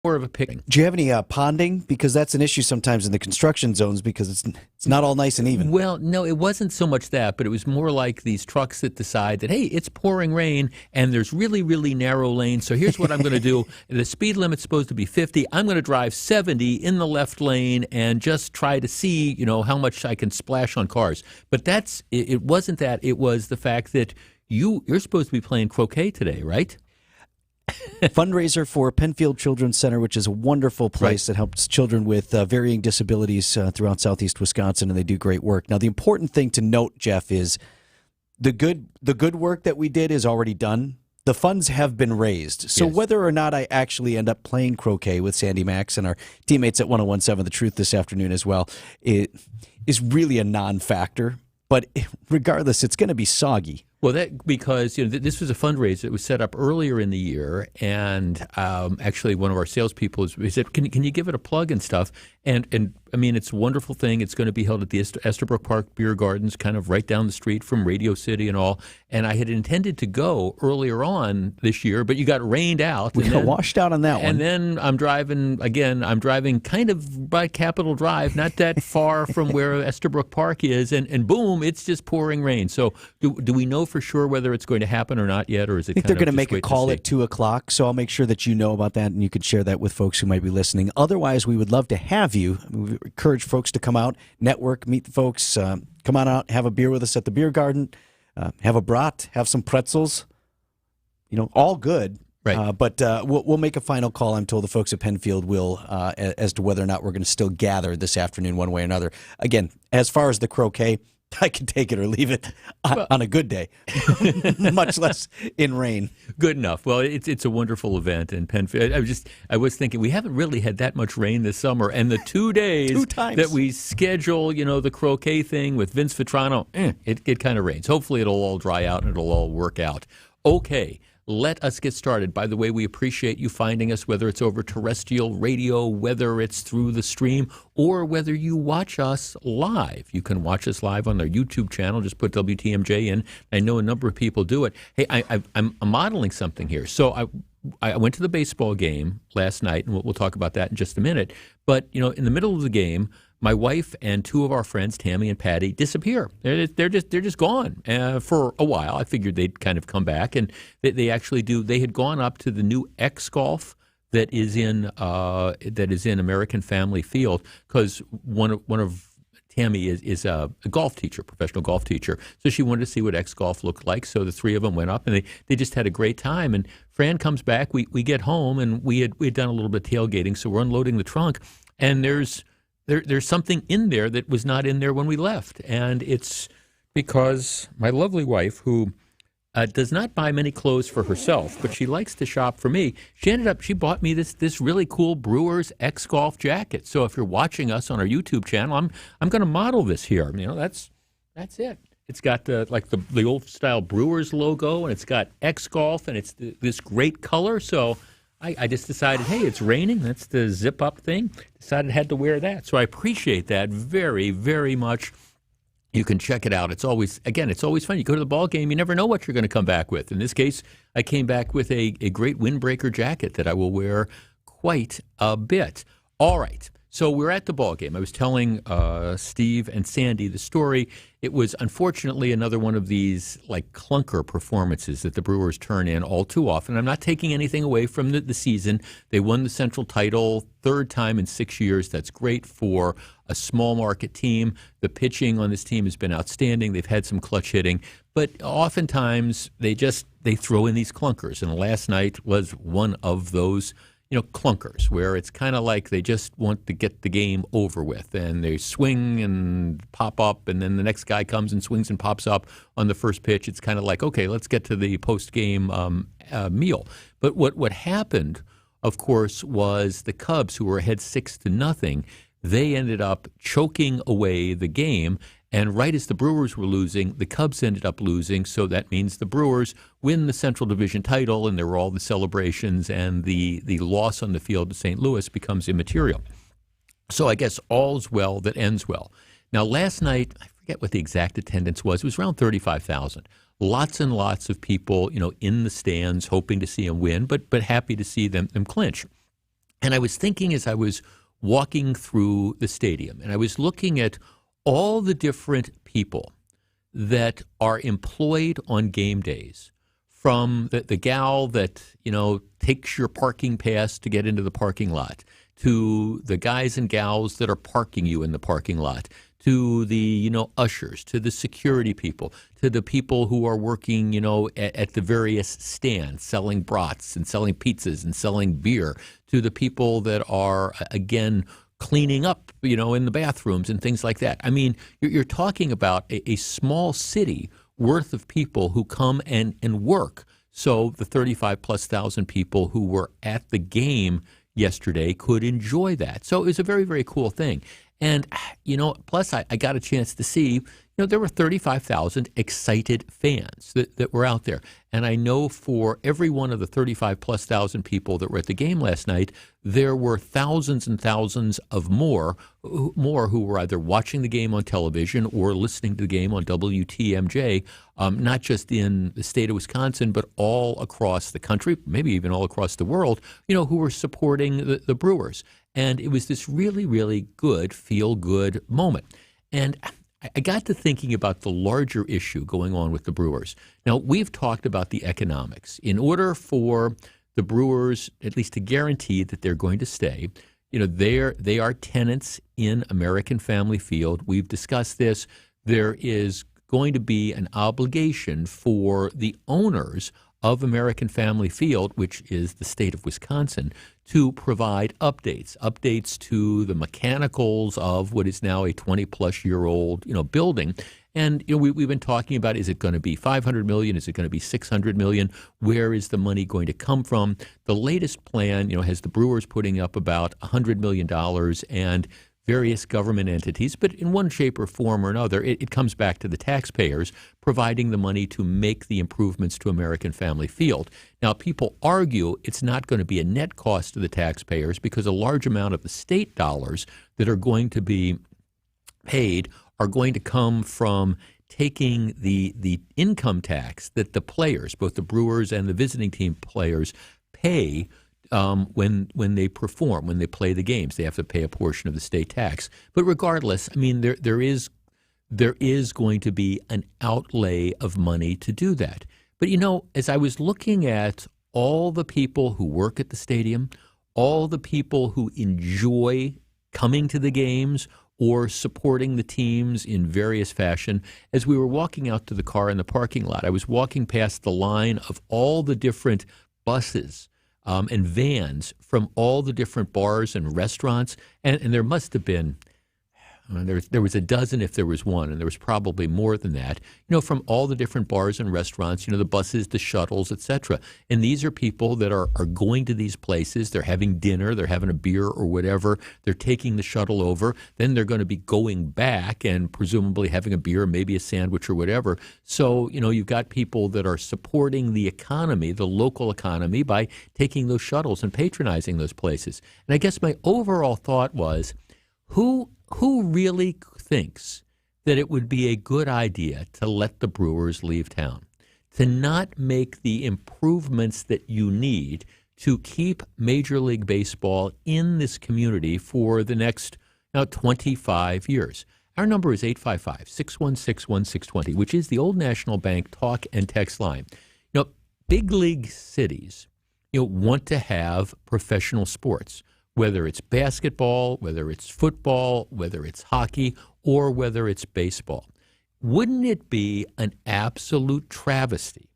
more of a picking. Do you have any ponding? Because that's an issue sometimes in the construction zones because it's not all nice and even. Well, no, it wasn't so much that, but it was more like these trucks that decide that, hey, it's pouring rain and there's really, really narrow lanes. So here's what I'm going to do. The speed limit's supposed to be 50. I'm going to drive 70 in the left lane and just try to see, how much I can splash on cars. But it wasn't that. It was the fact that you're supposed to be playing croquet today, right? Fundraiser for Penfield Children's Center, which is a wonderful place that helps children with varying disabilities throughout southeast Wisconsin, and they do great work. Now, the important thing to note, Jeff, is the good work that we did is already done. The funds have been raised. So whether or not I actually end up playing croquet with Sandy Max and our teammates at 101.7 The Truth this afternoon as well, it is really a non-factor. But regardless, it's going to be soggy. Well, because this was a fundraiser that was set up earlier in the year, and actually one of our salespeople said, "Can you give it a plug and stuff?" And I mean, it's a wonderful thing. It's going to be held at the Estabrook Park Beer Gardens, kind of right down the street from Radio City and all. And I had intended to go earlier on this year, but you got rained out. We got washed out on that one. And then I'm driving kind of by Capitol Drive, not that far from where Estabrook Park is, and boom, it's just pouring rain. So do we know for sure whether it's going to happen or not yet, or is it? I think they're going to make a call at 2:00, so I'll make sure that you know about that, and you can share that with folks who might be listening. Otherwise, we would love to have you. We encourage folks to come out, network, meet the folks, come on out, have a beer with us at the beer garden, have a brat, have some pretzels, all good. Right. But we'll make a final call. I'm told the folks at Penfield will as to whether or not we're going to still gather this afternoon one way or another. Again, as far as the croquet, I can take it or leave it on a good day, much less in rain. Good enough. Well, it's a wonderful event in Penfield. I was thinking we haven't really had that much rain this summer, and the 2 days that we schedule, the croquet thing with Vince Vitrano, it kind of rains. Hopefully, it'll all dry out and it'll all work out. Okay. Let us get started. By the way, we appreciate you finding us, whether it's over terrestrial radio, whether it's through the stream, or whether you watch us live. You can watch us live on our YouTube channel. Just put WTMJ in. I know a number of people do it. Hey, I'm modeling something here. So I went to the baseball game last night, and we'll talk about that in just a minute. But, in the middle of the game, my wife and two of our friends, Tammy and Patty, disappear. They're just gone for a while. I figured they'd kind of come back, and they actually do. They had gone up to the new X Golf that is in American Family Field, because one of Tammy is a golf teacher, professional golf teacher. So she wanted to see what X Golf looked like. So the three of them went up, and they just had a great time. And Fran comes back. We get home, and we had done a little bit of tailgating, so we're unloading the trunk, and there's something in there that was not in there when we left. And it's because my lovely wife, who does not buy many clothes for herself, but she likes to shop for me, she bought me this really cool Brewers X Golf jacket. So if you're watching us on our YouTube channel, I'm going to model this here. That's it. It's got the old style Brewers logo, and it's got X Golf, and it's this great color. So I just decided, hey, it's raining. That's the zip-up thing. Decided I had to wear that. So I appreciate that very, very much. You can check it out. It's always fun. You go to the ball game, you never know what you're going to come back with. In this case, I came back with a great windbreaker jacket that I will wear quite a bit. All right. So we're at the ball game. I was telling Steve and Sandy the story. It was unfortunately another one of these clunker performances that the Brewers turn in all too often. I'm not taking anything away from the season. They won the Central title third time in 6 years. That's great for a small market team. The pitching on this team has been outstanding. They've had some clutch hitting, but oftentimes they throw in these clunkers. And last night was one of those clunkers, where it's kind of like they just want to get the game over with, and they swing and pop up, and then the next guy comes and swings and pops up on the first pitch. It's kind of like, okay, let's get to the post-game meal. But what happened, of course, was the Cubs, who were ahead 6-0, they ended up choking away the game. And right as the Brewers were losing, the Cubs ended up losing. So that means the Brewers win the Central Division title, and there were all the celebrations, and the loss on the field to St. Louis becomes immaterial. So I guess all's well that ends well. Now, last night, I forget what the exact attendance was. It was around 35,000. Lots and lots of people, in the stands hoping to see them win, but happy to see them clinch. And I was thinking as I was walking through the stadium, and I was looking at all the different people that are employed on game days, from the gal that, takes your parking pass to get into the parking lot, to the guys and gals that are parking you in the parking lot, to the, ushers, to the security people, to the people who are working, at the various stands, selling brats and selling pizzas and selling beer, to the people that are, again, cleaning up, in the bathrooms and things like that. I mean, you're talking about a small city worth of people who come and work. So the 35+ thousand people who were at the game yesterday could enjoy that. So it was a very, very cool thing. And, plus I got a chance to see, there were 35,000 excited fans that were out there. And I know for every one of the 35+ thousand people that were at the game last night, there were thousands and thousands of more who were either watching the game on television or listening to the game on WTMJ, not just in the state of Wisconsin, but all across the country, maybe even all across the world, who were supporting the Brewers. And it was this really, really good, feel-good moment. And I got to thinking about the larger issue going on with the Brewers. Now, we've talked about the economics. In order for the Brewers, at least to guarantee that they're going to stay, they are tenants in American Family Field. We've discussed this. There is going to be an obligation for the owners of American Family Field, which is the state of Wisconsin, to provide updates to the mechanicals of what is now a 20-plus-year-old, building. And we've been talking about, is it going to be $500 million? Is it going to be $600 million? Where is the money going to come from? The latest plan, has the Brewers putting up about $100 million and various government entities, but in one shape or form or another, it comes back to the taxpayers providing the money to make the improvements to American Family Field. Now, people argue it's not going to be a net cost to the taxpayers because a large amount of the state dollars that are going to be paid are going to come from taking the income tax that the players, both the Brewers and the visiting team players, pay when they perform, when they play the games. They have to pay a portion of the state tax. But regardless, I mean, there is going to be an outlay of money to do that. But, as I was looking at all the people who work at the stadium, all the people who enjoy coming to the games or supporting the teams in various fashion, as we were walking out to the car in the parking lot, I was walking past the line of all the different buses and vans from all the different bars and restaurants, and there must have been, there was a dozen if there was one, and there was probably more than that, from all the different bars and restaurants, the buses, the shuttles, etc. And these are people that are going to these places. They're having dinner, they're having a beer or whatever. They're taking the shuttle over. Then they're going to be going back and presumably having a beer, maybe a sandwich or whatever. So, you've got people that are supporting the economy, the local economy, by taking those shuttles and patronizing those places. And I guess my overall thought was, who really thinks that it would be a good idea to let the Brewers leave town, to not make the improvements that you need to keep Major League Baseball in this community for the next 25 years? Our number is 855-616-1620, which is the Old National Bank talk and text line. Big league cities, want to have professional sports, whether it's basketball, whether it's football, whether it's hockey, or whether it's baseball. Wouldn't it be an absolute travesty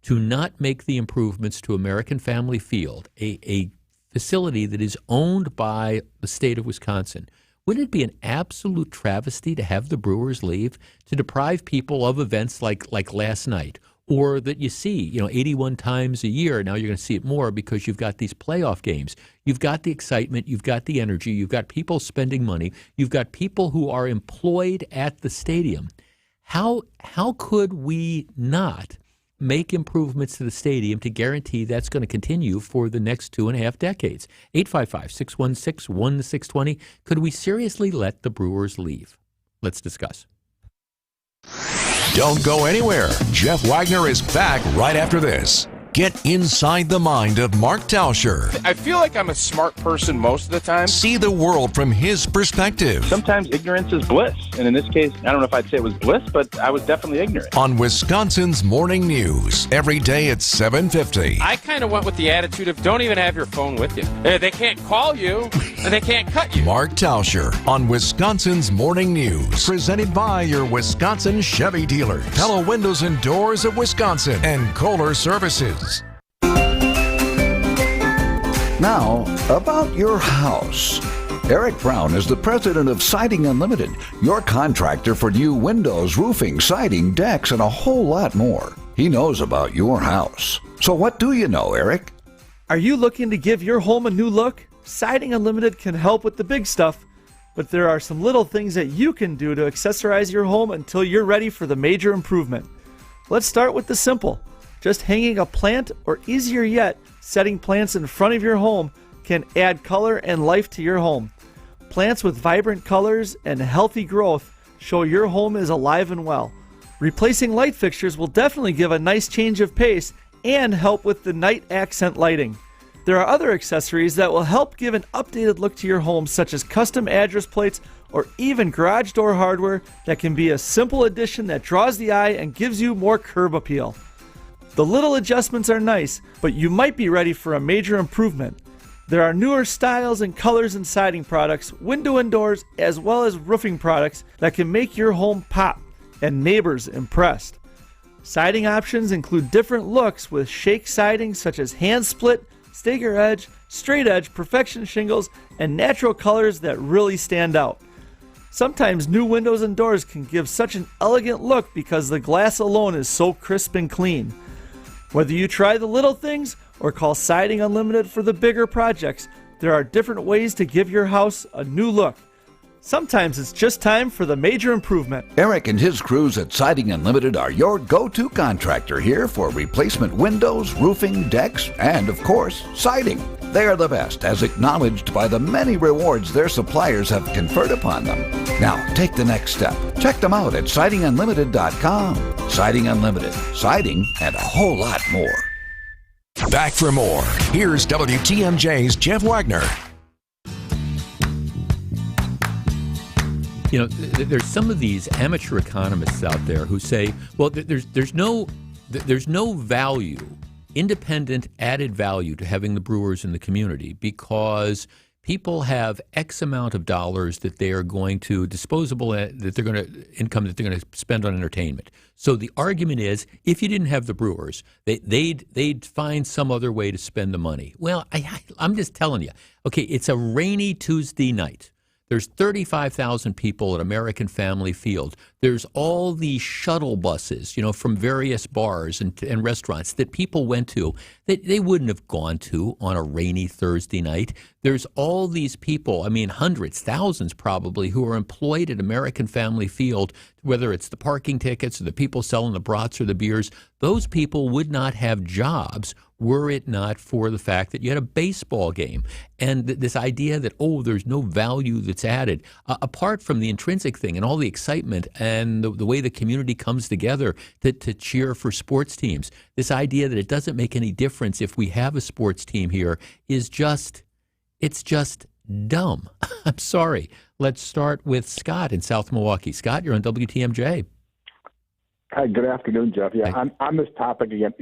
to not make the improvements to American Family Field, a facility that is owned by the state of Wisconsin? Wouldn't it be an absolute travesty to have the Brewers leave, to deprive people of events like last night, or that you see, 81 times a year? Now you're going to see it more because you've got these playoff games. You've got the excitement. You've got the energy. You've got people spending money. You've got people who are employed at the stadium. How could we not make improvements to the stadium to guarantee that's going to continue for the next 2.5 decades? 855-616-1620. Could we seriously let the Brewers leave? Let's discuss. Don't go anywhere. Jeff Wagner is back right after this. Get inside the mind of Mark Tauscher. I feel like I'm a smart person most of the time. See the world from his perspective. Sometimes ignorance is bliss. And in this case, I don't know if I'd say it was bliss, but I was definitely ignorant. On Wisconsin's Morning News, every day at 7:50. I kind of went with the attitude of don't even have your phone with you. They can't call you, and they can't cut you. Mark Tauscher on Wisconsin's Morning News. Presented by your Wisconsin Chevy dealers. Hello Windows and Doors of Wisconsin and Kohler Services. Now, about your house. Eric Brown is the president of Siding Unlimited, your contractor for new windows, roofing, siding, decks, and a whole lot more. He knows about your house. So what do you know, Eric? Are you looking to give your home a new look? Siding Unlimited can help with the big stuff, but there are some little things that you can do to accessorize your home until you're ready for the major improvement. Let's start with the simple. Just hanging a plant, or easier yet, setting plants in front of your home can add color and life to your home. Plants with vibrant colors and healthy growth show your home is alive and well. Replacing light fixtures will definitely give a nice change of pace and help with the night accent lighting. There are other accessories that will help give an updated look to your home, such as custom address plates or even garage door hardware that can be a simple addition that draws the eye and gives you more curb appeal. The little adjustments are nice, but you might be ready for a major improvement. There are newer styles and colors in siding products, window and doors, as well as roofing products that can make your home pop and neighbors impressed. Siding options include different looks with shake siding such as hand split, stagger edge, straight edge, perfection shingles, and natural colors that really stand out. Sometimes new windows and doors can give such an elegant look because the glass alone is so crisp and clean. Whether you try the little things or call Siding Unlimited for the bigger projects, there are different ways to give your house a new look. Sometimes it's just time for the major improvement. Eric and his crews at Siding Unlimited are your go-to contractor here for replacement windows, roofing, decks, and, of course, siding. They are the best, as acknowledged by the many rewards their suppliers have conferred upon them. Now, take the next step. Check them out at sidingunlimited.com. Siding Unlimited. Siding and a whole lot more. Back for more. Here's WTMJ's Jeff Wagner. You know, there's some of these amateur economists out there who say, well, there's no value, independent added value to having the brewers in the community because people have X amount of dollars that they are going to income that they're going to spend on entertainment. So the argument is, if you didn't have the brewers, they'd find some other way to spend the money. Well, I'm just telling you. Okay, it's a rainy Tuesday night. There's 35,000 people at American Family Field. There's all these shuttle buses, from various bars and restaurants that people went to that they wouldn't have gone to on a rainy Thursday night. There's all these people, hundreds, thousands probably, who are employed at American Family Field, whether it's the parking tickets or the people selling the brats or the beers. Those people would not have jobs were it not for the fact that you had a baseball game. And this idea that, there's no value that's added, apart from the intrinsic thing and all the excitement and the way the community comes together to cheer for sports teams, this idea that it doesn't make any difference if we have a sports team here is just dumb. I'm sorry. Let's start with Scott in South Milwaukee. Scott, you're on WTMJ. Hi, good afternoon, Jeff. Yeah, Hey. on this topic again.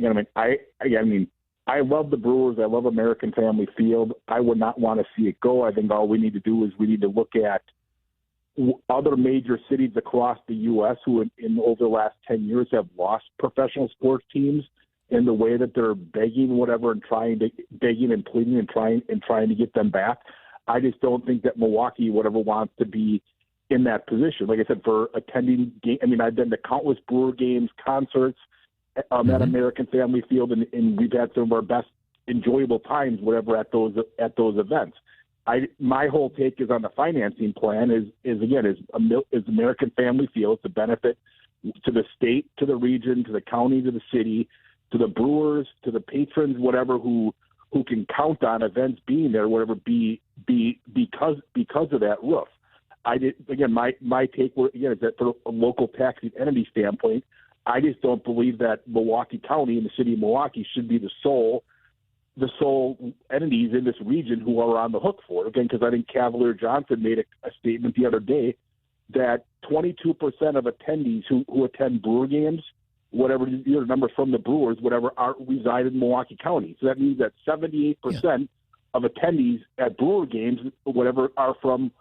I love the Brewers. I love American Family Field. I would not want to see it go. I think all we need to do is we need to look at other major cities across the U.S. who, over the last 10 years, have lost professional sports teams in the way that they're begging and pleading and trying to get them back. I just don't think that Milwaukee would ever want to be in that position. Like I said, for attending game, I've been to countless Brewer games, concerts at American Family Field, and we've had some of our best enjoyable times, whatever, at those events. My whole take is on the financing plan is American Family Field to benefit to the state, to the region, to the county, to the city, to the Brewers, to the patrons, whatever, who can count on events being there, whatever, because of that roof. My take is that from a local taxing entity standpoint, I just don't believe that Milwaukee County and the city of Milwaukee should be the sole entities in this region who are on the hook for it. Again, because I think Cavalier Johnson made a statement the other day that 22% of attendees who attend Brewer games, whatever your numbers from the Brewers, whatever, reside in Milwaukee County. So that means that 78% of attendees at Brewer games, whatever, are from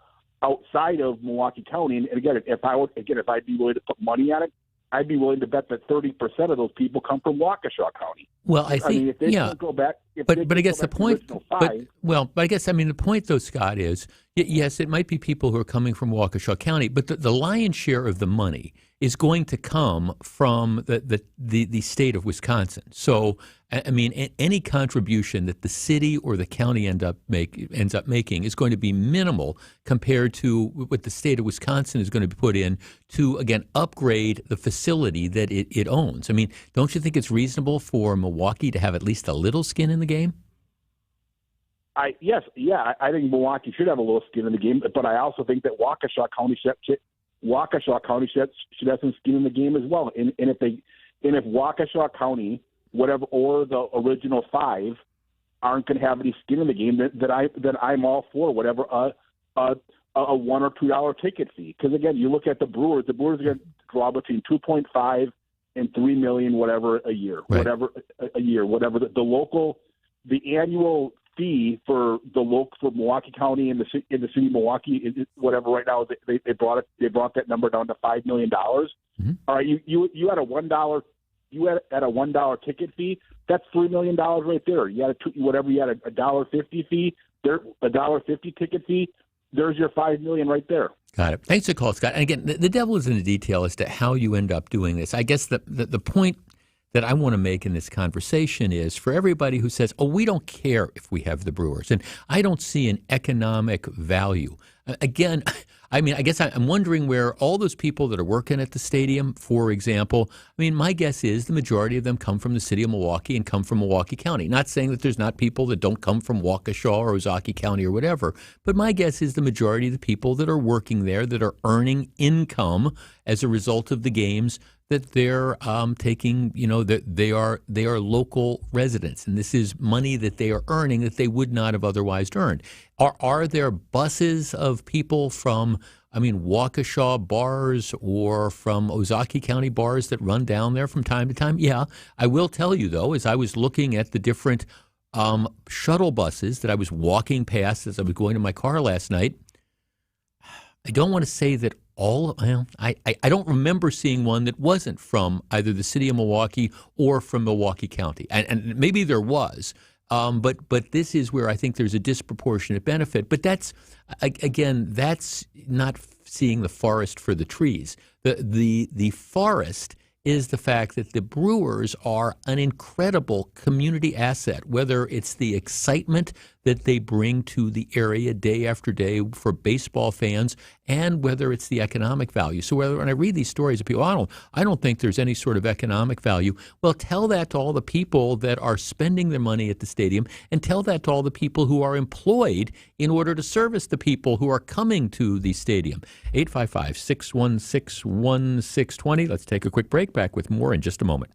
outside of Milwaukee County. And again, if I'd be willing to put money on it, I'd be willing to bet that 30% of those people come from Waukesha County. Well, I think, if they can't go back, but I guess the point, the point though, Scott, is yes, it might be people who are coming from Waukesha County, but the lion's share of the money is going to come from the state of Wisconsin. So, I mean, any contribution that the city or the county ends up making is going to be minimal compared to what the state of Wisconsin is going to put in to, again, upgrade the facility that it owns. I mean, don't you think it's reasonable for Milwaukee to have at least a little skin in the game? I think Milwaukee should have a little skin in the game, but I also think that Waukesha County should have some skin in the game as well. And if Waukesha County, whatever, or the original 5 aren't going to have any skin in the game, then I'm all for whatever a $1 or $2 ticket fee. Because again, you look at the Brewers are going to draw between 2.5 and 3 million, whatever a year, right. The annual fee for Milwaukee County and the city of Milwaukee is whatever right now they brought that number down to $5 million. Mm-hmm. All right, you had a $1 ticket fee. That's $3 million right there. You had a $1.50 fee. There, a $1.50 ticket fee. There's your $5 million right there. Got it. Thanks for the call, Scott. And again, the devil is in the detail as to how you end up doing this. I guess the point that I want to make in this conversation is for everybody who says, oh, we don't care if we have the Brewers, and I don't see an economic value. Again, I mean, I guess I'm wondering where all those people that are working at the stadium, for example, I mean, my guess is the majority of them come from the city of Milwaukee and come from Milwaukee County. Not saying that there's not people that don't come from Waukesha or Ozaukee County or whatever, but my guess is the majority of the people that are working there, that are earning income as a result of the games, that they're taking, that they are local residents, and this is money that they are earning that they would not have otherwise earned. Are there buses of people from, Waukesha bars or from Ozaukee County bars that run down there from time to time? Yeah. I will tell you, though, as I was looking at the different shuttle buses that I was walking past as I was going to my car last night, I don't want to say that I don't remember seeing one that wasn't from either the city of Milwaukee or from Milwaukee County. And maybe there was, but this is where I think there's a disproportionate benefit. But that's not seeing the forest for the trees. The forest is the fact that the Brewers are an incredible community asset, whether it's the excitement that they bring to the area day after day for baseball fans, and whether it's the economic value. So when I read these stories of people, I don't think there's any sort of economic value. Well, tell that to all the people that are spending their money at the stadium, and tell that to all the people who are employed in order to service the people who are coming to the stadium. 855-616-1620. Let's take a quick break. Back with more in just a moment.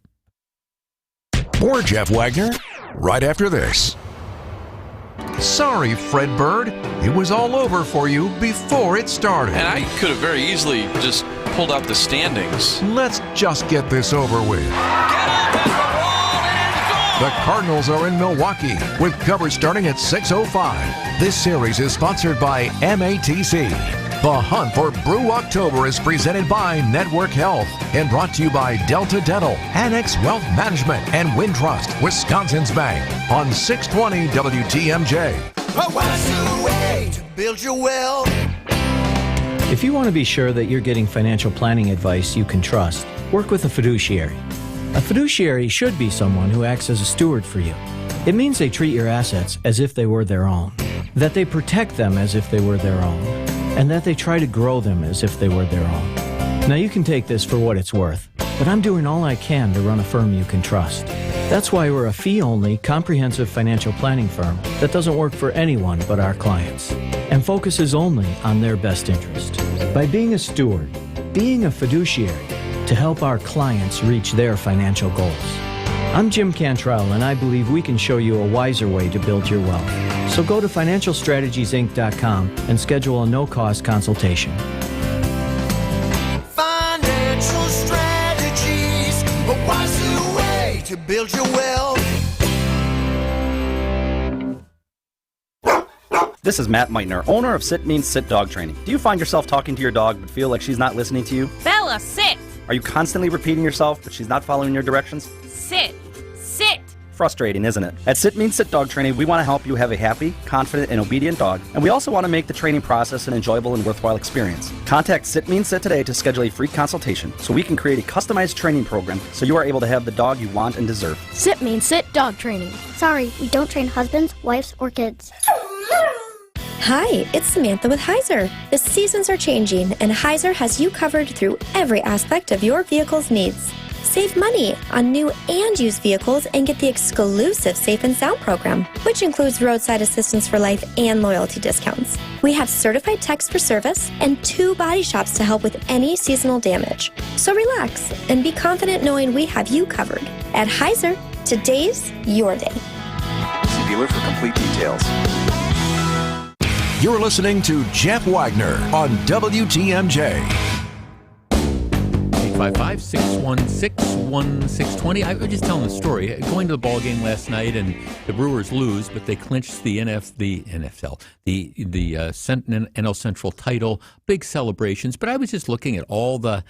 More Jeff Wagner right after this. Sorry, Fred Bird. It was all over for you before it started. And I could have very easily just pulled out the standings. Let's just get this over with. Get up at the wall and it's gone! The Cardinals are in Milwaukee with coverage starting at 6:05. This series is sponsored by MATC. The Hunt for Brew October is presented by Network Health and brought to you by Delta Dental, Annex Wealth Management, and Wintrust, Wisconsin's Bank, on 620 WTMJ. What's the way to build your wealth? If you want to be sure that you're getting financial planning advice you can trust, work with a fiduciary. A fiduciary should be someone who acts as a steward for you. It means they treat your assets as if they were their own, that they protect them as if they were their own, and that they try to grow them as if they were their own. Now you can take this for what it's worth, but I'm doing all I can to run a firm you can trust. That's why we're a fee-only, comprehensive financial planning firm that doesn't work for anyone but our clients and focuses only on their best interest. By being a steward, being a fiduciary, to help our clients reach their financial goals. I'm Jim Cantrell, and I believe we can show you a wiser way to build your wealth. So go to financialstrategiesinc.com and schedule a no-cost consultation. Financial strategies, a wiser way to build your wealth. This is Matt Meitner, owner of Sit Means Sit Dog Training. Do you find yourself talking to your dog but feel like she's not listening to you? Bella, sit! Are you constantly repeating yourself but she's not following your directions? Sit! Sit! Frustrating, isn't it? At Sit Means Sit Dog Training, we want to help you have a happy, confident, and obedient dog, and we also want to make the training process an enjoyable and worthwhile experience. Contact Sit Means Sit today to schedule a free consultation so we can create a customized training program so you are able to have the dog you want and deserve. Sit Means Sit Dog Training. Sorry, we don't train husbands, wives, or kids. Hi, it's Samantha with Heiser. The seasons are changing, and Heiser has you covered through every aspect of your vehicle's needs. Save money on new and used vehicles and get the exclusive Safe and Sound program, which includes roadside assistance for life and loyalty discounts. We have certified techs for service and 2 body shops to help with any seasonal damage. So relax and be confident knowing we have you covered. At Heiser, today's your day. See dealer for complete details. You're listening to Jeff Wagner on WTMJ. 855-616-1620. I was just telling the story. Going to the ball game last night, and the Brewers lose, but they clinched the NFL, the NL Central title. Big celebrations. But I was just looking at all the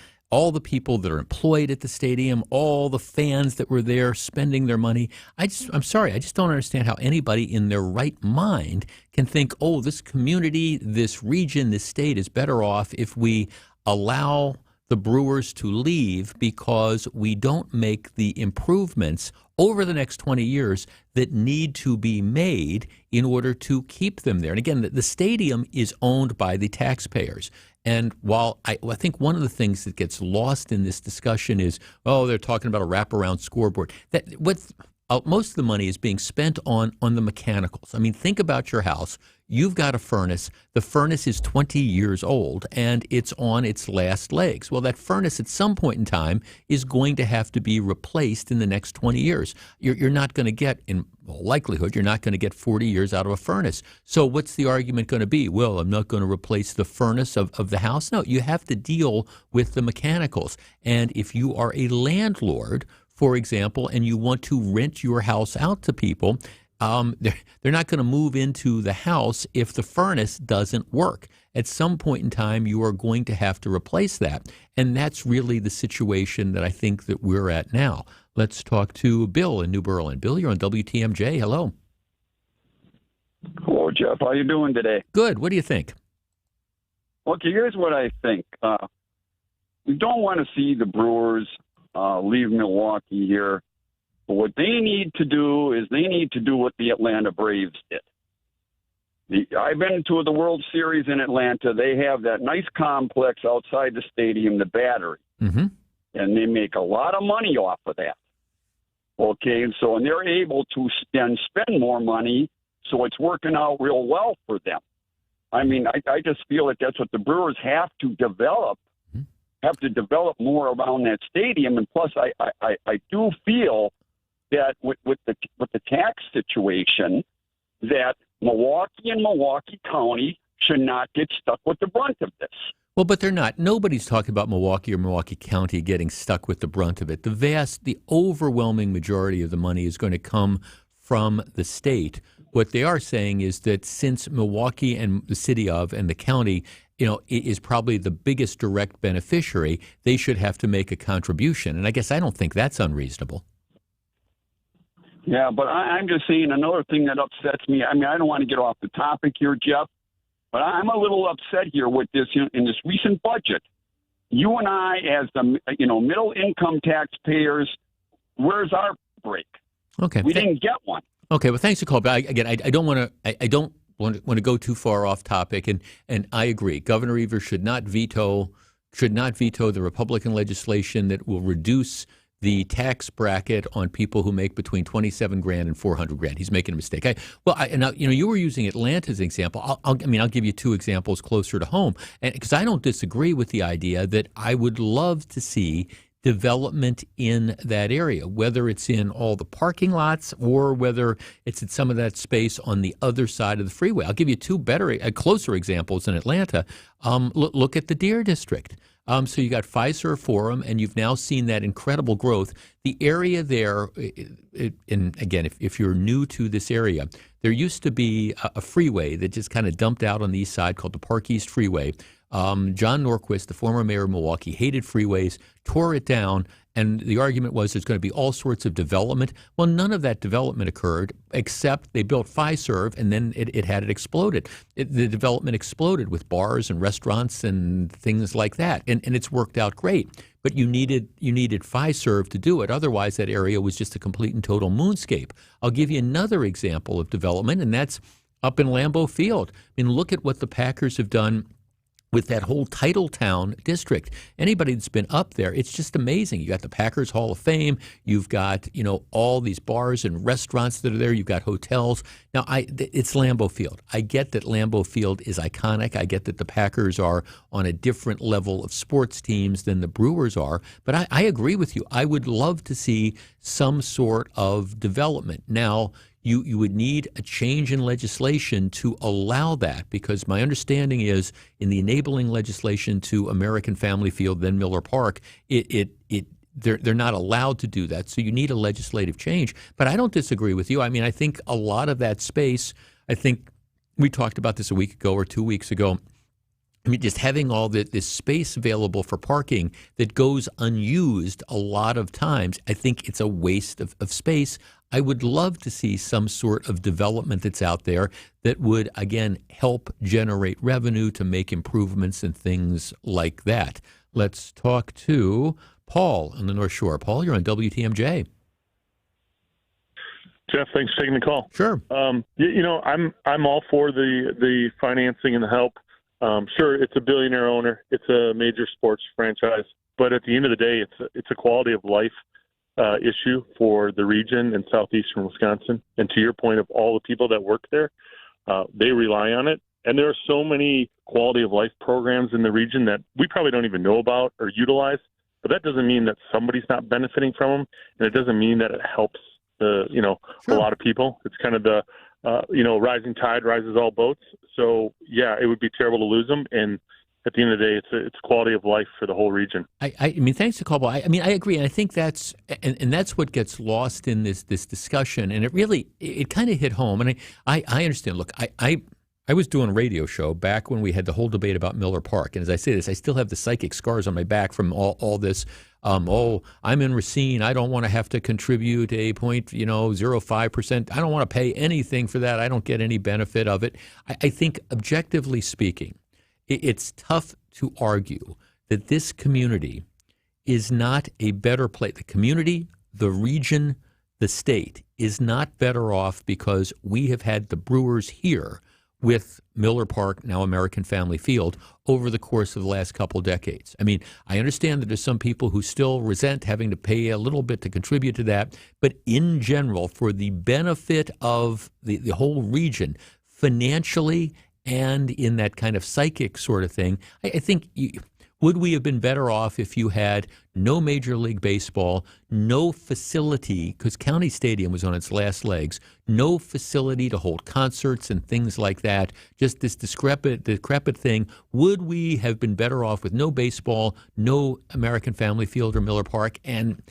people that are employed at the stadium, all the fans that were there spending their money. I'm sorry, I just don't understand how anybody in their right mind can think, oh, this community, this region, this state is better off if we allow the Brewers to leave because we don't make the improvements over the next 20 years that need to be made in order to keep them there. And again, the stadium is owned by the taxpayers. And while I think one of the things that gets lost in this discussion is, oh, they're talking about a wraparound scoreboard. Most of the money is being spent on the mechanicals. I mean, think about your house. You've got a furnace. The furnace is 20 years old, and it's on its last legs. Well, that furnace at some point in time is going to have to be replaced in the next 20 years. You're not going to get, in all likelihood, you're not going to get 40 years out of a furnace. So what's the argument going to be? Well, I'm not going to replace the furnace of the house. No, you have to deal with the mechanicals. And if you are a landlord, for example, and you want to rent your house out to people, they're not going to move into the house if the furnace doesn't work. At some point in time, you are going to have to replace that. And that's really the situation that I think that we're at now. Let's talk to Bill in New Berlin. Bill, you're on WTMJ. Hello. Hello, Jeff. How you doing today? Good. What do you think? Okay, here's what I think. We don't want to see the Brewers leave Milwaukee here. But what they need to do is they need to do what the Atlanta Braves did. I've been to the World Series in Atlanta. They have that nice complex outside the stadium, the Battery. Mm-hmm. And they make a lot of money off of that. Okay, and they're able to spend more money, so it's working out real well for them. I mean, I just feel that that's what the Brewers have to develop. Have to develop more around that stadium, and plus, I do feel that with the tax situation, that Milwaukee and Milwaukee County should not get stuck with the brunt of this. Well, but they're not. Nobody's talking about Milwaukee or Milwaukee County getting stuck with the brunt of it. The overwhelming majority of the money is going to come from the state. What they are saying is that since Milwaukee and the city of and the county, is probably the biggest direct beneficiary, they should have to make a contribution. And I guess I don't think that's unreasonable. Yeah, but I'm just saying another thing that upsets me. I mean, I don't want to get off the topic here, Jeff, but I'm a little upset here with this in this recent budget. You and I, as the middle income taxpayers, where's our break? Okay, we didn't get one. Okay, well, thanks for calling. But again, I don't want to go too far off topic, and I agree. Governor Evers should not veto the Republican legislation that will reduce the tax bracket on people who make between $27,000 and $400,000. He's making a mistake. You were using Atlanta as an example. I'll give you 2 examples closer to home, and because I don't disagree with the idea that I would love to see development in that area, whether it's in all the parking lots or whether it's in some of that space on the other side of the freeway. I'll give you two closer examples in Atlanta. Look at the Deer District. So you got Fiserv Forum, and you've now seen that incredible growth. The area there, and again, if you're new to this area, there used to be a freeway that just kind of dumped out on the east side called the Park East Freeway. John Norquist, the former mayor of Milwaukee, hated freeways, tore it down, and the argument was there's going to be all sorts of development. Well, none of that development occurred, except they built Fiserv, and then it had it exploded. The development exploded with bars and restaurants and things like that, and it's worked out great. But you needed Fiserv to do it. Otherwise, that area was just a complete and total moonscape. I'll give you another example of development, and that's up in Lambeau Field. I mean, look at what the Packers have done with that whole Titletown district. Anybody that's been up there, it's just amazing. You got the Packers Hall of Fame. You've got, all these bars and restaurants that are there. You've got hotels. Now, it's Lambeau Field. I get that Lambeau Field is iconic. I get that the Packers are on a different level of sports teams than the Brewers are. But I agree with you. I would love to see some sort of development. Now, you would need a change in legislation to allow that, because my understanding is in the enabling legislation to American Family Field, then Miller Park, they're not allowed to do that. So you need a legislative change. But I don't disagree with you. I mean, I think a lot of that space, I think we talked about this a week ago or 2 weeks ago. I mean, just having all this space available for parking that goes unused a lot of times, I think it's a waste of space. I would love to see some sort of development that's out there that would, again, help generate revenue to make improvements and things like that. Let's talk to Paul on the North Shore. Paul, you're on WTMJ. Jeff, thanks for taking the call. Sure. I'm all for the financing and the help. Sure, it's a billionaire owner. It's a major sports franchise. But at the end of the day, it's a quality of life issue for the region in southeastern Wisconsin. And to your point of all the people that work there, they rely on it. And there are so many quality of life programs in the region that we probably don't even know about or utilize. But that doesn't mean that somebody's not benefiting from them. And it doesn't mean that it helps, a lot of people. It's kind of the, rising tide rises all boats. So, yeah, it would be terrible to lose them. And at the end of the day, it's quality of life for the whole region. I mean, thanks to Caldwell. I agree, and I think that's what gets lost in this discussion. And it kind of hit home. And I understand. Look, I was doing a radio show back when we had the whole debate about Miller Park, and as I say this, I still have the psychic scars on my back from all this. I'm in Racine. I don't want to have to contribute a 0.05%. I don't want to pay anything for that. I don't get any benefit of it. I think, objectively speaking, it's tough to argue that this community is not a better place. The community, the region, the state is not better off because we have had the Brewers here with Miller Park, now American Family Field, over the course of the last couple decades. I mean, I understand that there's some people who still resent having to pay a little bit to contribute to that, but in general, for the benefit of the whole region, financially and in that kind of psychic sort of thing, I think would we have been better off if you had no Major League Baseball, no facility, because County Stadium was on its last legs, no facility to hold concerts and things like that, just this decrepit thing? Would we have been better off with no baseball, no American Family Field or Miller Park? And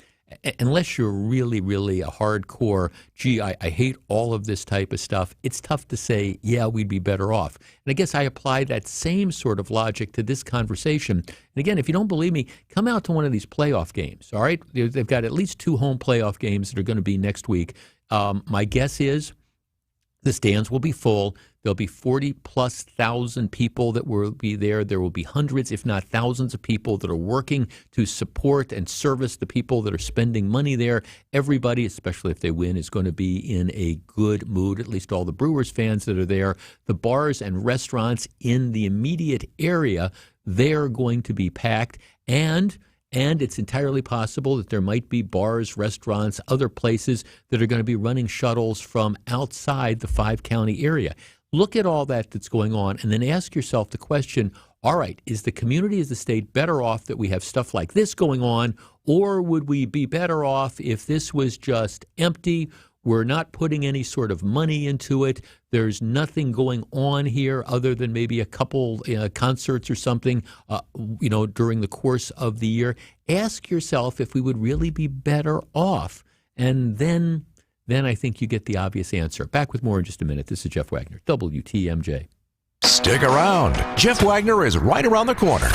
unless you're really, really a hardcore, I hate all of this type of stuff, it's tough to say, yeah, we'd be better off. And I guess I apply that same sort of logic to this conversation. And again, if you don't believe me, come out to one of these playoff games, all right? They've got at least 2 home playoff games that are going to be next week. My guess is the stands will be full. There'll be 40+ thousand people that will be there. There will be hundreds, if not thousands, of people that are working to support and service the people that are spending money there. Everybody, especially if they win, is going to be in a good mood, at least all the Brewers fans that are there. The bars and restaurants in the immediate area, they're going to be packed. And it's entirely possible that there might be bars, restaurants, other places that are going to be running shuttles from outside the 5-county area. Look at all that's going on and then ask yourself the question, all right, is the community, is the state better off that we have stuff like this going on, or would we be better off if this was just empty? We're not putting any sort of money into it. There's nothing going on here other than maybe a couple concerts or something, during the course of the year. Ask yourself if we would really be better off. And then I think you get the obvious answer. Back with more in just a minute. This is Jeff Wagner, WTMJ. Stick around. Jeff Wagner is right around the corner.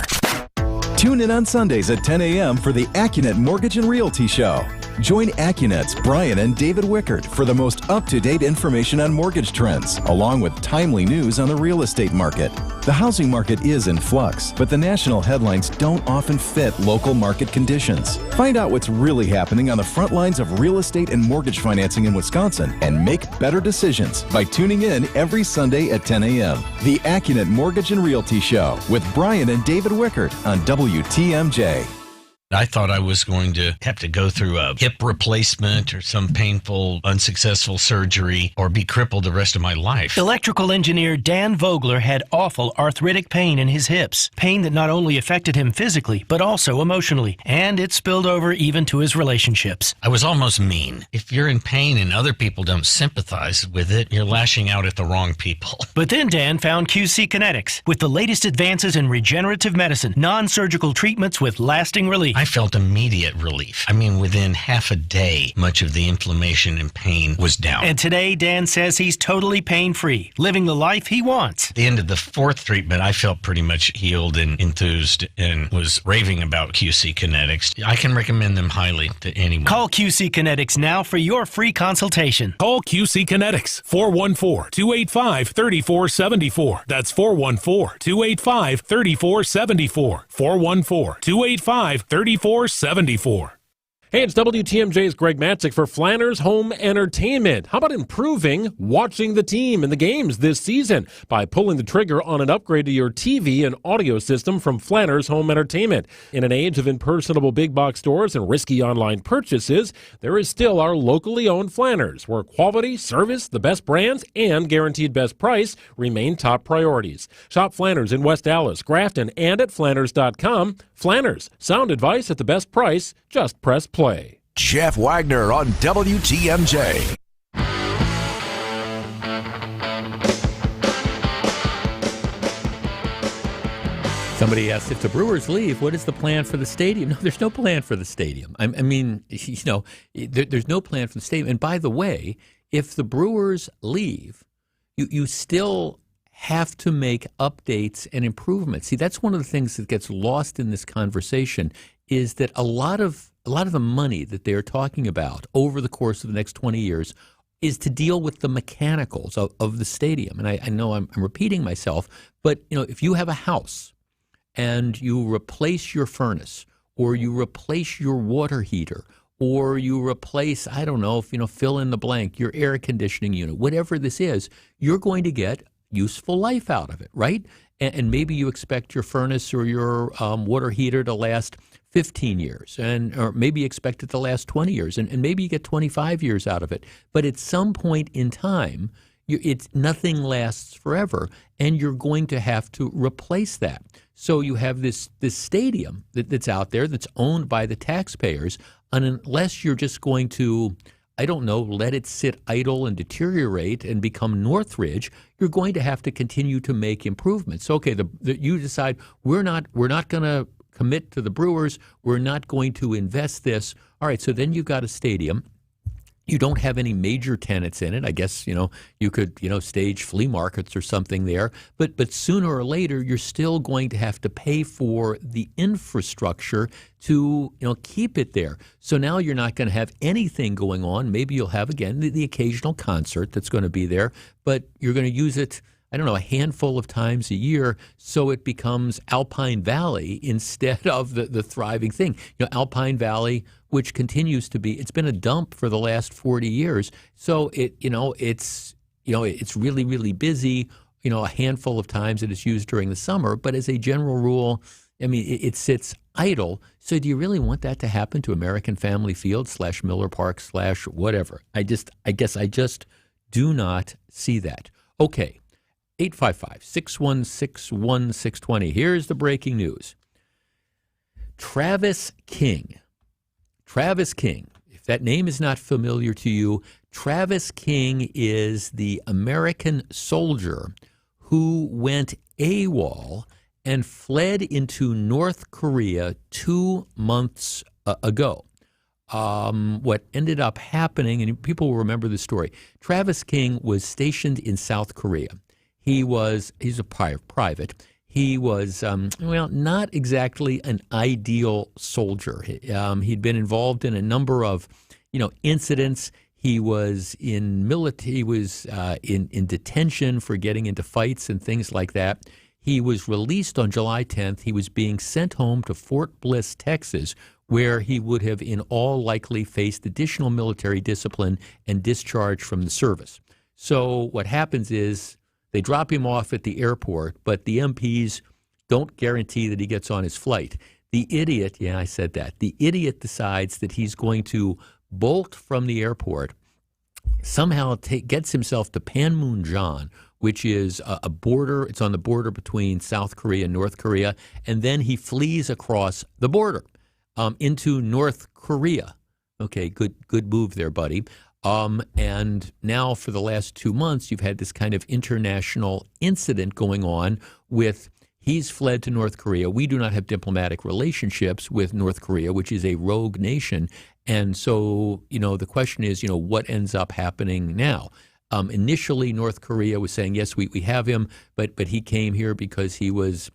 Tune in on Sundays at 10 a.m. for the AccuNet Mortgage and Realty Show. Join AccuNet's Brian and David Wickert for the most up-to-date information on mortgage trends, along with timely news on the real estate market. The housing market is in flux, but the national headlines don't often fit local market conditions. Find out what's really happening on the front lines of real estate and mortgage financing in Wisconsin and make better decisions by tuning in every Sunday at 10 a.m. The AccuNet Mortgage and Realty Show with Brian and David Wickert on WTMJ. I thought I was going to have to go through a hip replacement or some painful, unsuccessful surgery or be crippled the rest of my life. Electrical engineer Dan Vogler had awful arthritic pain in his hips. Pain that not only affected him physically, but also emotionally. And it spilled over even to his relationships. I was almost mean. If you're in pain and other people don't sympathize with it, you're lashing out at the wrong people. But then Dan found QC Kinetics. With the latest advances in regenerative medicine, non-surgical treatments with lasting relief. I felt immediate relief. I mean, within half a day, much of the inflammation and pain was down. And today, Dan says he's totally pain-free, living the life he wants. At the end of the fourth treatment, I felt pretty much healed and enthused and was raving about QC Kinetics. I can recommend them highly to anyone. Call QC Kinetics now for your free consultation. Call QC Kinetics, 414-285-3474. That's 414-285-3474. 414-285-3474. Hey, it's WTMJ's Greg Matzik for Flanners Home Entertainment. How about improving watching the team and the games this season by pulling the trigger on an upgrade to your TV and audio system from Flanners Home Entertainment? In an age of impersonable big box stores and risky online purchases, there is still our locally owned Flanners, where quality, service, the best brands, and guaranteed best price remain top priorities. Shop Flanners in West Allis, Grafton, and at Flanners.com. Flanners, sound advice at the best price. Just press play. Jeff Wagner on WTMJ. Somebody asked, if the Brewers leave, what is the plan for the stadium? No, there's no plan for the stadium. I mean, there's no plan for the stadium. And by the way, if the Brewers leave, you still have to make updates and improvements. See, that's one of the things that gets lost in this conversation, is that a lot of the money that they're talking about over the course of the next 20 years is to deal with the mechanicals of the stadium. And I know I'm repeating myself, but if you have a house and you replace your furnace, or you replace your water heater, or you replace, I don't know, fill in the blank, your air conditioning unit, whatever this is, you're going to get useful life out of it, right? And maybe you expect your furnace or your water heater to last 15 years, or maybe expect it to last 20 years, and maybe you get 25 years out of it. But at some point in time, nothing lasts forever, and you're going to have to replace that. So you have this stadium that's out there that's owned by the taxpayers, and unless you're just going to, I don't know, let it sit idle and deteriorate and become Northridge, you're going to have to continue to make improvements. Okay, you decide we're not going to commit to the Brewers, we're not going to invest this. All right, so then you've got a stadium. You don't have any major tenants in it. I guess, you could, stage flea markets or something there. But sooner or later, you're still going to have to pay for the infrastructure to, keep it there. So now you're not going to have anything going on. Maybe you'll have, again, the occasional concert that's going to be there, but you're going to use it, I don't know, a handful of times a year, so it becomes Alpine Valley instead of the thriving thing. Alpine Valley, which continues to be, it's been a dump for the last 40 years. So it's really, really busy, a handful of times it is used during the summer, but as a general rule, I mean, it sits idle. So do you really want that to happen to American Family Field / Miller Park / whatever? I guess I just do not see that. Okay. 855-616-1620. Here's the breaking news. Travis King. If that name is not familiar to you, Travis King is the American soldier who went AWOL and fled into North Korea 2 months ago. What ended up happening, and people will remember the story, Travis King was stationed in South Korea. He's a private. He was, not exactly an ideal soldier. He'd been involved in a number of, incidents. He was in military. He was in detention for getting into fights and things like that. He was released on July 10th. He was being sent home to Fort Bliss, Texas, where he would have in all likely faced additional military discipline and discharge from the service. So what happens is they drop him off at the airport, but the MPs don't guarantee that he gets on his flight. The idiot, the idiot decides that he's going to bolt from the airport, somehow gets himself to Panmunjom, which is a border. It's on the border between South Korea and North Korea, and then he flees across the border into North Korea. Okay, good move there, buddy. And now for the last 2 months, you've had this kind of international incident going on with he's fled to North Korea. We do not have diplomatic relationships with North Korea, which is a rogue nation. And so, the question is, what ends up happening now? Initially, North Korea was saying, yes, we have him, but he came here because he was,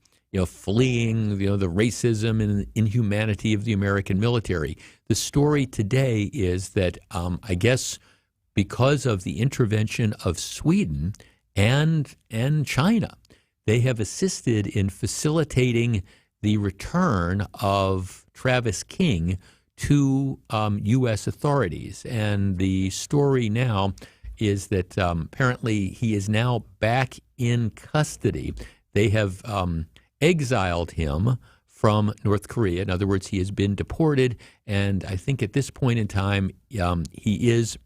fleeing, the racism and inhumanity of the American military. The story today is that, I guess, because of the intervention of Sweden and China, they have assisted in facilitating the return of Travis King to U.S. authorities. And the story now is that apparently he is now back in custody. They have exiled him from North Korea. In other words, he has been deported, and I think at this point in time, he is,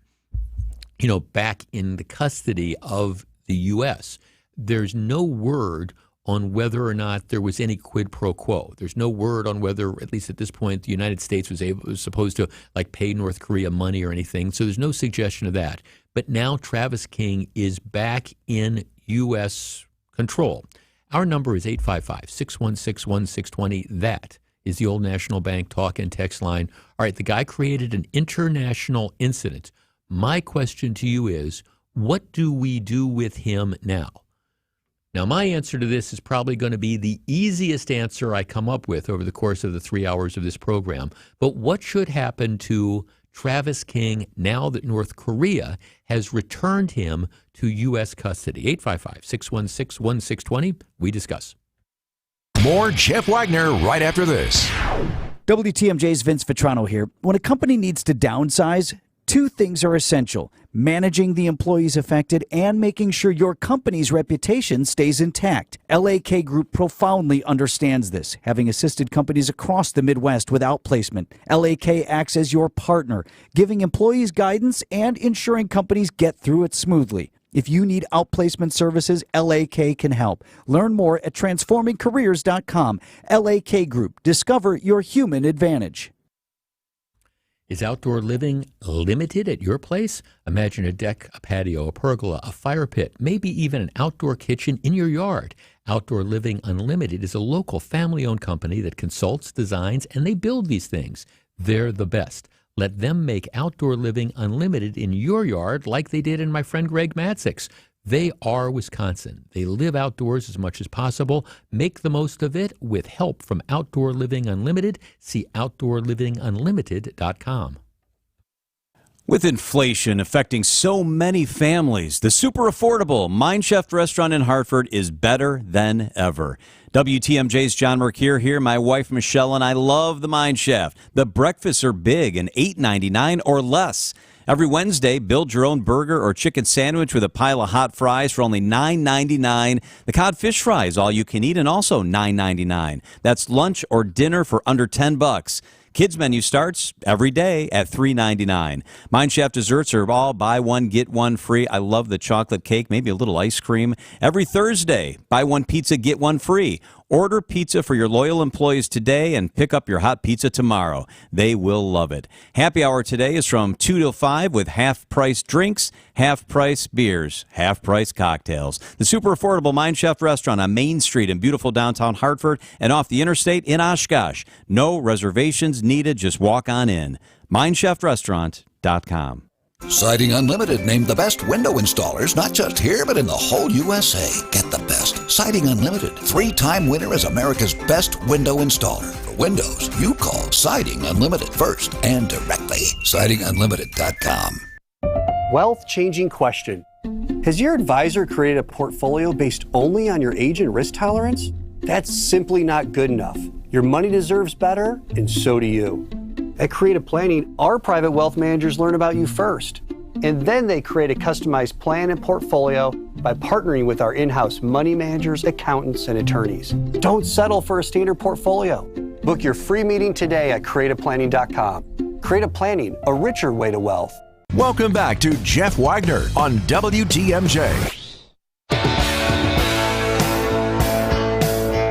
back in the custody of the U.S. There's no word on whether or not there was any quid pro quo. There's no word on whether, at least at this point, the United States was supposed to pay North Korea money or anything. So there's no suggestion of that. But now Travis King is back in U.S. control. Our number is 855-616-1620. That is the Old National Bank talk and text line. All right, the guy created an international incident. My question to you is, what do we do with him now? Now, my answer to this is probably going to be the easiest answer I come up with over the course of the 3 hours of this program. But what should happen to Travis King now that North Korea has returned him to U.S. custody? 855-616-1620. We discuss. More Jeff Wagner right after this. WTMJ's Vince Vitrano here. When a company needs to downsize, two things are essential: managing the employees affected and making sure your company's reputation stays intact. LAK Group profoundly understands this, having assisted companies across the Midwest with outplacement. LAK acts as your partner, giving employees guidance and ensuring companies get through it smoothly. If you need outplacement services, LAK can help. Learn more at transformingcareers.com. LAK Group. Discover your human advantage. Is outdoor living limited at your place? Imagine a deck, a patio, a pergola, a fire pit, maybe even an outdoor kitchen in your yard. Outdoor Living Unlimited is a local family-owned company that consults, designs, and they build these things. They're the best. Let them make outdoor living unlimited in your yard like they did in my friend Greg Matzik's. They are Wisconsin. They live outdoors as much as possible. Make the most of it with help from Outdoor Living Unlimited. See OutdoorLivingUnlimited.com. With inflation affecting so many families, the super affordable Mind Chef restaurant in Hartford is better than ever. WTMJ's John Mercure here. My wife Michelle and I love the Mind Chef. The breakfasts are big and $8.99 or less. Every Wednesday, build your own burger or chicken sandwich with a pile of hot fries for only $9.99. The codfish fry is all you can eat and also $9.99. That's lunch or dinner for under $10. Kids menu starts every day at $3.99. Mine Chef desserts are all buy one, get one free. I love the chocolate cake, maybe a little ice cream. Every Thursday, buy one pizza, get one free. Order pizza for your loyal employees today and pick up your hot pizza tomorrow. They will love it. Happy hour today is from 2 till 5 with half-price drinks, half-price beers, half-price cocktails. The super affordable Mine Chef restaurant on Main Street in beautiful downtown Hartford and off the interstate in Oshkosh. No reservations needed. Just walk on in. MineChefRestaurant.com. Siding Unlimited named the best window installers, not just here, but in the whole USA. Get the best. Siding Unlimited, 3-time winner as America's best window installer. For windows, you call Siding Unlimited first and directly. SidingUnlimited.com. Wealth-changing question. Has your advisor created a portfolio based only on your age and risk tolerance? That's simply not good enough. Your money deserves better, and so do you. At Creative Planning, our private wealth managers learn about you first, and then they create a customized plan and portfolio by partnering with our in-house money managers, accountants, and attorneys. Don't settle for a standard portfolio. Book your free meeting today at creativeplanning.com. Creative Planning, a richer way to wealth. Welcome back to Jeff Wagner on WTMJ.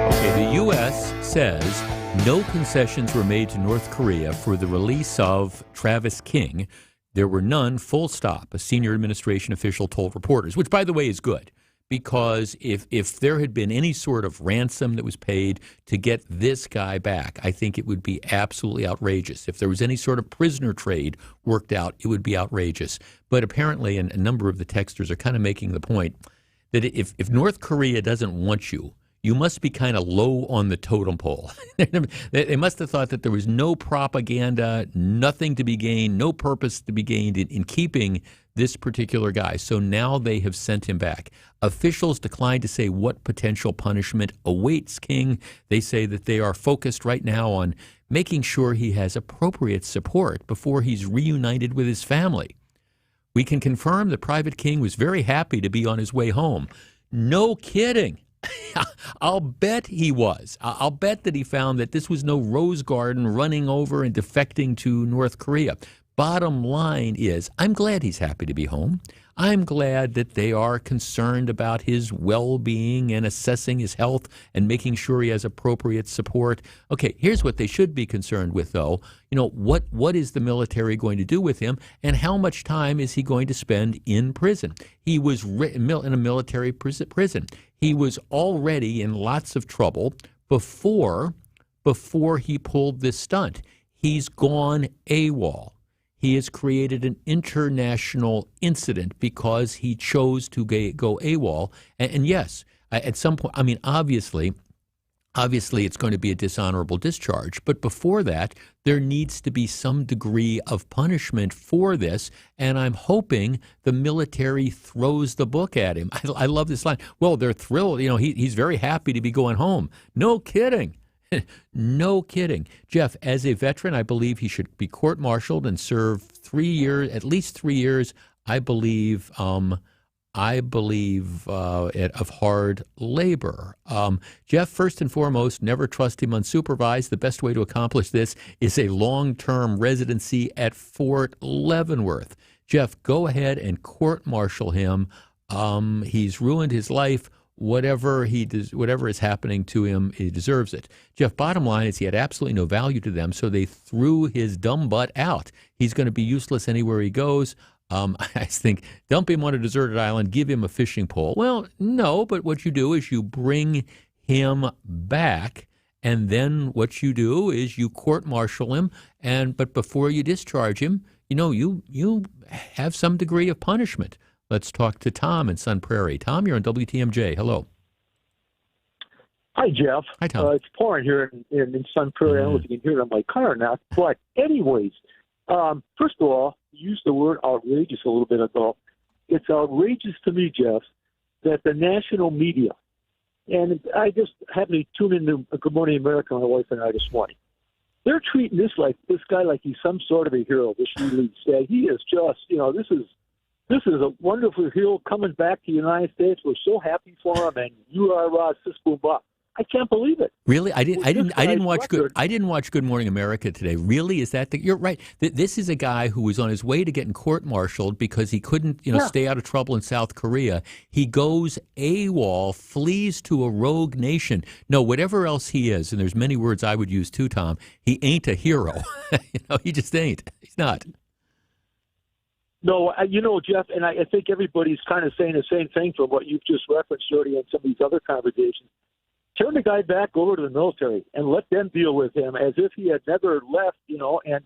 Okay, the U.S. says no concessions were made to North Korea for the release of Travis King. There were none, full stop, a senior administration official told reporters, which, by the way, is good, because if there had been any sort of ransom that was paid to get this guy back, I think it would be absolutely outrageous. If there was any sort of prisoner trade worked out, it would be outrageous. But apparently, and a number of the texters are kind of making the point that if North Korea doesn't want you, you must be kind of low on the totem pole. They must have thought that there was no propaganda, nothing to be gained, no purpose to be gained in keeping this particular guy. So now they have sent him back. Officials declined to say what potential punishment awaits King. They say that they are focused right now on making sure he has appropriate support before he's reunited with his family. We can confirm that Private King was very happy to be on his way home. No kidding. I'll bet he was. I'll bet that he found that this was no rose garden running over and defecting to North Korea. Bottom line is, I'm glad he's happy to be home. I'm glad that they are concerned about his well-being and assessing his health and making sure he has appropriate support. Okay, here's what they should be concerned with, though. You know, what is the military going to do with him, and how much time is he going to spend in prison? He was in a military prison. He was already in lots of trouble before he pulled this stunt. He's gone AWOL. He has created an international incident because he chose to go AWOL. And yes, at some point, I mean, obviously it's going to be a dishonorable discharge. But before that, there needs to be some degree of punishment for this. And I'm hoping the military throws the book at him. I love this line. Well, they're thrilled. You know, he's very happy to be going home. No kidding. No kidding. Jeff, as a veteran, I believe he should be court-martialed and serve 3 years, at least 3 years, I believe, of hard labor. Jeff, first and foremost, never trust him unsupervised. The best way to accomplish this is a long-term residency at Fort Leavenworth. Jeff, go ahead and court-martial him. He's ruined his life. Whatever is happening to him, he deserves it. Jeff, bottom line is he had absolutely no value to them, so they threw his dumb butt out. He's going to be useless anywhere he goes. I think dump him on a deserted island, give him a fishing pole. Well, no, but what you do is you bring him back, and then what you do is you court-martial him, but before you discharge him, you have some degree of punishment. Let's talk to Tom in Sun Prairie. Tom, you're on WTMJ. Hello. Hi, Jeff. Hi, Tom. It's pouring here in Sun Prairie. I don't know if you can hear it on my car or not. But anyways, first of all, you used the word outrageous a little bit ago. It's outrageous to me, Jeff, that the national media, and I just happened to tune into Good Morning America, my wife and I, this morning. They're treating this guy like he's some sort of a hero, this release. Yeah, he is just, this is a wonderful hero coming back to the United States. We're so happy for him, and you are Sis Boom Bop. I can't believe it. Really, I didn't watch Good Morning America today. Really, is that you're right? This is a guy who was on his way to getting court-martialed because he couldn't, stay out of trouble in South Korea. He goes AWOL, flees to a rogue nation. No, whatever else he is, and there's many words I would use too, Tom. He ain't a hero. He just ain't. He's not. No, Jeff, and I think everybody's kind of saying the same thing from what you've just referenced, Jody, and some of these other conversations. Turn the guy back over to the military and let them deal with him as if he had never left, and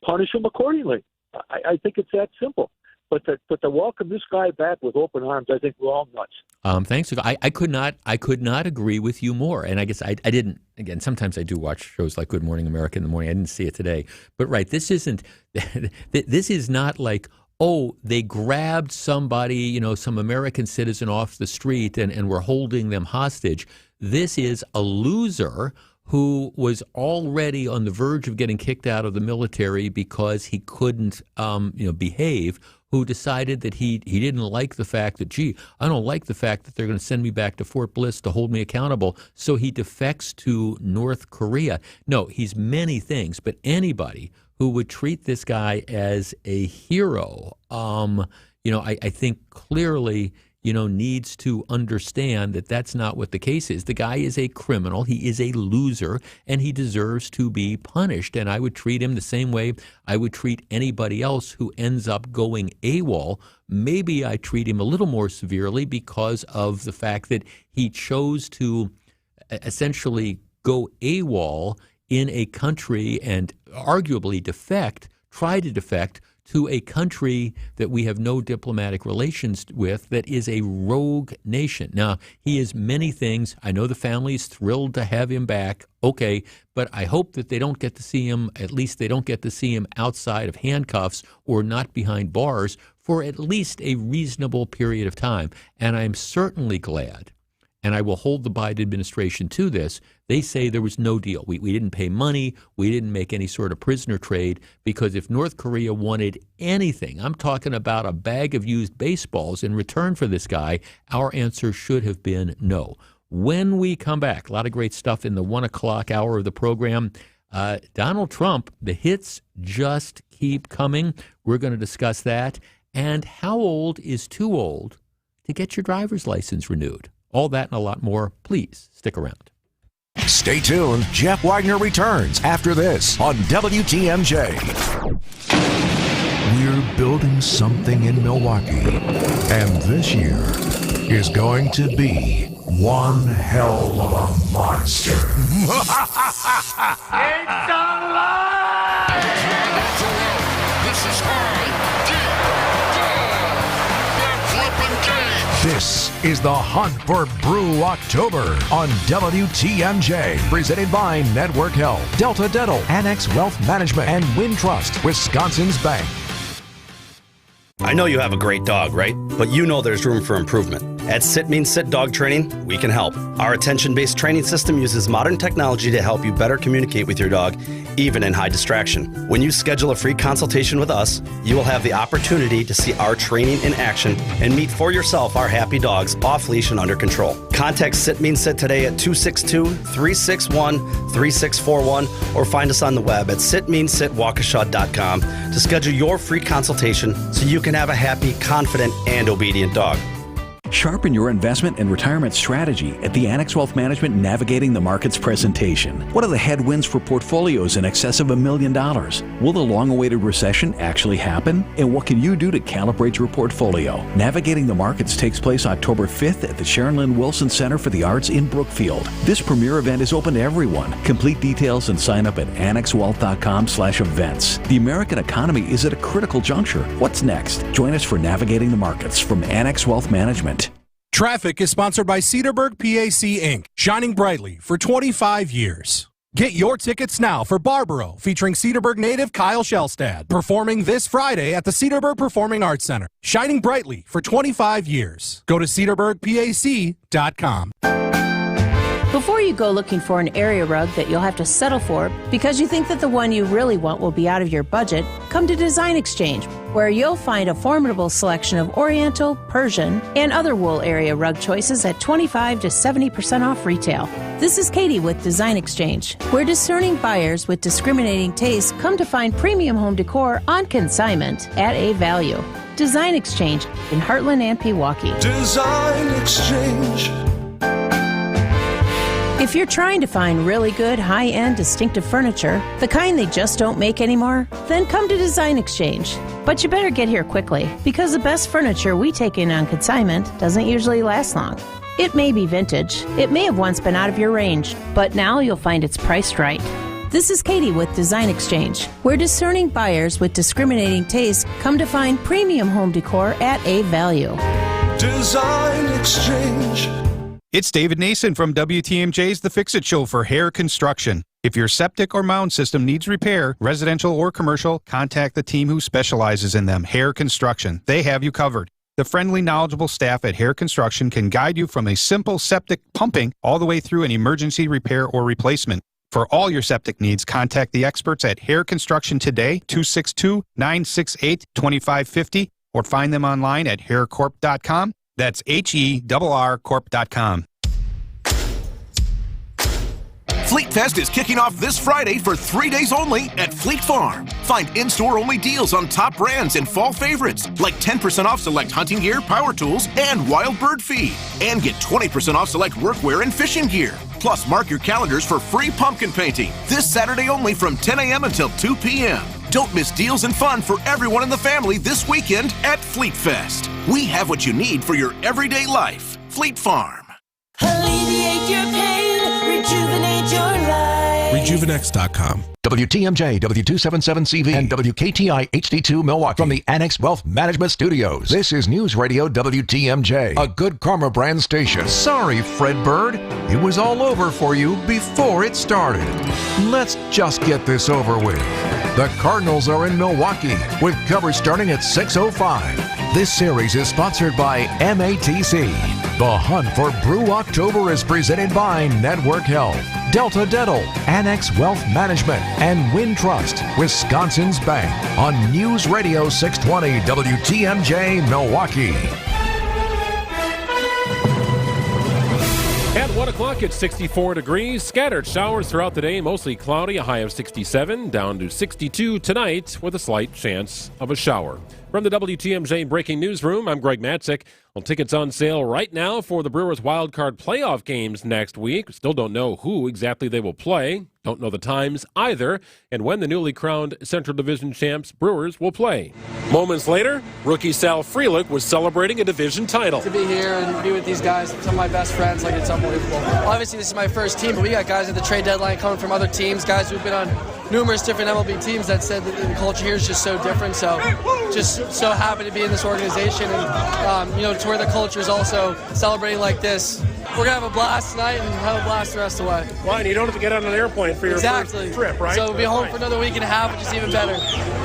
punish him accordingly. I think it's that simple. But to welcome this guy back with open arms, I think we're all nuts. Thanks. I could not agree with you more. And I guess I didn't. Again, sometimes I do watch shows like Good Morning America in the morning. I didn't see it today. But right, this is not like, oh, they grabbed somebody, some American citizen off the street and were holding them hostage. This is a loser who was already on the verge of getting kicked out of the military because he couldn't, behave, who decided that he didn't like the fact that, I don't like the fact that they're going to send me back to Fort Bliss to hold me accountable. So he defects to North Korea. No, he's many things, but anybody who would treat this guy as a hero, I think clearly, needs to understand that that's not what the case is. The guy is a criminal. He is a loser, and he deserves to be punished. And I would treat him the same way I would treat anybody else who ends up going AWOL. Maybe I treat him a little more severely because of the fact that he chose to essentially go AWOL in a country and arguably try to defect to a country that we have no diplomatic relations with, that is a rogue nation. Now, he is many things. I know the family is thrilled to have him back. Okay, but I hope that they don't get to see him, at least they don't get to see him outside of handcuffs or not behind bars for at least a reasonable period of time. And I'm certainly glad, and I will hold the Biden administration to this, they say there was no deal. We didn't pay money. We didn't make any sort of prisoner trade, because if North Korea wanted anything, I'm talking about a bag of used baseballs in return for this guy, our answer should have been no. When we come back, a lot of great stuff in the 1 o'clock hour of the program. Donald Trump, the hits just keep coming. We're going to discuss that. And how old is too old to get your driver's license renewed? All that and a lot more. Please stick around. Stay tuned. Jeff Wagner returns after this on WTMJ. We're building something in Milwaukee, and this year is going to be one hell of a monster. It's alive! This is This is the Hunt for Brew October on WTMJ, presented by Network Health, Delta Dental, Annex Wealth Management, and Wintrust, Wisconsin's Bank. I know you have a great dog, right? But you know there's room for improvement. At Sit Means Sit Dog Training, we can help. Our attention-based training system uses modern technology to help you better communicate with your dog, even in high distraction. When you schedule a free consultation with us, you will have the opportunity to see our training in action and meet for yourself our happy dogs off leash and under control. Contact Sit Means Sit today at 262-361-3641 or find us on the web at sitmeansitwaukesha.com to schedule your free consultation so you can have a happy, confident, and obedient dog. Sharpen your investment and retirement strategy at the Annex Wealth Management Navigating the Markets presentation. What are the headwinds for portfolios in excess of $1 million? Will the long-awaited recession actually happen? And what can you do to calibrate your portfolio? Navigating the Markets takes place October 5th at the Sharon Lynn Wilson Center for the Arts in Brookfield. This premier event is open to everyone. Complete details and sign up at annexwealth.com/events. The American economy is at a critical juncture. What's next? Join us for Navigating the Markets from Annex Wealth Management. Traffic is sponsored by Cedarburg PAC Inc., shining brightly for 25 years. Get your tickets now for Barbaro, featuring Cedarburg native Kyle Shellstad, performing this Friday at the Cedarburg Performing Arts Center, shining brightly for 25 years. Go to cedarburgpac.com. Before you go looking for an area rug that you'll have to settle for because you think that the one you really want will be out of your budget, come to Design Exchange, where you'll find a formidable selection of Oriental, Persian, and other wool area rug choices at 25 to 70% off retail. This is Katie with Design Exchange, where discerning buyers with discriminating tastes come to find premium home decor on consignment at a value. Design Exchange in Heartland and Pewaukee. Design Exchange. If you're trying to find really good, high-end, distinctive furniture, the kind they just don't make anymore, then come to Design Exchange. But you better get here quickly, because the best furniture we take in on consignment doesn't usually last long. It may be vintage, it may have once been out of your range, but now you'll find it's priced right. This is Katie with Design Exchange, where discerning buyers with discriminating tastes come to find premium home decor at a value. Design Exchange. It's David Nason from WTMJ's The Fix-It Show for hair construction. If your septic or mound system needs repair, residential or commercial, contact the team who specializes in them, Hair Construction. They have you covered. The friendly, knowledgeable staff at Hair Construction can guide you from a simple septic pumping all the way through an emergency repair or replacement. For all your septic needs, contact the experts at Hair Construction today, 262-968-2550, or find them online at haircorp.com. That's HERRcorp.com. Fleet Fest is kicking off this Friday for 3 days only at Fleet Farm. Find in-store only deals on top brands and fall favorites, like 10% off select hunting gear, power tools, and wild bird feed. And get 20% off select workwear and fishing gear. Plus, mark your calendars for free pumpkin painting this Saturday only from 10 a.m. until 2 p.m. Don't miss deals and fun for everyone in the family this weekend at Fleet Fest. We have what you need for your everyday life. Fleet Farm. Alleviate your pain, rejuvenate your life. Rejuvenex.com. WTMJ, W277CV, and WKTI HD2 Milwaukee from the Annex Wealth Management Studios. This is News Radio WTMJ, a Good Karma brand station. Sorry, Fred Bird. It was all over for you before it started. Let's just get this over with. The Cardinals are in Milwaukee with coverage starting at 6:05. This series is sponsored by MATC. The Hunt for Brew October is presented by Network Health, Delta Dental, Annex Wealth Management, and Wintrust, Wisconsin's Bank, on News Radio 620 WTMJ Milwaukee. At 1 o'clock, it's 64 degrees. Scattered showers throughout the day, mostly cloudy, a high of 67, down to 62 tonight with a slight chance of a shower. From the WTMJ Breaking Newsroom, I'm Greg Matzik. Well, tickets on sale right now for the Brewers wildcard playoff games next week. Still don't know who exactly they will play. Don't know the times either, and when the newly crowned Central Division champs Brewers will play. Moments later, rookie Sal Frelick was celebrating a division title. To be here and be with these guys, some of my best friends, it's unbelievable. Obviously, this is my first team, but we got guys at the trade deadline coming from other teams, guys who've been on numerous different MLB teams that said that the culture here is just so different. So just so happy to be in this organization and, to where the culture is also celebrating like this. We're going to have a blast tonight and have a blast the rest of the way. Well, and you don't have to get on an airplane for your first trip, right? So we'll be home for another week and a half, which is even better.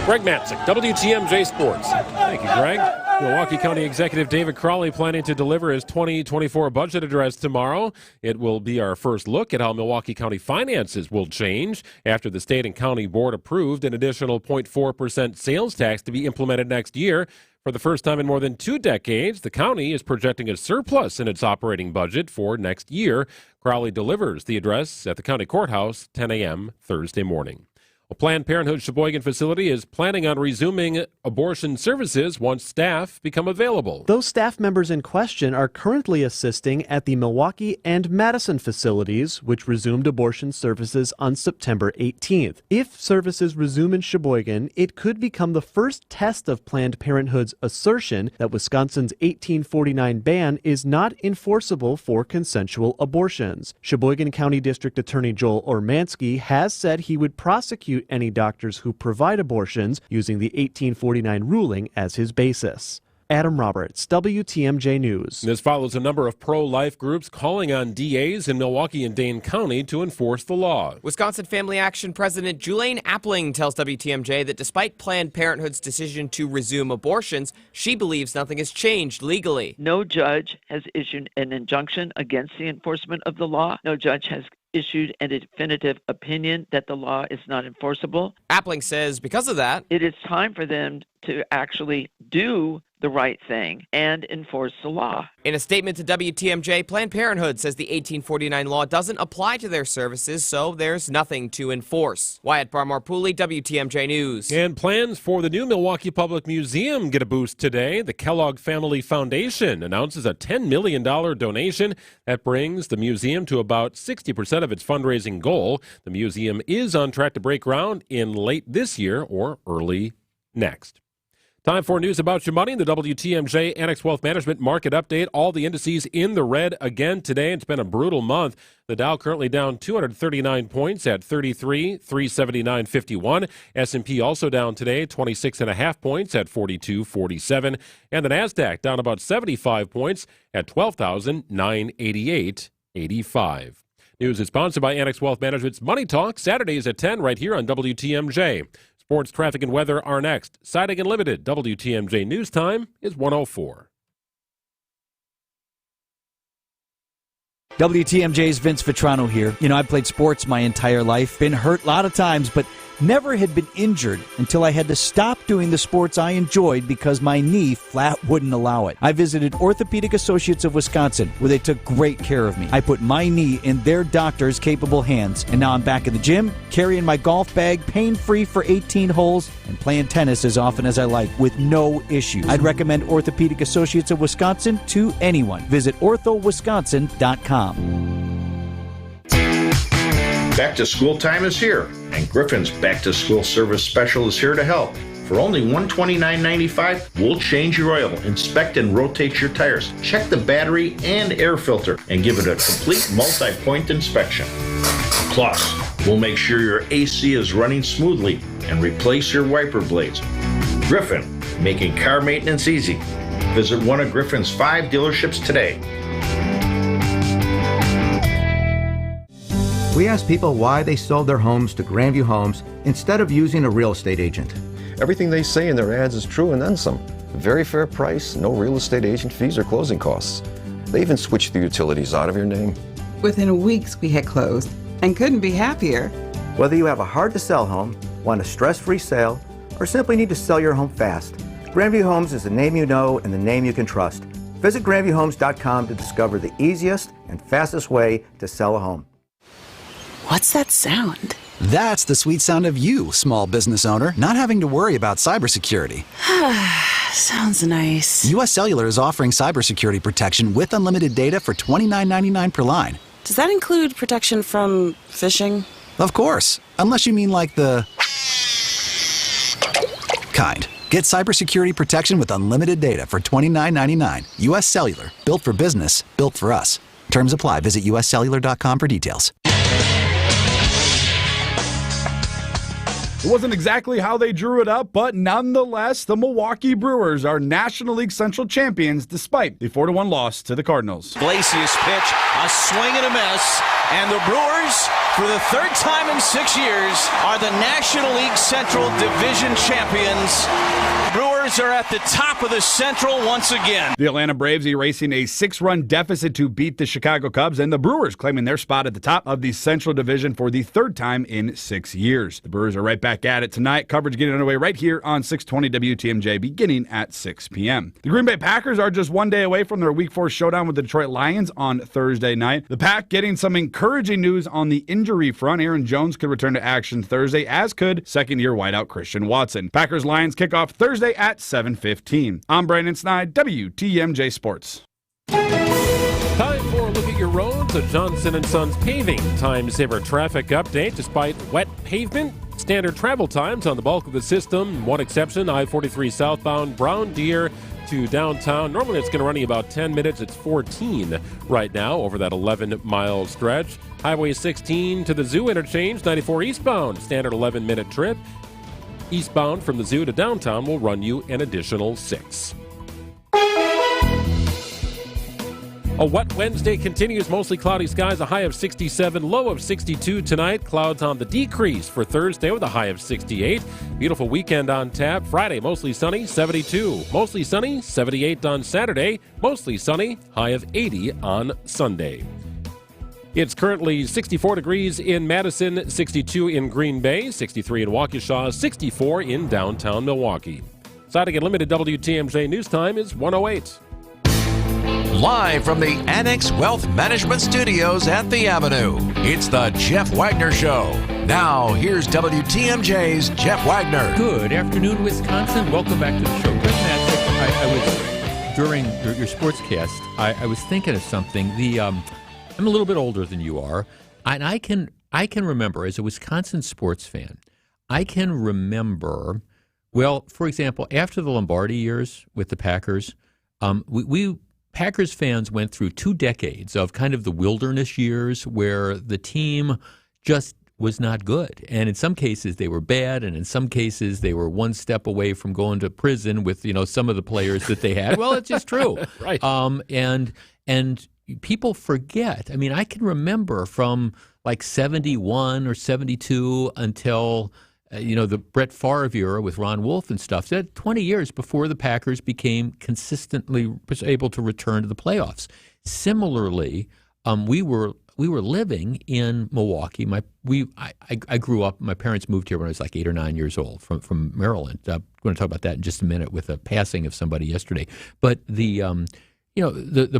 Greg Matzik, WTMJ Sports. Thank you, Greg. Milwaukee County Executive David Crawley planning to deliver his 2024 budget address tomorrow. It will be our first look at how Milwaukee County finances will change after the state and county board approved an additional 0.4% sales tax to be implemented next year. For the first time in more than 2 decades, the county is projecting a surplus in its operating budget for next year. Crowley delivers the address at the county courthouse 10 a.m. Thursday morning. A Planned Parenthood Sheboygan facility is planning on resuming abortion services once staff become available. Those staff members in question are currently assisting at the Milwaukee and Madison facilities, which resumed abortion services on September 18th. If services resume in Sheboygan, it could become the first test of Planned Parenthood's assertion that Wisconsin's 1849 ban is not enforceable for consensual abortions. Sheboygan County District Attorney Joel Ormansky has said he would prosecute any doctors who provide abortions using the 1849 ruling as his basis. Adam Roberts, WTMJ News. This follows a number of pro-life groups calling on DAs in Milwaukee and Dane County to enforce the law. Wisconsin Family Action President Julaine Appling tells WTMJ that despite Planned Parenthood's decision to resume abortions, she believes nothing has changed legally. No judge has issued an injunction against the enforcement of the law. No judge has issued a definitive opinion that the law is not enforceable. Appling says because of that, it is time for them to actually do the right thing and enforce the law. In a statement to WTMJ, Planned Parenthood says the 1849 law doesn't apply to their services, so there's nothing to enforce. Wyatt Barmore-Pooley, WTMJ News. And plans for the new Milwaukee Public Museum get a boost today. The Kellogg Family Foundation announces a $10 million donation that brings the museum to about 60% of its fundraising goal. The museum is on track to break ground in late this year or early next. Time for news about your money. The WTMJ Annex Wealth Management Market Update. All the indices in the red again today. It's been a brutal month. The Dow currently down 239 points at 379.51. S&P also down today 26.5 points at 42.47. And the NASDAQ down about 75 points at 12,988.85. News is sponsored by Annex Wealth Management's Money Talk, Saturdays at 10 right here on WTMJ. Sports, traffic, and weather are next. Siding Unlimited, WTMJ News Time is 1:04. WTMJ's Vince Vitrano here. You know, I've played sports my entire life, been hurt a lot of times, but never had been injured until I had to stop doing the sports I enjoyed because my knee flat wouldn't allow it. I visited Orthopedic Associates of Wisconsin, where they took great care of me. I put my knee in their doctors' capable hands, and now I'm back in the gym, carrying my golf bag, pain-free for 18 holes, and playing tennis as often as I like with no issues. I'd recommend Orthopedic Associates of Wisconsin to anyone. Visit orthowisconsin.com. Back to school time is here, and Griffin's Back to School Service Special is here to help. For only $129.95, we'll change your oil, inspect and rotate your tires, check the battery and air filter, and give it a complete multi-point inspection. Plus, we'll make sure your AC is running smoothly and replace your wiper blades. Griffin, making car maintenance easy. Visit one of Griffin's 5 dealerships today. We asked people why they sold their homes to Grandview Homes instead of using a real estate agent. Everything they say in their ads is true and then some. Very fair price, no real estate agent fees or closing costs. They even switched the utilities out of your name. Within weeks, we had closed and couldn't be happier. Whether you have a hard-to-sell home, want a stress-free sale, or simply need to sell your home fast, Grandview Homes is the name you know and the name you can trust. Visit GrandviewHomes.com to discover the easiest and fastest way to sell a home. What's that sound? That's the sweet sound of you, small business owner, not having to worry about cybersecurity. Sounds nice. U.S. Cellular is offering cybersecurity protection with unlimited data for $29.99 per line. Does that include protection from phishing? Of course, unless you mean like the kind. Get cybersecurity protection with unlimited data for $29.99. U.S. Cellular, built for business, built for us. Terms apply. Visit uscellular.com for details. It wasn't exactly how they drew it up, but nonetheless, the Milwaukee Brewers are National League Central champions despite the 4-1 loss to the Cardinals. Glacius pitch, a swing and a miss, and the Brewers, for the third time in 6 years, are the National League Central Division champions. Brewers are at the top of the Central once again. The Atlanta Braves erasing a 6-run deficit to beat the Chicago Cubs, and the Brewers claiming their spot at the top of the Central Division for the third time in 6 years. The Brewers are right back at it tonight. Coverage getting underway right here on 620 WTMJ beginning at 6 p.m. The Green Bay Packers are just 1 day away from their Week 4 showdown with the Detroit Lions on Thursday night. The Pack getting some encouraging news on the injury front. Aaron Jones could return to action Thursday, as could second-year wideout Christian Watson. Packers-Lions kick off Thursday at 7:15. I'm Brandon Snide, WTMJ Sports. Time for a look at your roads. A Johnson & Sons Paving time-saver traffic update. Despite wet pavement, standard travel times on the bulk of the system. One exception, I-43 southbound Brown Deer to downtown. Normally it's going to run you about 10 minutes. It's 14 right now over that 11-mile stretch. Highway 16 to the Zoo interchange, 94 eastbound, standard 11-minute trip. Eastbound from the Zoo to downtown will run you an additional 6. A wet Wednesday continues. Mostly cloudy skies, a high of 67, low of 62 tonight. Clouds on the decrease for Thursday with a high of 68. Beautiful weekend on tap. Friday, mostly sunny, 72. Mostly sunny, 78 on Saturday. Mostly sunny, high of 80 on Sunday. It's currently 64 degrees in Madison, 62 in Green Bay, 63 in Waukesha, 64 in downtown Milwaukee. Siding Unlimited WTMJ News Time is 1:08. Live from the Annex Wealth Management Studios at the Avenue, it's the Jeff Wagner Show. Now, here's WTMJ's Jeff Wagner. Good afternoon, Wisconsin. Welcome back to the show. Greg Matzik, I was, during your sportscast, I was thinking of something. I'm a little bit older than you are, and I can remember, as a Wisconsin sports fan, I can remember, well, for example, after the Lombardi years with the Packers, we Packers fans went through 2 decades of kind of the wilderness years where the team just was not good. And in some cases they were bad, and in some cases they were one step away from going to prison with, some of the players that they had. Well, it's just true. Right. And people forget. I mean, I can remember from like 71 or 72 until the Brett Favre era with Ron Wolf and stuff. That 20 years before the Packers became consistently able to return to the playoffs. Similarly, we were living in Milwaukee. I grew up. My parents moved here when I was like 8 or 9 years old from Maryland. I'm going to talk about that in just a minute with a passing of somebody yesterday. But the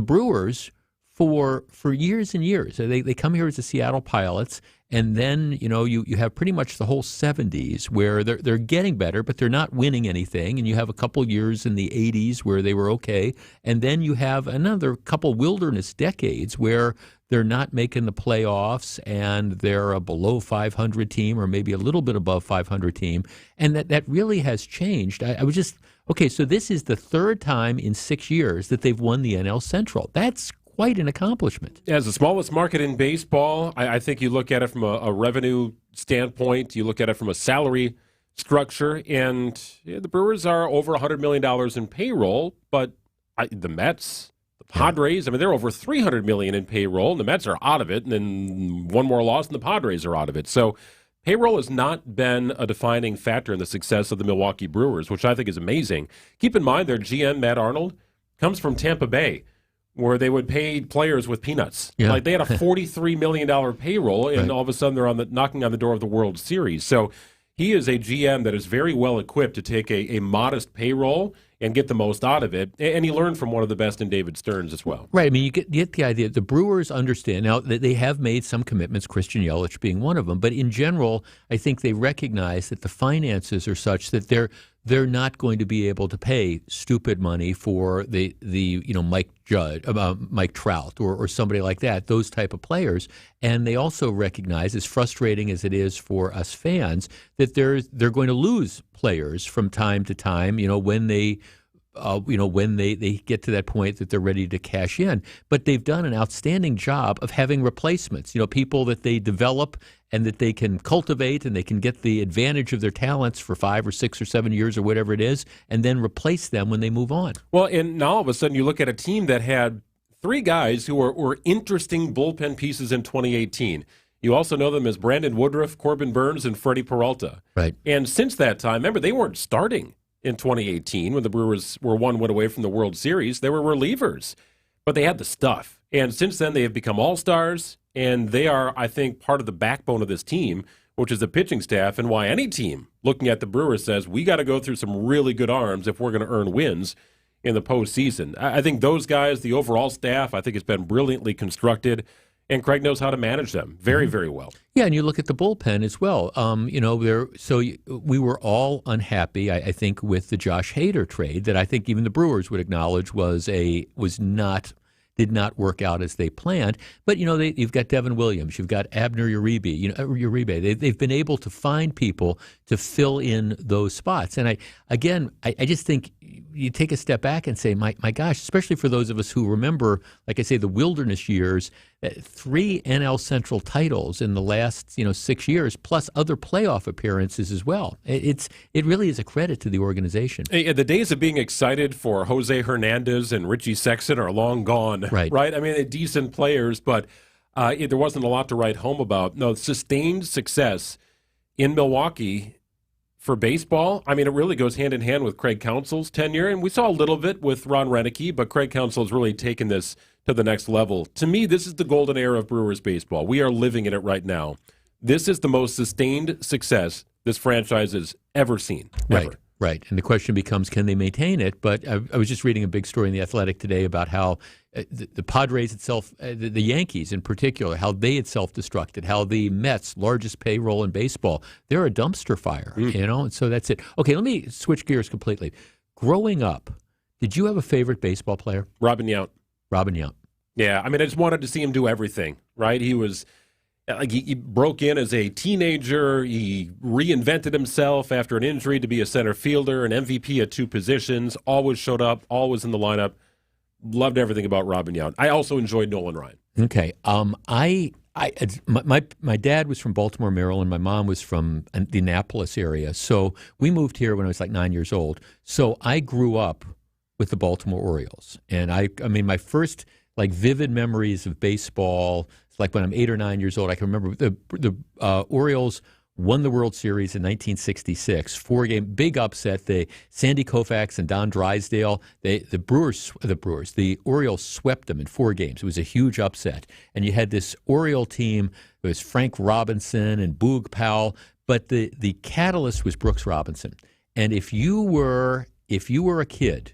Brewers for years and years, they come here as the Seattle Pilots. And then, you have pretty much the whole 70s where they're getting better, but they're not winning anything. And you have a couple years in the 80s where they were okay. And then you have another couple wilderness decades where they're not making the playoffs and they're a below 500 team or maybe a little bit above 500 team. And that really has changed. I was just, okay, so this is the 3rd time in 6 years that they've won the NL Central. That's quite an accomplishment. As the smallest market in baseball, I think you look at it from a revenue standpoint, you look at it from a salary structure, and the Brewers are over $100 million in payroll, but the Mets, the Padres, they're over $300 million in payroll, and the Mets are out of it, and then one more loss, and the Padres are out of it. So payroll has not been a defining factor in the success of the Milwaukee Brewers, which I think is amazing. Keep in mind, their GM, Matt Arnold, comes from Tampa Bay, where they would pay players with peanuts. Yeah. Like they had a $43 million payroll, and all of a sudden they're knocking on the door of the World Series. So he is a GM that is very well equipped to take a modest payroll and get the most out of it. And he learned from one of the best in David Stearns as well. Right. I mean, you get the idea. The Brewers understand. Now, they have made some commitments, Christian Yelich being one of them. But in general, I think they recognize that the finances are such that they're not going to be able to pay stupid money for the Mike Trout or somebody like that, those type of players. And they also recognize, as frustrating as it is for us fans, that they're going to lose players from time to time, when they get to that point that they're ready to cash in. But they've done an outstanding job of having replacements, people that they develop and that they can cultivate and they can get the advantage of their talents for 5 or 6 or 7 years or whatever it is, and then replace them when they move on. Well, and now all of a sudden you look at a team that had 3 guys who were interesting bullpen pieces in 2018. You also know them as Brandon Woodruff, Corbin Burns, and Freddie Peralta. Right. And since that time, remember, they weren't starting in 2018 when the Brewers were 1 win away from the World Series. They were relievers, but they had the stuff. And since then, they have become all-stars, and they are, I think, part of the backbone of this team, which is the pitching staff, and why any team looking at the Brewers says, we got to go through some really good arms if we're going to earn wins in the postseason. I think those guys, the overall staff, I think has been brilliantly constructed, and Craig knows how to manage them very, very well. Yeah, and you look at the bullpen as well. We were all unhappy, I think, with the Josh Hader trade that I think even the Brewers would acknowledge did not work out as they planned. But, you've got Devin Williams, you've got Abner Uribe. They've been able to find people to fill in those spots. And I just think you take a step back and say, my gosh, especially for those of us who remember, like I say, the wilderness years, 3 NL Central titles in the last 6 years, plus other playoff appearances as well. It really is a credit to the organization. Hey, the days of being excited for Jose Hernandez and Richie Sexton are long gone. Right. I mean, they're decent players, but there wasn't a lot to write home about. No, sustained success in Milwaukee for baseball, I mean, it really goes hand in hand with Craig Counsell's tenure, and we saw a little bit with Ron Renicky, but Craig Counsell's really taken this to the next level. To me, this is the golden era of Brewers baseball. We are living in it right now. This is the most sustained success this franchise has ever seen. Ever. Right. And the question becomes, can they maintain it? But I was just reading a big story in The Athletic today about how the Padres itself, the Yankees in particular, how they had self-destructed, how the Mets, largest payroll in baseball, they're a dumpster fire, and so that's it. Okay, let me switch gears completely. Growing up, did you have a favorite baseball player? Robin Yount. Robin Yount. Yeah, I mean, I just wanted to see him do everything, right? He was... he broke in as a teenager. He reinvented himself after an injury to be a center fielder, an MVP at 2 positions, always showed up, always in the lineup. Loved everything about Robin Yount. I also enjoyed Nolan Ryan. Okay. My dad was from Baltimore, Maryland. My mom was from the Annapolis area. So we moved here when I was like 9 years old. So I grew up with the Baltimore Orioles. And I mean, my first vivid memories of baseball, like when I'm 8 or 9 years old, I can remember the Orioles won the World Series in 1966, 4-game big upset. Sandy Koufax and Don Drysdale, the Orioles swept them in 4 games. It was a huge upset, and you had this Oriole team. It was Frank Robinson and Boog Powell, but the catalyst was Brooks Robinson. And if you were a kid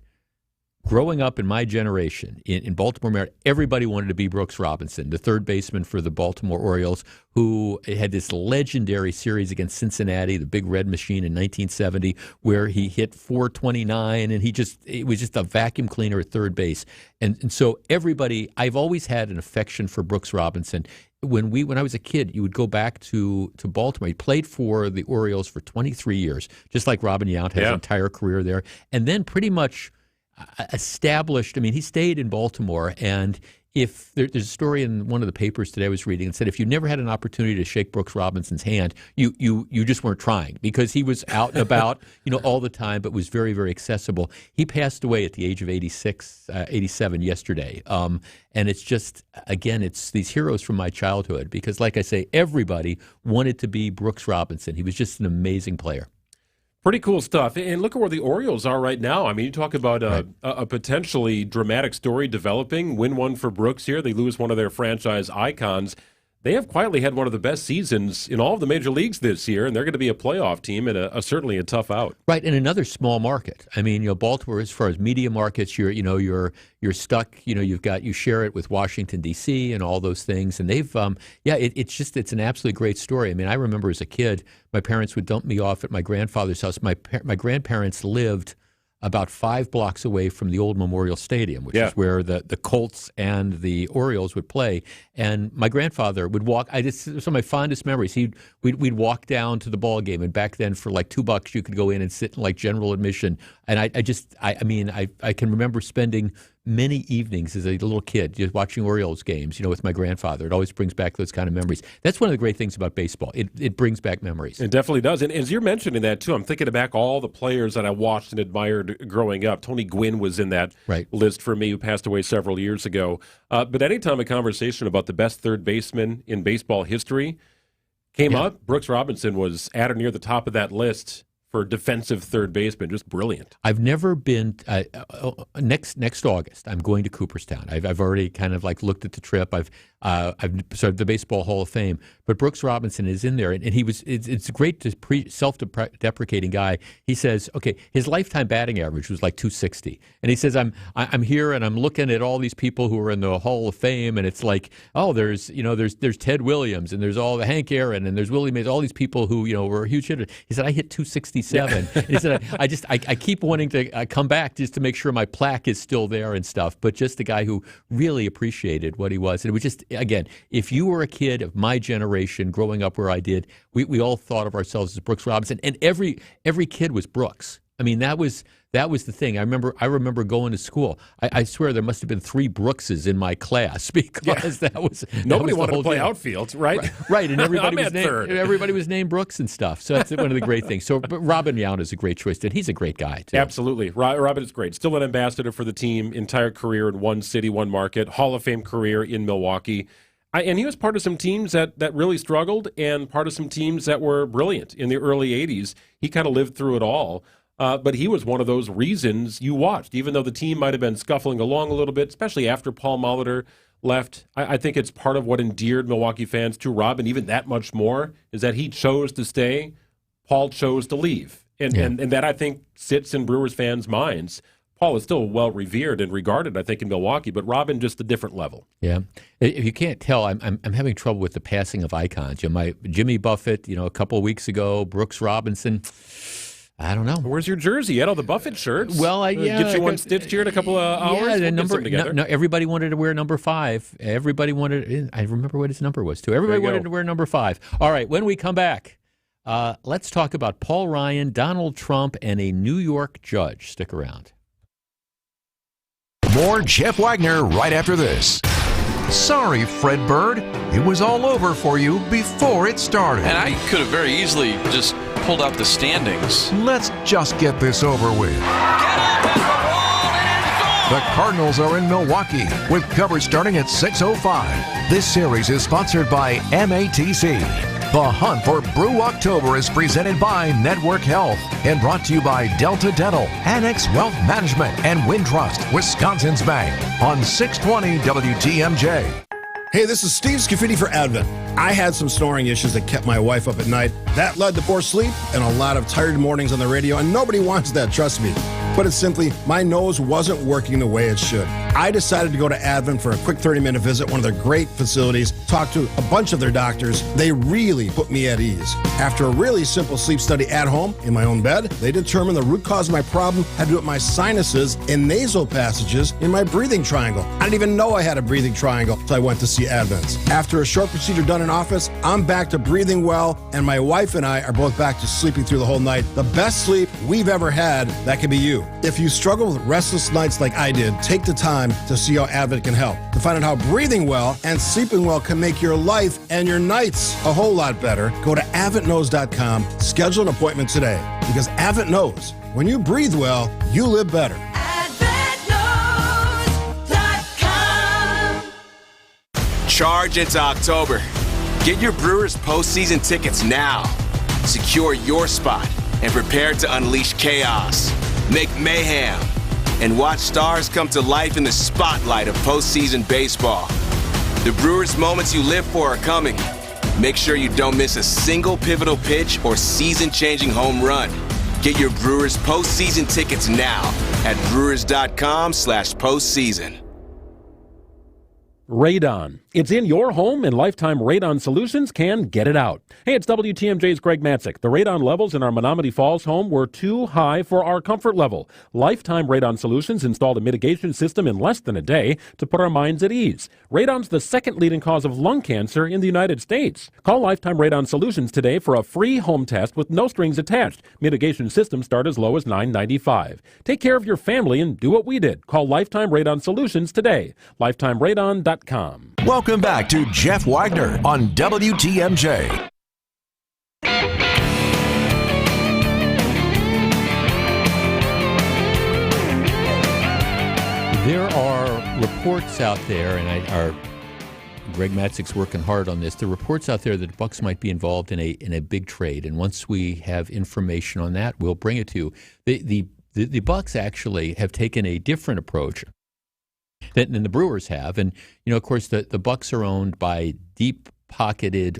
growing up in my generation in Baltimore, Maryland, everybody wanted to be Brooks Robinson, the third baseman for the Baltimore Orioles, who had this legendary series against Cincinnati, the Big Red Machine in 1970, where he hit 429, and it was just a vacuum cleaner at third base. And so I've always had an affection for Brooks Robinson. When I was a kid, you would go back to Baltimore. He played for the Orioles for 23 years, just like Robin Yount had his entire career there, and then pretty much established. I mean, he stayed in Baltimore, and if there's a story in one of the papers today I was reading that said if you never had an opportunity to shake Brooks Robinson's hand, you just weren't trying, because he was out and about, all the time, but was very, very accessible. He passed away at the age of 87 yesterday, and it's just, again, it's these heroes from my childhood, because, like I say, everybody wanted to be Brooks Robinson. He was just an amazing player. Pretty cool stuff. And look at where the Orioles are right now. I mean, you talk about a potentially dramatic story developing. Win one for Brooks here. They lose one of their franchise icons. They have quietly had one of the best seasons in all of the major leagues this year, and they're going to be a playoff team and certainly a tough out. Right, and another small market. I mean, Baltimore, as far as media markets, you're stuck. You share it with Washington D.C. and all those things, and they've it's an absolutely great story. I mean, I remember as a kid, my parents would dump me off at my grandfather's house. My grandparents lived about 5 blocks away from the old Memorial Stadium, which is where the Colts and the Orioles would play. And my grandfather would walk. Some of my fondest memories. We'd walk down to the ball game, and back then for like $2 you could go in and sit in general admission. And I can remember spending many evenings as a little kid just watching Orioles games, with my grandfather. It always brings back those kind of memories. That's one of the great things about baseball. It brings back memories. It definitely does. And as you're mentioning that, too, I'm thinking back all the players that I watched and admired growing up. Tony Gwynn was in that list for me, who passed away several years ago. But anytime a conversation about the best third baseman in baseball history came up, Brooks Robinson was at or near the top of that list for defensive third baseman. Just brilliant. I've never been next August. I'm going to Cooperstown. I've already kind of looked at the trip. I've started the Baseball Hall of Fame, but Brooks Robinson is in there, and he was. It's great to self-deprecating guy. He says, okay, his lifetime batting average was like 260, and he says, I'm here and I'm looking at all these people who are in the Hall of Fame, and it's like, oh, there's Ted Williams, and there's all the Hank Aaron, and there's Willie Mays, all these people who were huge hitters. He said, I hit 267. He said, I keep wanting to come back just to make sure my plaque is still there and stuff. But just a guy who really appreciated what he was. And it was just, again, if you were a kid of my generation growing up where I did, we all thought of ourselves as Brooks Robinson. And every kid was Brooks. I mean, that was That was the thing. I remember going to school. I swear there must have been 3 Brookses in my class because Nobody was wanted the whole to play deal. outfield, right? Right, and I'm at third. everybody was named Brooks and stuff. So that's one of the great things. So, but Robin Yount is a great choice, and he's a great guy too. Absolutely, Robin is great. Still an ambassador for the team. Entire career in one city, one market. Hall of Fame career in Milwaukee. And he was part of some teams that really struggled and part of some teams that were brilliant in the early 80s. He kind of lived through it all. But he was one of those reasons you watched, even though the team might have been scuffling along a little bit, especially after Paul Molitor left. I think it's part of what endeared Milwaukee fans to Robin, even that much more, is that he chose to stay, Paul chose to leave. And that, I think, sits in Brewers fans' minds. Paul is still well revered and regarded, I think, in Milwaukee, but Robin just a different level. Yeah, if you can't tell, I'm having trouble with the passing of icons. Jimmy Buffett, a couple of weeks ago, Brooks Robinson. I don't know. Where's your jersey? You had all the Buffett shirts. Well, get you one stitched here in a couple of hours. Yeah, we'll get some together. No, everybody wanted to wear number 5. Everybody wanted. I remember what his number was too. Everybody wanted to wear number 5. All right, when we come back, let's talk about Paul Ryan, Donald Trump, and a New York judge. Stick around. More Jeff Wagner right after this. Sorry, Fred Bird. It was all over for you before it started. And I could have very easily just pulled out the standings. Let's just get this over with. The Cardinals are in Milwaukee with coverage starting at 6:05. This series is sponsored by MATC. The Hunt for Brew October is presented by Network Health and brought to you by Delta Dental, Annex Wealth Management, and Wintrust, Wisconsin's Bank on 620 WTMJ. Hey, this is Steve Scafidi for Advent. I had some snoring issues that kept my wife up at night. That led to poor sleep and a lot of tired mornings on the radio, and nobody wants that, trust me. Put it simply, my nose wasn't working the way it should. I decided to go to Advent for a quick 30-minute visit, one of their great facilities, talk to a bunch of their doctors. They really put me at ease. After a really simple sleep study at home, in my own bed, they determined the root cause of my problem had to do with my sinuses and nasal passages in my breathing triangle. I didn't even know I had a breathing triangle until I went to see Advent. After a short procedure done in office, I'm back to breathing well, and my wife and I are both back to sleeping through the whole night. The best sleep we've ever had, that could be you. If you struggle with restless nights like I did, take the time to see how Advent can help. To find out how breathing well and sleeping well can make your life and your nights a whole lot better, go to AdventKnows.com, schedule an appointment today. Because Advent knows, when you breathe well, you live better. AdventKnows.com. Charge into October. Get your Brewers postseason tickets now. Secure your spot and prepare to unleash chaos. Make mayhem, and watch stars come to life in the spotlight of postseason baseball. The Brewers' moments you live for are coming. Make sure you don't miss a single pivotal pitch or season-changing home run. Get your Brewers postseason tickets now at brewers.com/postseason. Radon. It's in your home, and Lifetime Radon Solutions can get it out. Hey, it's WTMJ's Greg Matzik. The radon levels in our Menominee Falls home were too high for our comfort level. Lifetime Radon Solutions installed a mitigation system in less than a day to put our minds at ease. Radon's the second leading cause of lung cancer in the United States. Call Lifetime Radon Solutions today for a free home test with no strings attached. Mitigation systems start as low as $9.95. Take care of your family and do what we did. Call Lifetime Radon Solutions today. LifetimeRadon.com. Welcome back to Jeff Wagner on WTMJ. There are reports out there, and Greg Matzik's working hard on this. There are reports out there that the Bucks might be involved in a big trade, and once we have information on that, we'll bring it to you. The Bucks actually have taken a different approach than the Brewers have, and of course, the Bucks are owned by deep-pocketed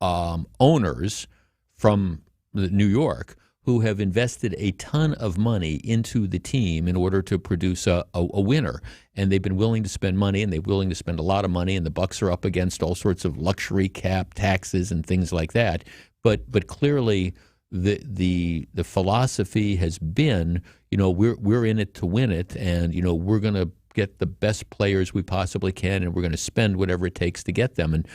owners from New York who have invested a ton of money into the team in order to produce a winner. And they've been willing to spend money, and they're willing to spend a lot of money, and the Bucks are up against all sorts of luxury cap taxes and things like that. But clearly the philosophy has been, we're in it to win it, and we're going to get the best players we possibly can, and we're going to spend whatever it takes to get them. And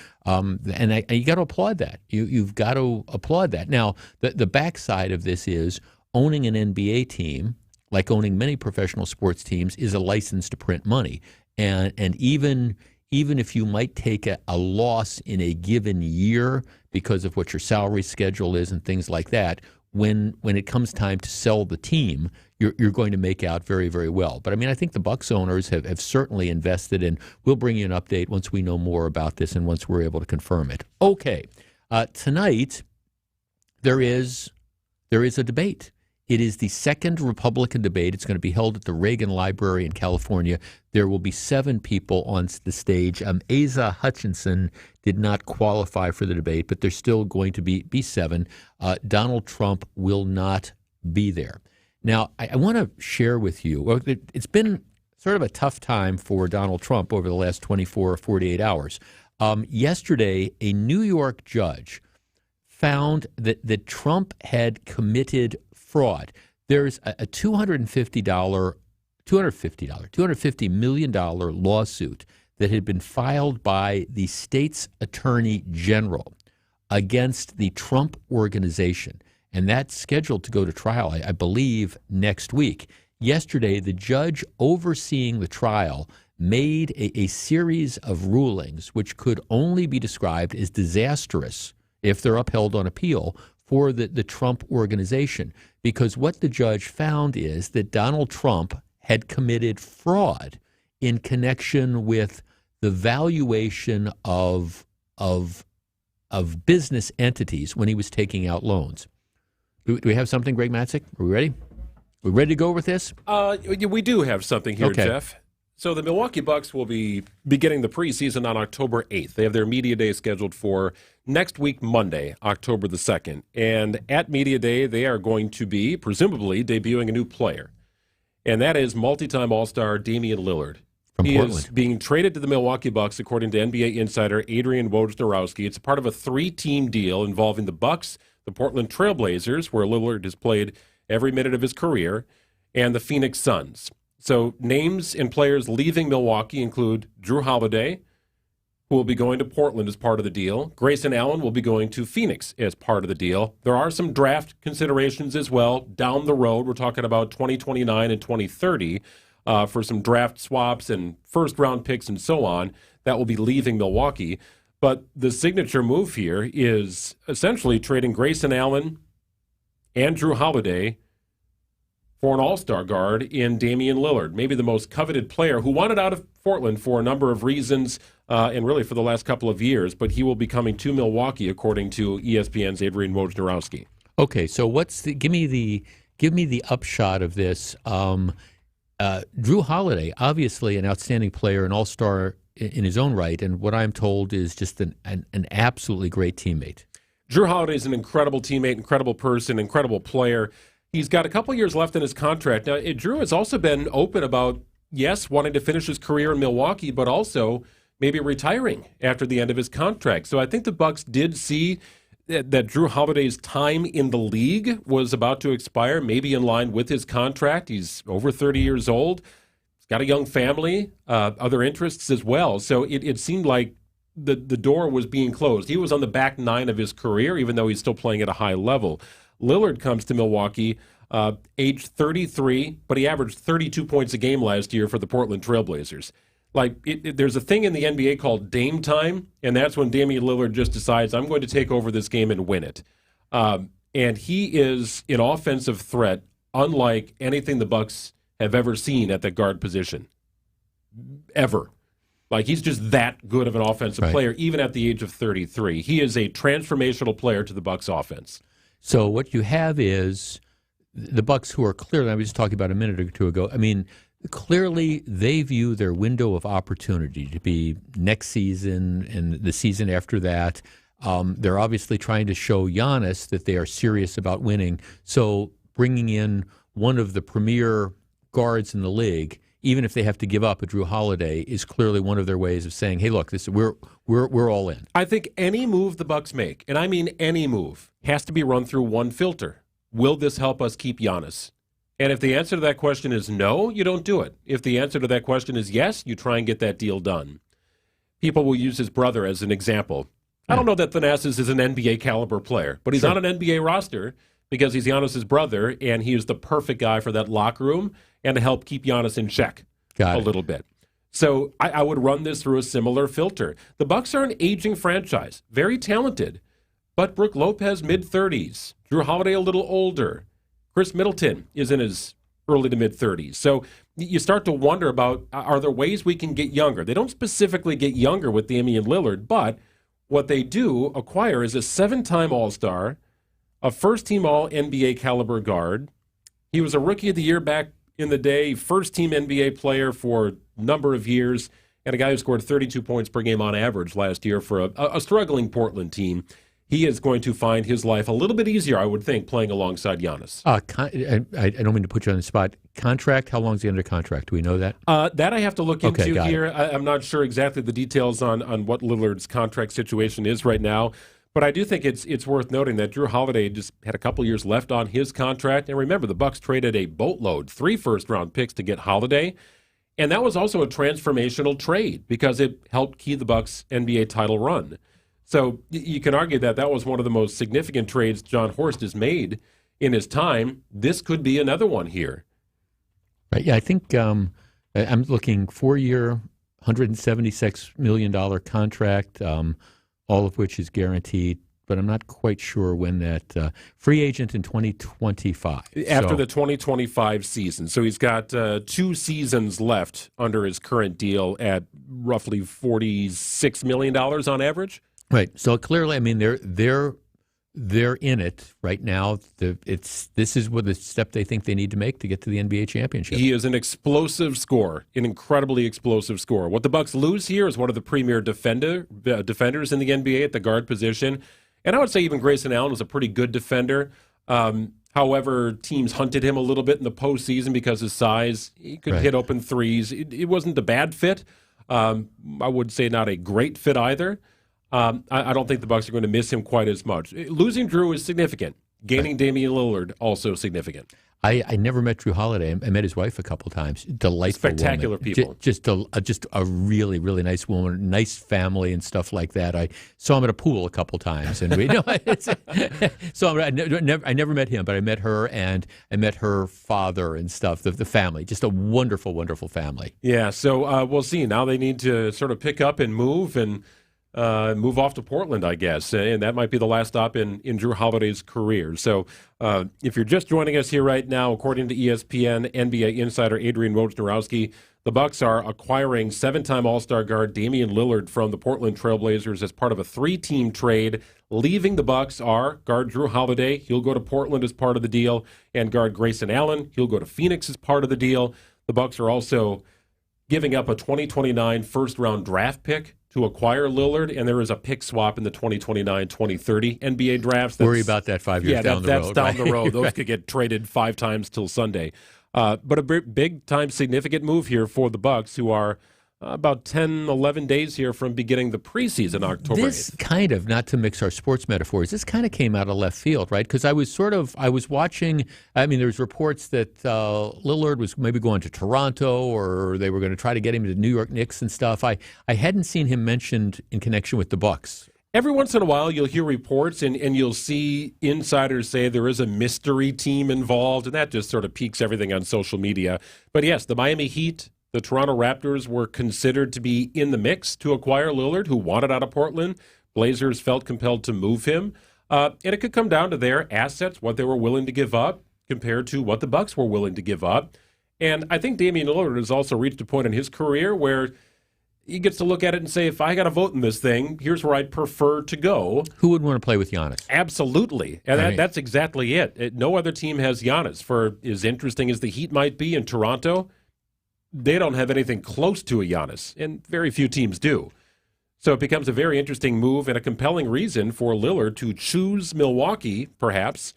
you got to applaud that. You've got to applaud that. Now, the backside of this is owning an NBA team like owning many professional sports teams, is a license to print money. And even if you might take a loss in a given year because of what your salary schedule is and things like that, when it comes time to sell the team, you're going to make out very, very well. But I mean, I think the Bucs owners have certainly invested, and we'll bring you an update once we know more about this and once we're able to confirm it. Okay, tonight there is a debate. It is the second Republican debate. It's going to be held at the Reagan Library in California. There will be 7 people on the stage. Asa Hutchinson did not qualify for the debate, but there's still going to be 7. Donald Trump will not be there. Now, I want to share with you, it's been sort of a tough time for Donald Trump over the last 24 or 48 hours. Yesterday, a New York judge found that Trump had committed fraud. There's a $250 million lawsuit that had been filed by the state's attorney general against the Trump organization, and that's scheduled to go to trial, I believe, next week. Yesterday, the judge overseeing the trial made a series of rulings which could only be described as disastrous if they're upheld on appeal for the Trump organization, because what the judge found is that Donald Trump had committed fraud in connection with the valuation of business entities when he was taking out loans. Do we have something, Greg Matzik? Are we ready? We ready to go with this? We do have something here, okay. Jeff. So the Milwaukee Bucks will be beginning the preseason on October 8th. They have their media day scheduled for next week, Monday, October the 2nd. And at media day, they are going to be, presumably, debuting a new player. And that is multi-time All-Star Damian Lillard. From he Portland. is being traded to the Milwaukee Bucks, according to NBA insider Adrian Wojnarowski. It's a part of a 3-team deal involving the Bucks, the Portland Trail Blazers, where Lillard has played every minute of his career, and the Phoenix Suns. So names and players leaving Milwaukee include Drew Holiday, who will be going to Portland as part of the deal. Grayson Allen will be going to Phoenix as part of the deal. There are some draft considerations as well down the road. We're talking about 2029 and 2030 for some draft swaps and first-round picks and so on that will be leaving Milwaukee. But the signature move here is essentially trading Grayson Allen and Drew Holiday for an all-star guard in Damian Lillard, maybe the most coveted player who wanted out of Portland for a number of reasons and really for the last couple of years, but he will be coming to Milwaukee, according to ESPN's Adrian Wojnarowski. Okay, so give me the upshot of this. Drew Holiday, obviously an outstanding player, an all-star in his own right, and what I'm told is just an absolutely great teammate. Drew Holiday is an incredible teammate, incredible person, incredible player. He's got a couple years left in his contract. Now, Drew has also been open about, yes, wanting to finish his career in Milwaukee, but also maybe retiring after the end of his contract. So I think the Bucks did see that Drew Holiday's time in the league was about to expire, maybe in line with his contract. He's over 30 years old. He's got a young family, other interests as well. So it seemed like the door was being closed. He was on the back nine of his career, even though he's still playing at a high level. Lillard comes to Milwaukee, age 33, but he averaged 32 points a game last year for the Portland Trail Blazers. There's a thing in the NBA called Dame time, and that's when Damian Lillard just decides, I'm going to take over this game and win it. And he is an offensive threat unlike anything the Bucks have ever seen at the guard position. Ever. He's just that good of an offensive player, even at the age of 33. He is a transformational player to the Bucks offense. So what you have is the Bucks, who are clearly, I was just talking about a minute or two ago, I mean, clearly they view their window of opportunity to be next season and the season after that. They're obviously trying to show Giannis that they are serious about winning. So bringing in one of the premier guards in the league, even if they have to give up a Drew Holiday, is clearly one of their ways of saying, "Hey, look, we're all in." I think any move the Bucks make, and I mean any move, has to be run through one filter. Will this help us keep Giannis? And if the answer to that question is no, you don't do it. If the answer to that question is yes, you try and get that deal done. People will use his brother as an example. I don't know that Thanasis is an NBA caliber player, but he's on an NBA roster because he's Giannis's brother, and he is the perfect guy for that locker room and to help keep Giannis in check a little bit. So I would run this through a similar filter. The Bucks are an aging franchise, very talented, but Brook Lopez, mid-30s. Drew Holiday, a little older. Chris Middleton is in his early to mid-30s. So you start to wonder about, are there ways we can get younger? They don't specifically get younger with Damian Lillard, but what they do acquire is a 7-time All-Star, a first-team All-NBA caliber guard. He was a Rookie of the Year back in the day, first-team NBA player for a number of years, and a guy who scored 32 points per game on average last year for a struggling Portland team. He is going to find his life a little bit easier, I would think, playing alongside Giannis. I don't mean to put you on the spot. Contract, how long is he under contract? Do we know that? That I have to look into here. It. I'm not sure exactly the details on what Lillard's contract situation is right now, but I do think it's worth noting that Drew Holiday just had a couple years left on his contract. And remember, the Bucks traded a boatload, 3 first-round picks to get Holiday, and that was also a transformational trade because it helped key the Bucks' NBA title run. So you can argue that was one of the most significant trades John Horst has made in his time. This could be another one here. Right. Yeah, I think I'm looking 4-year, $176 million contract, all of which is guaranteed, but I'm not quite sure when that free agent in 2025. After the 2025 season. So he's got 2 seasons left under his current deal at roughly $46 million on average. Right. So clearly, I mean, they're in it right now. This is what the step they think they need to make to get to the NBA championship. He is an explosive scorer, an incredibly explosive scorer. What the Bucks lose here is one of the premier defenders in the NBA at the guard position. And I would say even Grayson Allen was a pretty good defender. However, teams hunted him a little bit in the postseason because his size. He could hit open threes. It wasn't a bad fit. I would say not a great fit either. I don't think the Bucks are going to miss him quite as much. Losing Drew is significant. Gaining Damian Lillard, also significant. I never met Drew Holiday. I met his wife a couple times. Delightful Spectacular woman. people. Just a really, really nice woman, nice family and stuff like that. I saw him at a pool a couple times. And so I never met him, but I met her and I met her father and stuff, the family. Just a wonderful, wonderful family. Yeah, so we'll see. Now they need to sort of pick up and move move off to Portland, I guess. And that might be the last stop in Drew Holiday's career. So if you're just joining us here right now, according to ESPN NBA insider Adrian Wojnarowski, the Bucks are acquiring 7-time All-Star guard Damian Lillard from the Portland Trailblazers as part of a 3-team trade. Leaving the Bucks are guard Drew Holiday. He'll go to Portland as part of the deal. And guard Grayson Allen. He'll go to Phoenix as part of the deal. The Bucks are also giving up a 2029 first-round draft pick to acquire Lillard, and there is a pick swap in the 2029-2030 NBA drafts. Worry about that 5 years down the road. That's down the road. Those could get traded 5 times till Sunday. But a big-time significant move here for the Bucks, who are about 10, 11 days here from beginning the preseason October 8th. This kind of, not to mix our sports metaphors, this kind of came out of left field, right? Because I was watching, there's reports that Lillard was maybe going to Toronto or they were going to try to get him to New York Knicks and stuff. I hadn't seen him mentioned in connection with the Bucks. Every once in a while, you'll hear reports and you'll see insiders say there is a mystery team involved, and that just sort of piques everything on social media. But yes, the Miami Heat, the Toronto Raptors were considered to be in the mix to acquire Lillard, who wanted out of Portland. Blazers felt compelled to move him. And it could come down to their assets, what they were willing to give up compared to what the Bucks were willing to give up. And I think Damian Lillard has also reached a point in his career where he gets to look at it and say, if I got to vote in this thing, here's where I'd prefer to go. Who would want to play with Giannis? Absolutely. And that's exactly it. No other team has Giannis. For as interesting as the Heat might be in Toronto, they don't have anything close to a Giannis, and very few teams do. So it becomes a very interesting move and a compelling reason for Lillard to choose Milwaukee, perhaps,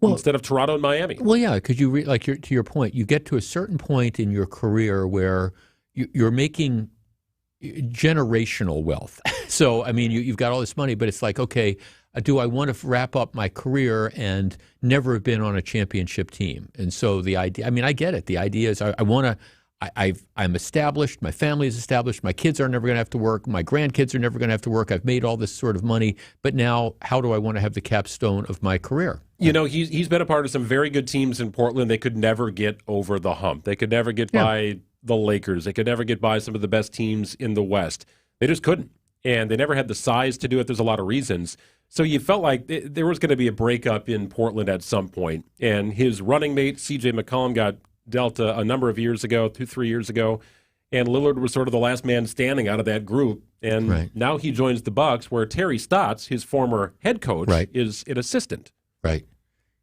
instead of Toronto and Miami. Well, yeah, because to your point, you get to a certain point in your career where you're making generational wealth. So, you've got all this money, but it's like, okay, do I want to wrap up my career and never have been on a championship team? And so the idea, I get it. The idea is I want I'm established. My family is established. My kids are never going to have to work. My grandkids are never going to have to work. I've made all this sort of money. But now, how do I want to have the capstone of my career? You know, he's been a part of some very good teams in Portland. They could never get over the hump. They could never get by the Lakers. They could never get by some of the best teams in the West. They just couldn't. And they never had the size to do it. There's a lot of reasons. So you felt like there was going to be a breakup in Portland at some point. And his running mate, C.J. McCollum, got dealt a number of years ago, 2-3 years ago. And Lillard was sort of the last man standing out of that group. And now he joins the Bucks, where Terry Stotts, his former head coach, is an assistant. Right.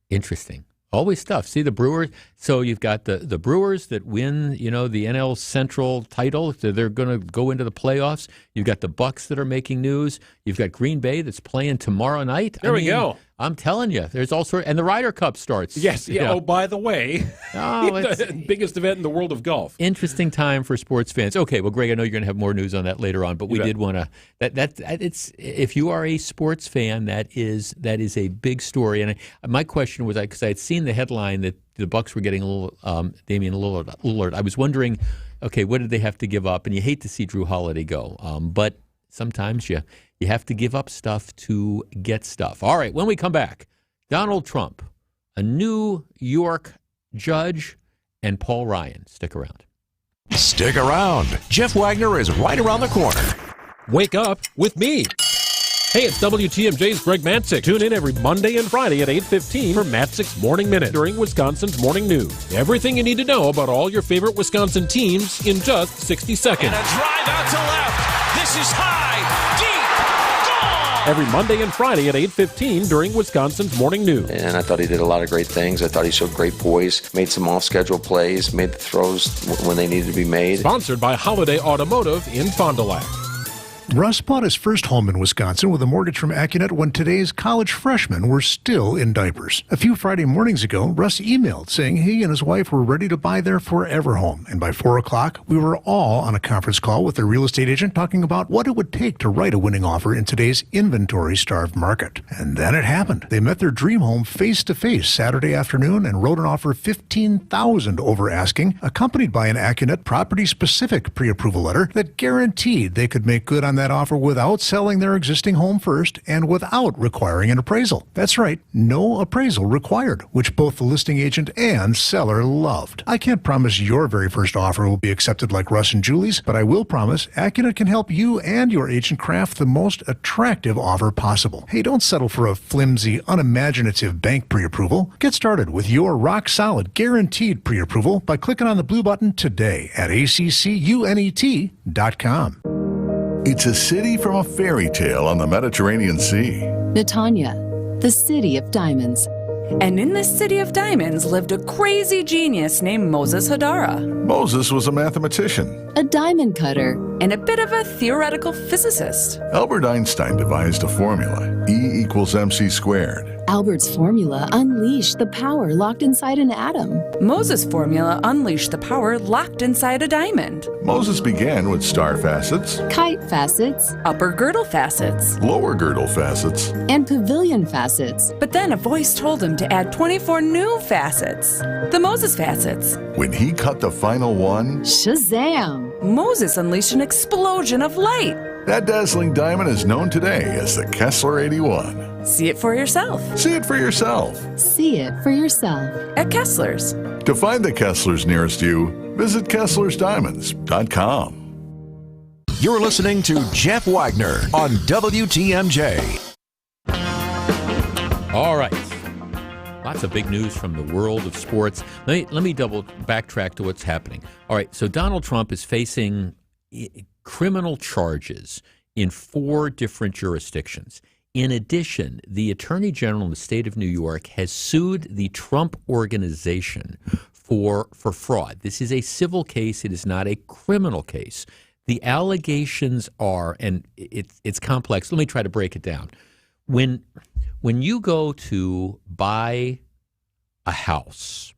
Interesting. Always tough. See the Brewers. So you've got the Brewers that win, the NL Central title. So they're going to go into the playoffs. You've got the Bucks that are making news. You've got Green Bay that's playing tomorrow night. There we go. I'm telling you, there's all sorts. And the Ryder Cup starts. Yes. Yeah. Oh, by the way, the biggest event in the world of golf. Interesting time for sports fans. Okay, well, Greg, I know you're going to have more news on that later on, but we did want to. It's if you are a sports fan, that is a big story. And my question was, because I had seen the headline that the Bucks were getting a little Damian Lillard. I was wondering, okay, what did they have to give up? And you hate to see Drew Holiday go, but sometimes you have to give up stuff to get stuff. All right, when we come back, Donald Trump, a New York judge, and Paul Ryan. Stick around. Stick around. Jeff Wagner is right around the corner. Wake up with me. Hey, it's WTMJ's Greg Matzik. Tune in every Monday and Friday at 8:15 for Matzik's Morning Minute during Wisconsin's Morning News. Everything you need to know about all your favorite Wisconsin teams in just 60 seconds. And a drive out to left. This is high, deep, gone! Every Monday and Friday at 8:15 during Wisconsin's Morning News. And I thought he did a lot of great things. I thought he showed great poise, made some off-schedule plays, made the throws when they needed to be made. Sponsored by Holiday Automotive in Fond du Lac. Russ bought his first home in Wisconsin with a mortgage from Accunet when today's college freshmen were still in diapers. A few Friday mornings ago, Russ emailed saying he and his wife were ready to buy their forever home. And by 4 o'clock, we were all on a conference call with their real estate agent talking about what it would take to write a winning offer in today's inventory-starved market. And then it happened. They met their dream home face-to-face Saturday afternoon and wrote an offer $15,000 over asking, accompanied by an Accunet property-specific pre-approval letter that guaranteed they could make good on that offer without selling their existing home first and without requiring an appraisal. That's right, no appraisal required, which both the listing agent and seller loved. I can't promise your very first offer will be accepted like Russ and Julie's, but I will promise Accunet can help you and your agent craft the most attractive offer possible. Hey, don't settle for a flimsy, unimaginative bank pre-approval. Get started with your rock-solid, guaranteed pre-approval by clicking on the blue button today at accunet.com. It's a city from a fairy tale on the Mediterranean Sea. Netanya, the city of diamonds. And in this city of diamonds lived a crazy genius named Moses Hadara. Moses was a mathematician, a diamond cutter, and a bit of a theoretical physicist. Albert Einstein devised a formula, E equals mc squared. Albert's formula unleashed the power locked inside an atom. Moses' formula unleashed the power locked inside a diamond. Moses began with star facets, kite facets, upper girdle facets, lower girdle facets, and pavilion facets. But then a voice told him to add 24 new facets, the Moses facets. When he cut the final one, Shazam! Moses unleashed an explosion of light. That dazzling diamond is known today as the Kessler 81. See it for yourself. See it for yourself. See it for yourself. At Kessler's. To find the Kesslers nearest you, visit KesslersDiamonds.com. You're listening to Jeff Wagner on WTMJ. All right. Lots of big news from the world of sports. Let me double backtrack to what's happening. All right, so Donald Trump is facing criminal charges in 4 different jurisdictions. In addition, the Attorney General in the state of New York has sued the Trump Organization for fraud. This is a civil case. It is not a criminal case. The allegations are, and it's complex. Let me try to break it down. When you go to buy a house,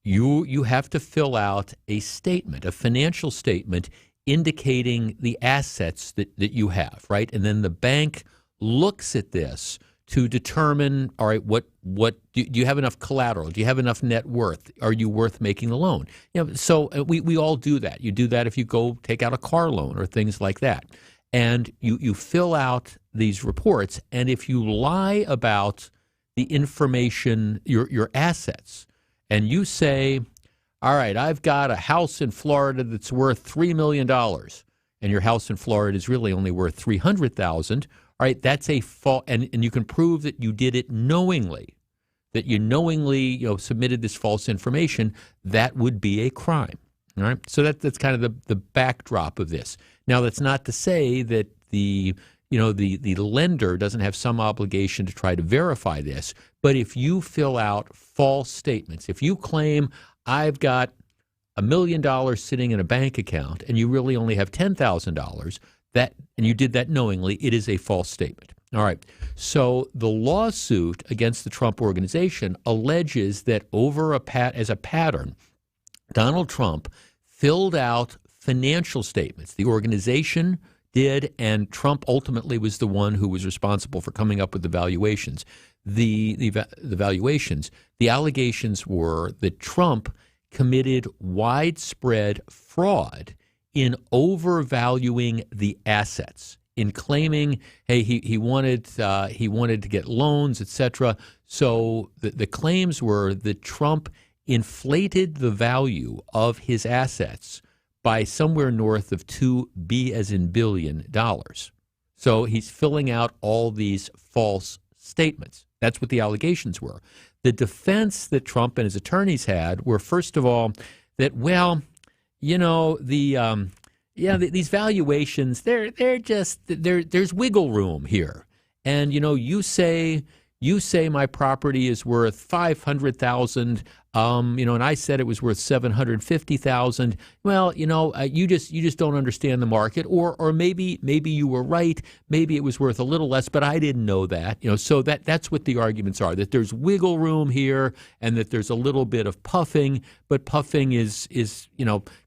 you have to fill out a statement, a financial statement indicating the assets that you have, right? And then the bank looks at this to determine, all right, what do you have enough collateral? Do you have enough net worth? Are you worth making the loan? So we all do that. You do that if you go take out a car loan or things like that. And you fill out these reports, and if you lie about the information, your assets, and you say, all right, I've got a house in Florida that's worth $3 million, and your house in Florida is really only worth $300,000, all right, that's a fault, and you can prove that you did it knowingly, that you knowingly submitted this false information. That would be a crime. All right, so that's kind of the backdrop of this. Now, that's not to say that the lender doesn't have some obligation to try to verify this, but if you fill out false statements, if you claim I've got $1 million sitting in a bank account and you really only have $10,000, and you did that knowingly, it is a false statement. All right. So the lawsuit against the Trump Organization alleges that as a pattern, Donald Trump filled out financial statements. The organization did, and Trump ultimately was the one who was responsible for coming up with the valuations. The valuations. The allegations were that Trump committed widespread fraud in overvaluing the assets, in claiming, hey, he wanted to get loans, etc. So the claims were that Trump inflated the value of his assets by somewhere north of $2 as in billion dollars. So he's filling out all these false statements. That's what the allegations were. The defense that Trump and his attorneys had were, first of all, that, these valuations, there's wiggle room here. And, you say my property is worth $500,000, and I said it was worth $750,000. Well, you just don't understand the market, or maybe you were right. Maybe it was worth a little less, but I didn't know that. So that's what the arguments are, that there's wiggle room here and that there's a little bit of puffing, but puffing is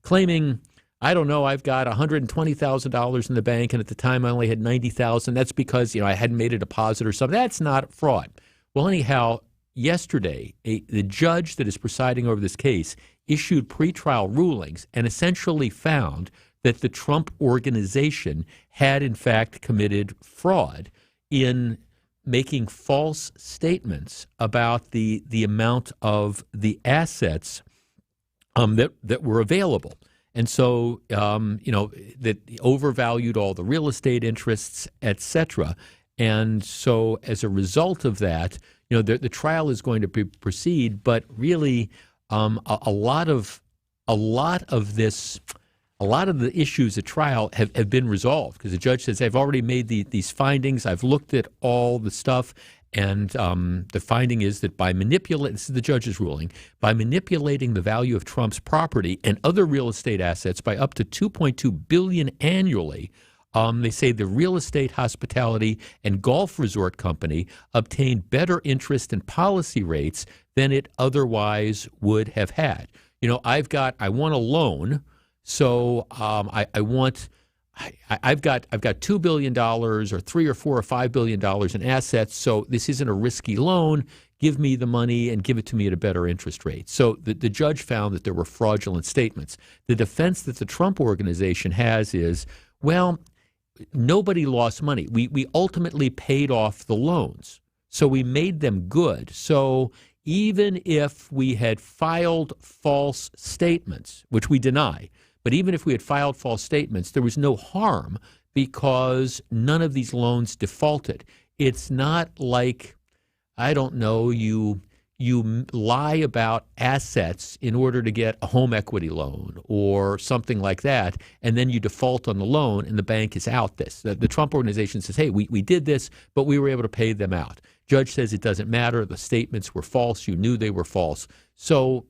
claiming, I don't know, I've got $120,000 in the bank, and at the time I only had $90,000. That's because, I hadn't made a deposit or something. That's not fraud. Well, anyhow, yesterday, the judge that is presiding over this case issued pretrial rulings and essentially found that the Trump Organization had, in fact, committed fraud in making false statements about the amount of the assets that were available. And so, that overvalued all the real estate interests, et cetera. And so as a result of that, the trial is going to proceed, but really a lot of the issues at trial have been resolved because the judge says, I've already made these findings. I've looked at all the stuff. And the finding is that this is the judge's ruling, by manipulating the value of Trump's property and other real estate assets by up to $2.2 billion annually, they say the real estate, hospitality, and golf resort company obtained better interest and policy rates than it otherwise would have had. I want a loan, so I've got $2 billion or $3 or $4 or $5 billion in assets, so this isn't a risky loan. Give me the money and give it to me at a better interest rate. So the judge found that there were fraudulent statements. The defense that the Trump Organization has is, well, nobody lost money. We ultimately paid off the loans, so we made them good. So even if we had filed false statements, which we deny, but even if we had filed false statements, there was no harm because none of these loans defaulted. It's not like, I don't know, you lie about assets in order to get a home equity loan or something like that, and then you default on the loan and the bank is out this. The Trump Organization says, hey, we did this, but we were able to pay them out. Judge says it doesn't matter. The statements were false. You knew they were false. So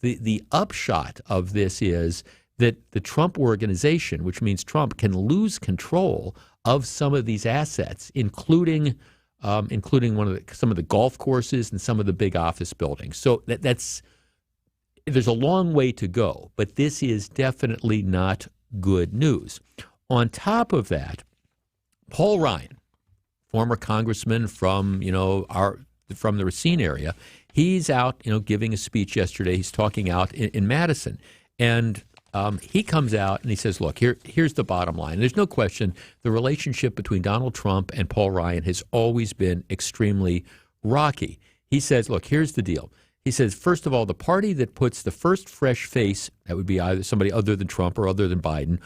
the upshot of this is that the Trump Organization, which means Trump, can lose control of some of these assets, including some of the golf courses and some of the big office buildings. So there's a long way to go, but this is definitely not good news. On top of that, Paul Ryan, former congressman from, from the Racine area. He's out, giving a speech yesterday. He's talking out in Madison. And he comes out and he says, look, here's the bottom line. There's no question the relationship between Donald Trump and Paul Ryan has always been extremely rocky. He says, look, here's the deal. He says, first of all, the party that puts the first fresh face, that would be either somebody other than Trump or other than Biden,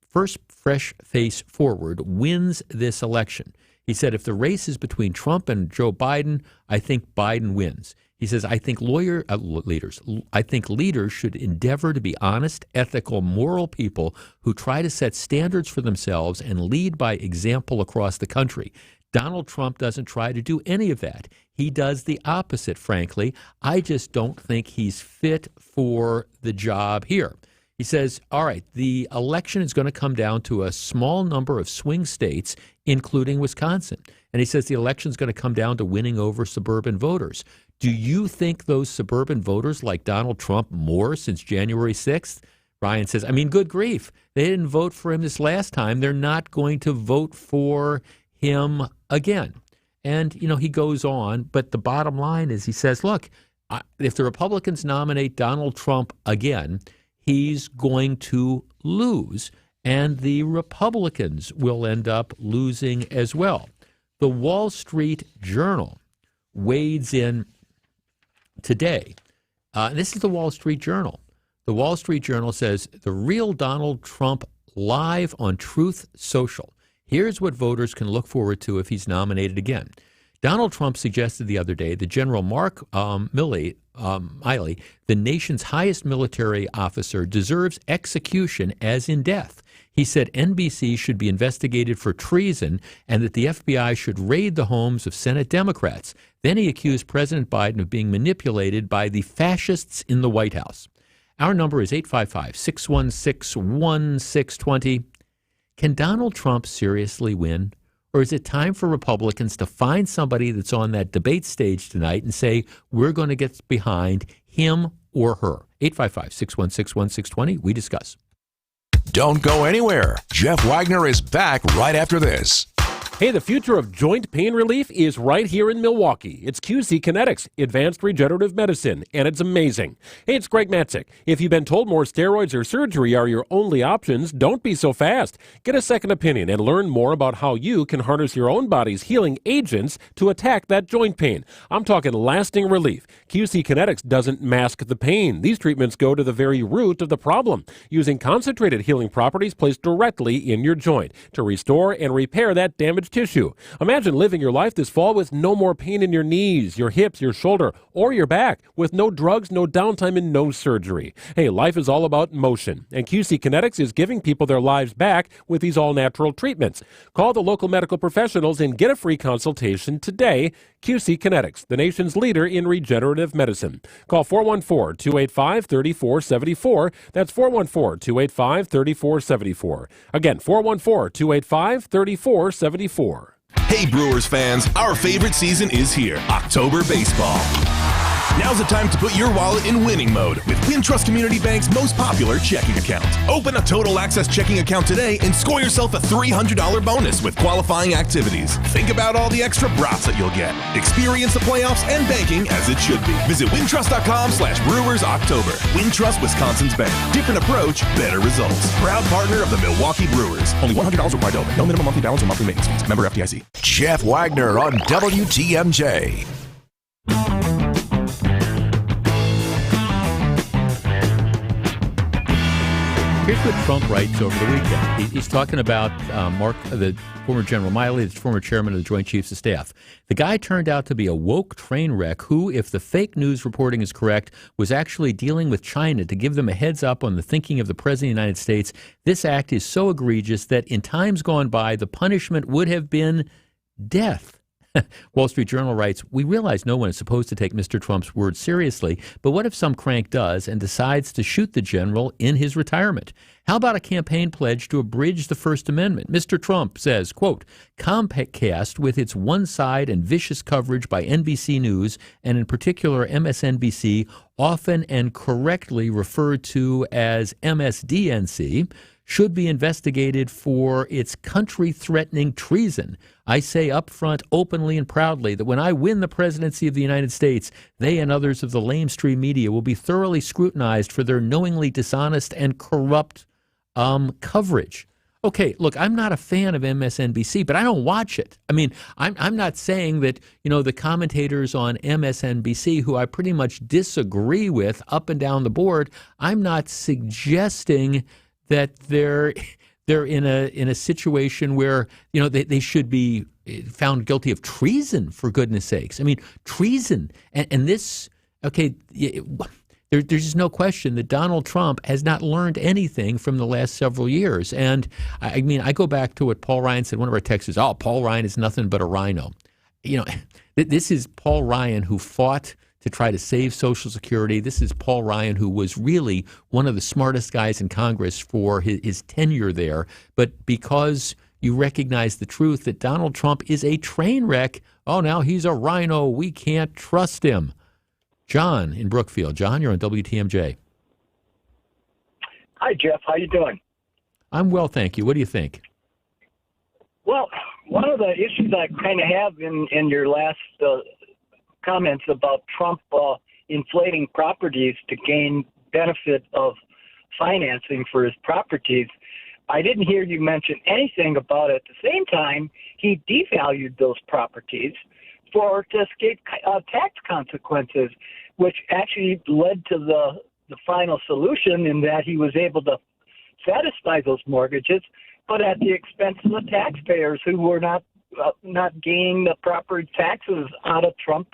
first fresh face forward wins this election. He said, if the race is between Trump and Joe Biden, I think Biden wins. He says, I think leaders should endeavor to be honest, ethical, moral people who try to set standards for themselves and lead by example across the country. Donald Trump doesn't try to do any of that. He does the opposite, frankly. I just don't think he's fit for the job here. He says, all right, the election is going to come down to a small number of swing states, including Wisconsin. And he says the election is going to come down to winning over suburban voters. Do you think those suburban voters like Donald Trump more since January 6th? Ryan says, good grief. They didn't vote for him this last time. They're not going to vote for him again. And, he goes on. But the bottom line is he says, look, if the Republicans nominate Donald Trump again, he's going to lose. And the Republicans will end up losing as well. The Wall Street Journal wades in today. This is the Wall Street Journal. The Wall Street Journal says, the real Donald Trump live on Truth Social. Here's what voters can look forward to if he's nominated again. Donald Trump suggested the other day that General Mark Milley, the nation's highest military officer, deserves execution as in death. He said NBC should be investigated for treason and that the FBI should raid the homes of Senate Democrats. Then he accused President Biden of being manipulated by the fascists in the White House. Our number is 855-616-1620. Can Donald Trump seriously win? Or is it time for Republicans to find somebody that's on that debate stage tonight and say, we're going to get behind him or her? 855-616-1620. We discuss. Don't go anywhere. Jeff Wagner is back right after this. Hey, the future of joint pain relief is right here in Milwaukee. It's QC Kinetics, Advanced Regenerative Medicine, and it's amazing. Hey, it's Greg Matzik. If you've been told more steroids or surgery are your only options, don't be so fast. Get a second opinion and learn more about how you can harness your own body's healing agents to attack that joint pain. I'm talking lasting relief. QC Kinetics doesn't mask the pain. These treatments go to the very root of the problem, using concentrated healing properties placed directly in your joint to restore and repair that damaged tissue. Imagine living your life this fall with no more pain in your knees, your hips, your shoulder, or your back, with no drugs, no downtime, and no surgery. Hey, life is all about motion, and QC Kinetics is giving people their lives back with these all-natural treatments. Call the local medical professionals and get a free consultation today. QC Kinetics, the nation's leader in regenerative medicine. Call 414-285-3474. That's 414-285-3474. Again, 414-285-3474. Hey Brewers fans, our favorite season is here, October baseball. Now's the time to put your wallet in winning mode with Wintrust Community Bank's most popular checking account. Open a total access checking account today and score yourself a $300 bonus with qualifying activities. Think about all the extra brats that you'll get. Experience the playoffs and banking as it should be. Visit wintrust.com/Brewers October. Wintrust, Wisconsin's bank. Different approach, better results. Proud partner of the Milwaukee Brewers. Only $100 required to open. No minimum monthly balance or monthly maintenance fees. Member FDIC. Jeff Wagner on WTMJ. Here's what Trump writes over the weekend. He's talking about Mark, the former General Milley, the former chairman of the Joint Chiefs of Staff. The guy turned out to be a woke train wreck who, if the fake news reporting is correct, was actually dealing with China to give them a heads up on the thinking of the President of the United States. This act is so egregious that in times gone by, the punishment would have been death. Wall Street Journal writes, we realize no one is supposed to take Mr. Trump's words seriously, but what if some crank does and decides to shoot the general in his retirement? How about a campaign pledge to abridge the First Amendment? Mr. Trump says, quote, Comcast, with its one-side and vicious coverage by NBC News, and in particular MSNBC, often and correctly referred to as MSDNC, should be investigated for its country-threatening treason. I say up front, openly and proudly, that when I win the presidency of the United States, they and others of the lamestream media will be thoroughly scrutinized for their knowingly dishonest and corrupt coverage. Okay, look, I'm not a fan of MSNBC, but I don't watch it. I mean, I'm not saying that, the commentators on MSNBC, who I pretty much disagree with up and down the board, I'm not suggesting that they're in a situation where, they should be found guilty of treason, for goodness sakes. I mean, treason. And this, okay, there's just no question that Donald Trump has not learned anything from the last several years. And I mean, I go back to what Paul Ryan said, one of our texters, Paul Ryan is nothing but a rhino. This is Paul Ryan who fought to try to save Social Security. This is Paul Ryan, who was really one of the smartest guys in Congress for his tenure there. But because you recognize the truth that Donald Trump is a train wreck, now he's a rhino. We can't trust him. John in Brookfield. John, you're on WTMJ. Hi, Jeff. How you doing? I'm well, thank you. What do you think? Well, one of the issues I kind of have in your last comments about Trump inflating properties to gain benefit of financing for his properties, I didn't hear you mention anything about it. At the same time, he devalued those properties to escape tax consequences, which actually led to the final solution in that he was able to satisfy those mortgages, but at the expense of the taxpayers who were not gaining the proper taxes out of Trump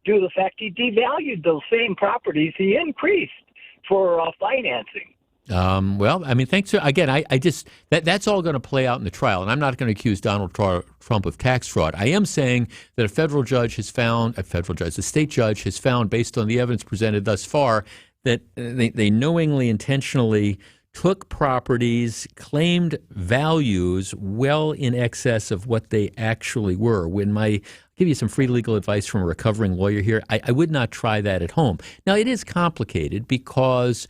due to the fact he devalued those same properties he increased for financing. Well, I mean, thanks. Again, I just that's all going to play out in the trial, and I'm not going to accuse Donald Trump of tax fraud. I am saying that the state judge has found, based on the evidence presented thus far, that they knowingly, intentionally took properties, claimed values well in excess of what they actually were. I'll give you some free legal advice from a recovering lawyer here. I would not try that at home. Now, it is complicated because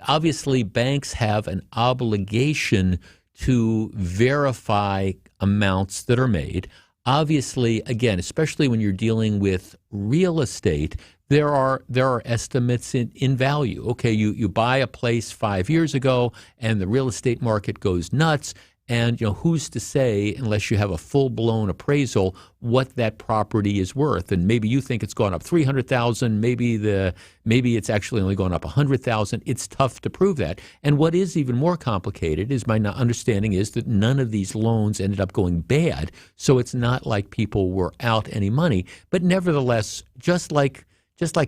obviously banks have an obligation to verify amounts that are made. Obviously, again, especially when you're dealing with real estate, there are estimates in value. Okay, you buy a place 5 years ago and the real estate market goes nuts, and who's to say, unless you have a full-blown appraisal, what that property is worth? And maybe you think it's gone up $300,000, maybe it's actually only gone up $100,000. It's tough to prove that. And what is even more complicated is my understanding is that none of these loans ended up going bad, so it's not like people were out any money. But nevertheless, just like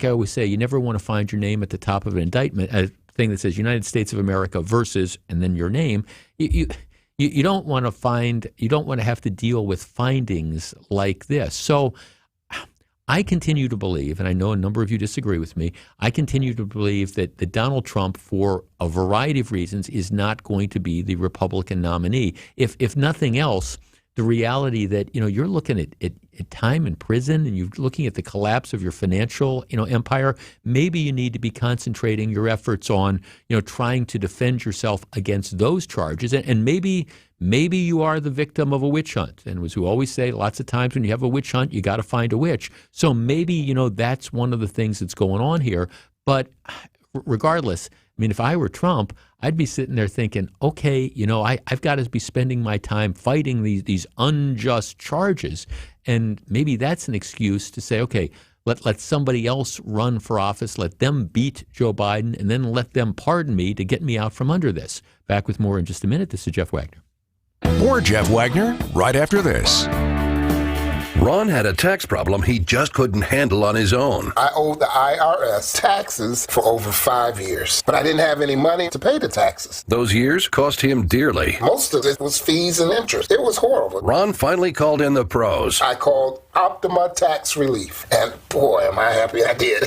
I always say, you never want to find your name at the top of an indictment, a thing that says United States of America versus, and then your name. You don't want to have to deal with findings like this. So I continue to believe, and I know a number of you disagree with me, I continue to believe that Donald Trump, for a variety of reasons, is not going to be the Republican nominee. If nothing else, the reality that, you're looking at time in prison and you're looking at the collapse of your financial, empire, maybe you need to be concentrating your efforts on, trying to defend yourself against those charges. And maybe you are the victim of a witch hunt. And as we always say, lots of times when you have a witch hunt, you got to find a witch. So maybe, that's one of the things that's going on here. But regardless, I mean, if I were Trump, I'd be sitting there thinking, okay, I've got to be spending my time fighting these unjust charges. And maybe that's an excuse to say, okay, let somebody else run for office, let them beat Joe Biden, and then let them pardon me to get me out from under this. Back with more in just a minute. This is Jeff Wagner. More Jeff Wagner right after this. Ron had a tax problem he just couldn't handle on his own. I owed the IRS taxes for over 5 years, but I didn't have any money to pay the taxes. Those years cost him dearly. Most of it was fees and interest. It was horrible. Ron finally called in the pros. I called Optima Tax Relief, and boy, am I happy I did.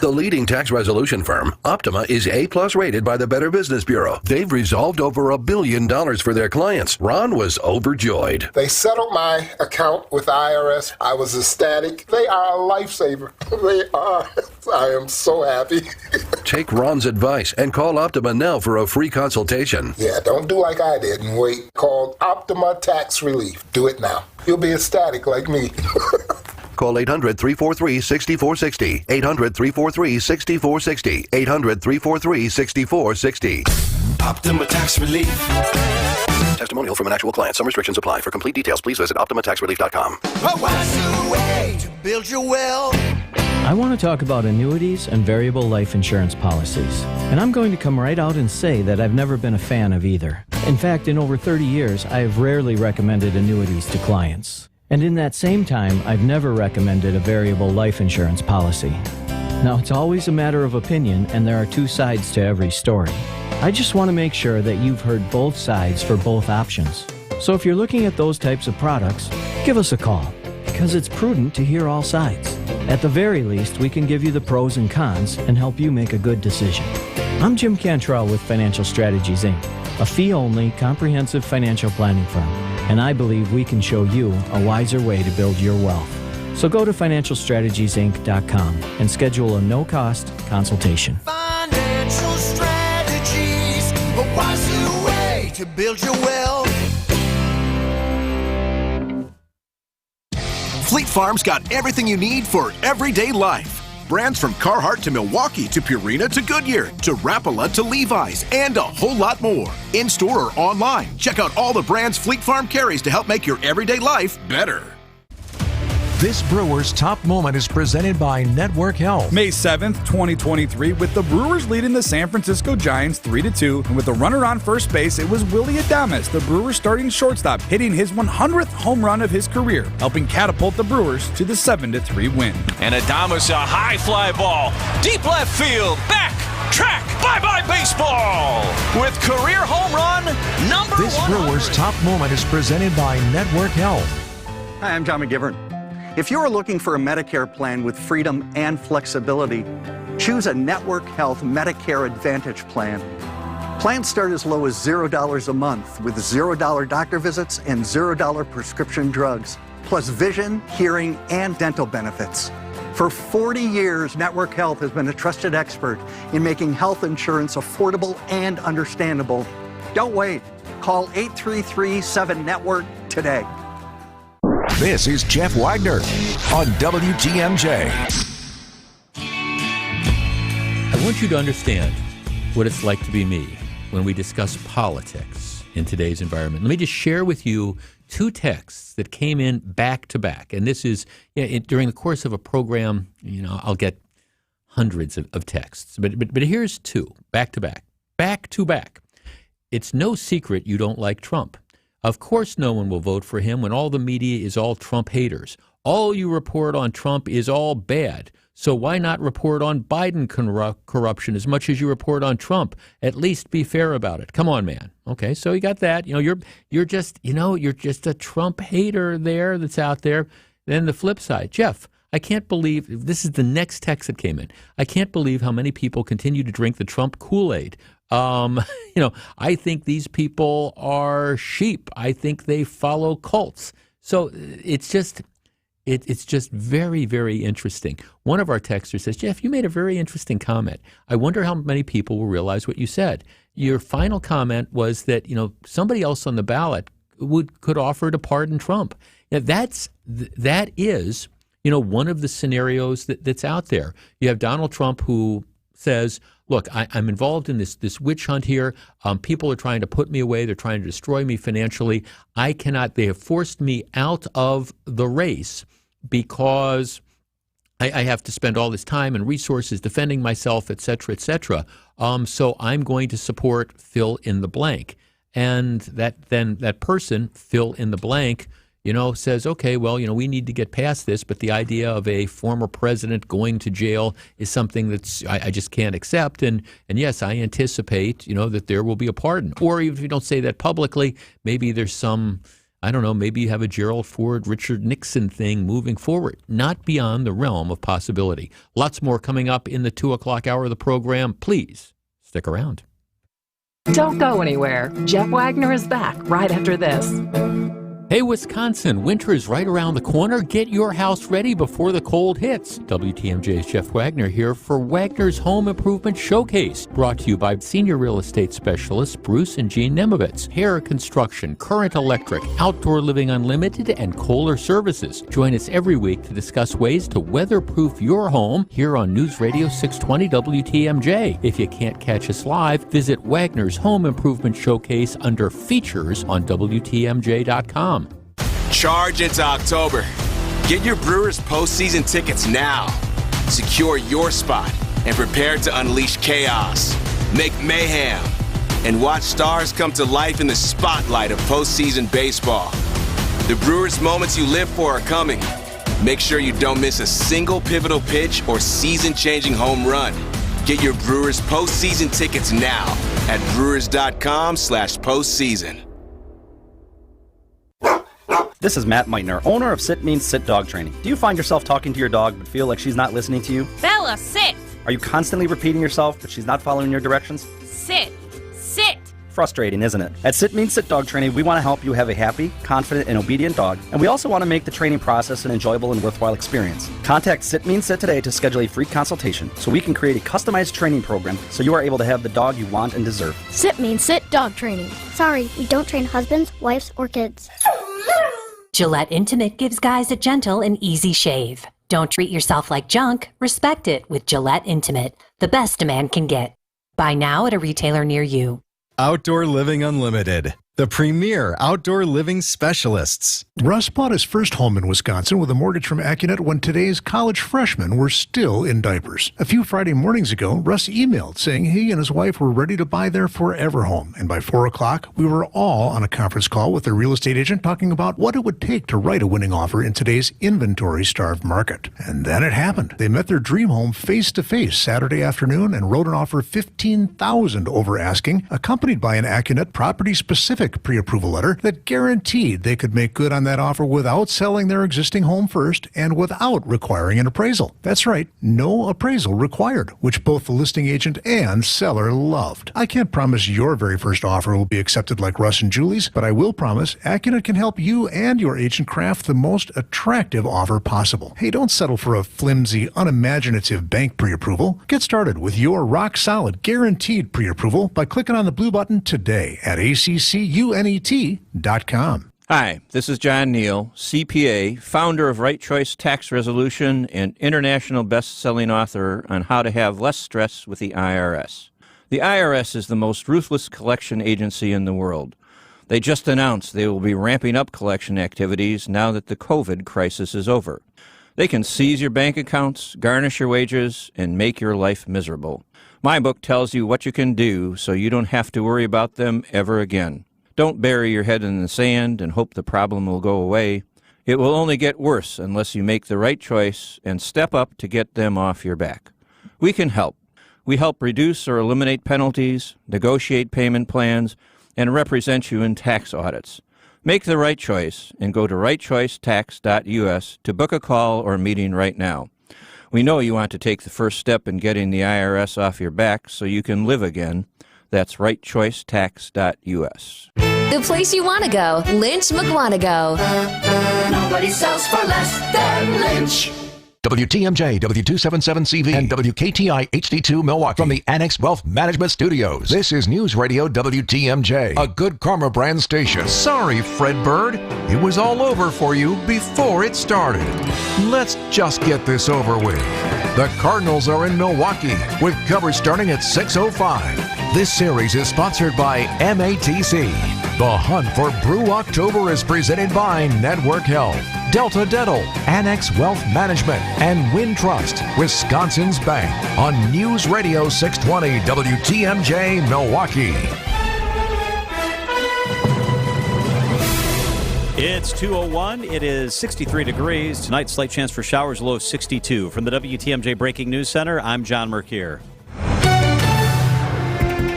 The leading tax resolution firm, Optima, is A+ rated by the Better Business Bureau. They've resolved over $1 billion for their clients. Ron was overjoyed. They settled my account with IRS. I was ecstatic. They are a lifesaver. They are. I am so happy. Take Ron's advice and call Optima now for a free consultation. Yeah, don't do like I did and wait. Call Optima Tax Relief. Do it now. You'll be ecstatic like me. Call 800-343-6460. 800-343-6460. 800-343-6460. Optima Tax Relief. Testimonial from an actual client. Some restrictions apply. For complete details, please visit OptimaTaxRelief.com. What's the way to build your wealth? I want to talk about annuities and variable life insurance policies. And I'm going to come right out and say that I've never been a fan of either. In fact, in over 30 years, I have rarely recommended annuities to clients. And in that same time, I've never recommended a variable life insurance policy. Now, it's always a matter of opinion, and there are two sides to every story. I just want to make sure that you've heard both sides for both options. So if you're looking at those types of products, give us a call, because it's prudent to hear all sides. At the very least, we can give you the pros and cons and help you make a good decision. I'm Jim Cantrell with Financial Strategies, Inc., a fee-only, comprehensive financial planning firm, and I believe we can show you a wiser way to build your wealth. So go to financialstrategiesinc.com and schedule a no-cost consultation. Financial strategies, a wiser way to build your wealth. Fleet Farm's got everything you need for everyday life. Brands from Carhartt to Milwaukee to Purina to Goodyear to Rapala to Levi's and a whole lot more. In-store or online, check out all the brands Fleet Farm carries to help make your everyday life better. This Brewers Top Moment is presented by Network Health. May 7th, 2023, with the Brewers leading the San Francisco Giants 3-2, and with a runner on first base, it was Willy Adames, the Brewers starting shortstop, hitting his 100th home run of his career, helping catapult the Brewers to the 7-3 win. And Adames, a high fly ball, deep left field, back, track, bye-bye baseball, with career home run number 100. This Brewers Top Moment is presented by Network Health. Hi, I'm John McGivern. If you're looking for a Medicare plan with freedom and flexibility, choose a Network Health Medicare Advantage plan. Plans start as low as $0 a month with $0 doctor visits and $0 prescription drugs, plus vision, hearing, and dental benefits. For 40 years, Network Health has been a trusted expert in making health insurance affordable and understandable. Don't wait. Call 833-7-NETWORK today. This is Jeff Wagner on WTMJ. I want you to understand what it's like to be me when we discuss politics in today's environment. Let me just share with you two texts that came in back to back. And this is during the course of a program, I'll get hundreds of texts. But here's two, back to back. Back to back. It's no secret you don't like Trump. Of course no one will vote for him when all the media is all Trump haters. All you report on Trump is all bad. So why not report on Biden corruption as much as you report on Trump? At least be fair about it. Come on, man. Okay, so you got that. You're just a Trump hater there that's out there. Then the flip side, Jeff, I can't believe this is the next text that came in. I can't believe how many people continue to drink the Trump Kool-Aid. I think these people are sheep. I think they follow cults. So it's just very, very interesting. One of our texters says, Jeff, you made a very interesting comment. I wonder how many people will realize what you said. Your final comment was that, somebody else on the ballot could offer to pardon Trump. Now, that is, one of the scenarios that's out there. You have Donald Trump who says, look, I'm involved in this witch hunt here. People are trying to put me away. They're trying to destroy me financially. They have forced me out of the race because I have to spend all this time and resources defending myself, et cetera, et cetera. So I'm going to support fill in the blank. And that person, fill in the blank, says, okay, well, we need to get past this, but the idea of a former president going to jail is something that's I just can't accept. And yes, I anticipate, that there will be a pardon. Or even if you don't say that publicly, maybe there's some, I don't know, maybe you have a Gerald Ford, Richard Nixon thing moving forward. Not beyond the realm of possibility. Lots more coming up in the 2 o'clock hour of the program. Please stick around. Don't go anywhere. Jeff Wagner is back right after this. Hey, Wisconsin, winter is right around the corner. Get your house ready before the cold hits. WTMJ's Jeff Wagner here for Wagner's Home Improvement Showcase, brought to you by senior real estate specialists Bruce and Jean Nemovitz. Hair Construction, Current Electric, Outdoor Living Unlimited, and Kohler Services. Join us every week to discuss ways to weatherproof your home here on News Radio 620 WTMJ. If you can't catch us live, visit Wagner's Home Improvement Showcase under Features on WTMJ.com. Charge into October. Get your Brewers postseason tickets now. Secure your spot and prepare to unleash chaos, make mayhem, and watch stars come to life in the spotlight of postseason baseball. The Brewers moments you live for are coming. Make sure you don't miss a single pivotal pitch or season-changing home run. Get your Brewers postseason tickets now at brewers.com/postseason. This is Matt Meitner, owner of Sit Means Sit Dog Training. Do you find yourself talking to your dog but feel like she's not listening to you? Bella, sit! Are you constantly repeating yourself but she's not following your directions? Sit! Sit! Frustrating, isn't it? At Sit Means Sit Dog Training, we want to help you have a happy, confident, and obedient dog, and we also want to make the training process an enjoyable and worthwhile experience. Contact Sit Means Sit today to schedule a free consultation so we can create a customized training program so you are able to have the dog you want and deserve. Sit Means Sit Dog Training. Sorry, we don't train husbands, wives, or kids. Gillette Intimate gives guys a gentle and easy shave. Don't treat yourself like junk. Respect it with Gillette Intimate, the best a man can get. Buy now at a retailer near you. Outdoor Living Unlimited, the premier outdoor living specialists. Russ bought his first home in Wisconsin with a mortgage from Accunet when today's college freshmen were still in diapers. A few Friday mornings ago, Russ emailed saying he and his wife were ready to buy their forever home. And by 4 o'clock, we were all on a conference call with their real estate agent talking about what it would take to write a winning offer in today's inventory-starved market. And then it happened. They met their dream home face-to-face Saturday afternoon and wrote an offer $15,000 over asking, accompanied by an Accunet property-specific pre-approval letter that guaranteed they could make good on that offer without selling their existing home first and without requiring an appraisal. That's right, no appraisal required, which both the listing agent and seller loved. I can't promise your very first offer will be accepted like Russ and Julie's, but I will promise Accunet can help you and your agent craft the most attractive offer possible. Hey, don't settle for a flimsy, unimaginative bank pre-approval. Get started with your rock-solid, guaranteed pre-approval by clicking on the blue button today at ACCUNET.com. Hi, this is John Neal, CPA, founder of Right Choice Tax Resolution and international best-selling author on how to have less stress with the IRS. The IRS is the most ruthless collection agency in the world. They just announced they will be ramping up collection activities now that the COVID crisis is over. They can seize your bank accounts, garnish your wages, and make your life miserable. My book tells you what you can do so you don't have to worry about them ever again. Don't bury your head in the sand and hope the problem will go away. It will only get worse unless you make the right choice and step up to get them off your back. We can help. We help reduce or eliminate penalties, negotiate payment plans, and represent you in tax audits. Make the right choice and go to rightchoicetax.us to book a call or meeting right now. We know you want to take the first step in getting the IRS off your back so you can live again. That's rightchoicetax.us. The place you want to go, Lynch McWanago. Nobody sells for less than Lynch. WTMJ, W277CV, and WKTI HD2 Milwaukee from the Annex Wealth Management Studios. This is News Radio WTMJ, a Good Karma brand station. Sorry, Fred Bird. It was all over for you before it started. Let's just get this over with. The Cardinals are in Milwaukee with coverage starting at 6:05. This series is sponsored by MATC. The Hunt for Brew October is presented by Network Health, Delta Dental, Annex Wealth Management, and Wintrust, Wisconsin's Bank, on News Radio 620 WTMJ Milwaukee. It's 2:01. It is 63 degrees. Tonight, slight chance for showers, low 62. From the WTMJ Breaking News Center, I'm John Merkier.